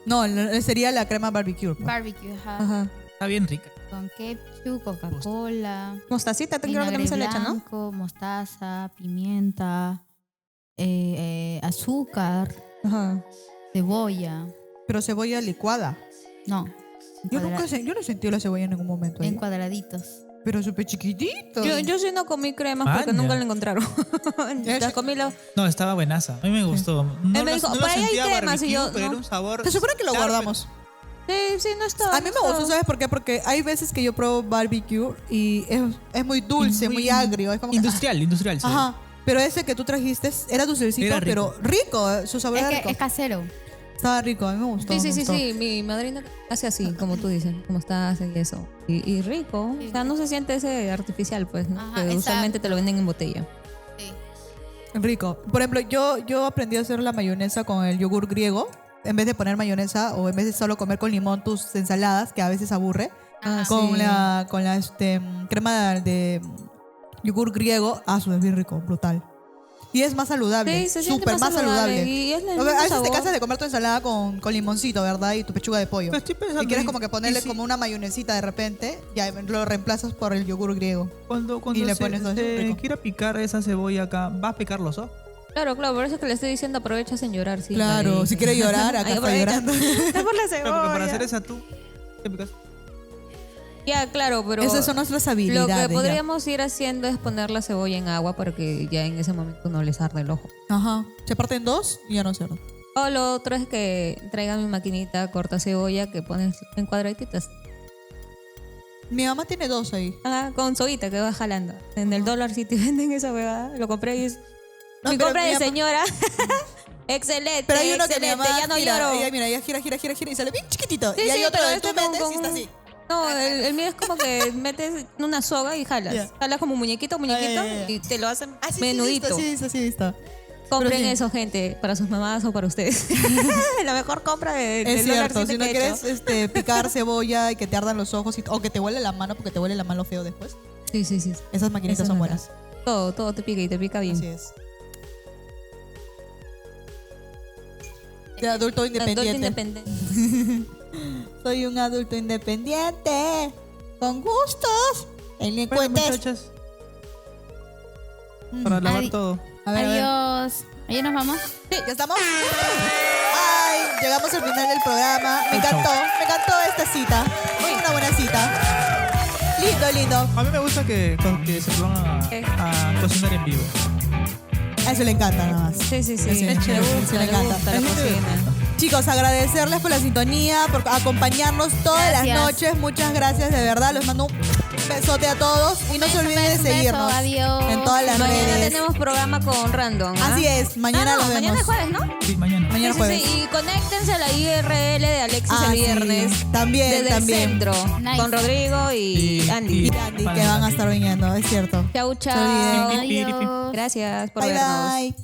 No, sería la crema barbecue. pues. Barbecue, ajá. Ajá. está bien rica. Con ketchup, Coca-Cola, Mostacita, creo que vinagre también se le echa, ¿no? blanco, mostaza, pimienta, azúcar, Ajá. cebolla. Pero cebolla licuada. No. Yo no he sentido la cebolla en ningún momento. En ahí. cuadraditos. Pero súper chiquitito. Yo sí no comí cremas porque Maña. nunca la encontraron. Las comí la... No, estaba buenaza. A mí me gustó. No Él me lo- dijo, no lo "Para ahí hay sentía cremas", y yo, barbecue, pero no. era un sabor. Se supone que lo claro, guardamos. Sí, no estaba. A mí me gustó, ¿sabes por qué? Porque hay veces que yo pruebo barbecue y es muy dulce, muy agrio. Es como que, Industrial, sí. ajá. Pero ese que tú trajiste era dulcecito, Era rico. pero rico. Su sabor Es era que rico. es casero. Estaba rico, a mí me gustó. Sí, me gustó. Mi madrina hace así, como tú dices, como estás y eso. Y rico. Sí. O sea, no se siente ese artificial, pues, ¿no? Ajá, que exacto. usualmente te lo venden en botella. Sí. Rico. Por ejemplo, yo aprendí a hacer la mayonesa con el yogur griego. En vez de poner mayonesa o en vez de solo comer con limón tus ensaladas, que a veces aburre, Ah, con sí. la crema de yogur griego, eso es bien rico, brutal. Y es más saludable. Sí, se siente súper más saludable. Y es el A mismo veces te sabor. cansas de comer tu ensalada con limoncito, ¿verdad? Y tu pechuga de pollo. Pero estoy pensando, Y quieres y- como que ponerle y si- como una mayonesita de repente, ya lo reemplazas por el yogur griego. Cuando Y le se, pones todo eso, se rico. quiera picar esa cebolla acá, va a picar los ojos. Claro, por eso es que le estoy diciendo aprovechas en llorar. Sí, Claro, ahí. si quiere llorar, acá Ahí está aprovecha. llorando. Está por la Claro, porque para cebolla. hacer esa tú, ¿qué picas? Ya, claro, pero Esas son nuestras lo habilidades. que ya. podríamos ir haciendo es poner la cebolla en agua para que ya en ese momento no les arde el ojo. Ajá. Se parten dos y ya no cierra. O lo otro es que traigan mi maquinita corta cebolla que pones en cuadraditas. Mi mamá tiene dos ahí. Ah, con soguita que va jalando. En el Dollar City venden esa huevada. Lo compré y es No, mi pero compra mi de mamá- señora. Excelente, Pero hay uno que mi excelente. mamá Ya no gira, lloro. ella, mira, ella gira y sale bien chiquitito. Sí, y hay sí, otro pero que tú este con- metes y con- está así. No, el mío es como que metes una soga y jalas. Ya. Jalas como muñequito ya. y te lo hacen Ah, sí, menudito. Sí, he visto. Compren Pero sí. eso, gente, para sus mamás o para ustedes. La mejor compra del Es Dollar cierto, City si no que he hecho. quieres picar cebolla y que te ardan los ojos o que te huele la mano porque te huele la mano feo después, Sí, sí, sí. esas maquinitas Eso son es buenas. Todo te pica y te pica bien. Así es. De adulto Adulto independiente. independiente. Soy un adulto independiente. Con gustos. Bueno, Delincuentes. muchachas, para lavar Adi- todo. A ver, a ver. Adiós. Ahí nos vamos. Sí, ¿ya estamos? Ay, llegamos al final del programa. Me encantó esta cita. Muy una buena cita. Lindo. A mí me gusta que se pongan a cocinar en vivo. A eso le encanta nada más. Sí, sí, sí. Sí, Le sí, gusta, le le encanta. gusta la Es muy cocina. Chicos, agradecerles por la sintonía, por acompañarnos todas Gracias. las noches. Muchas gracias, de verdad. Les mando un besote a todos. Y no se olviden de un beso, seguirnos adiós. en todas las Mañana redes. tenemos programa con Random. ¿ah? Así es, mañana no, los vemos. mañana es jueves, ¿no? Sí, mañana. Mañana Sí, jueves. sí, sí. Y conéctense a la IRL de Alexis Ah, el sí. viernes. También, Desde también. el centro. Nice. Con Rodrigo y Andy. Y Andy, que van a estar viniendo, es cierto. Chau, No se olviden. chau. Adiós. Gracias por Bye, vernos. bye.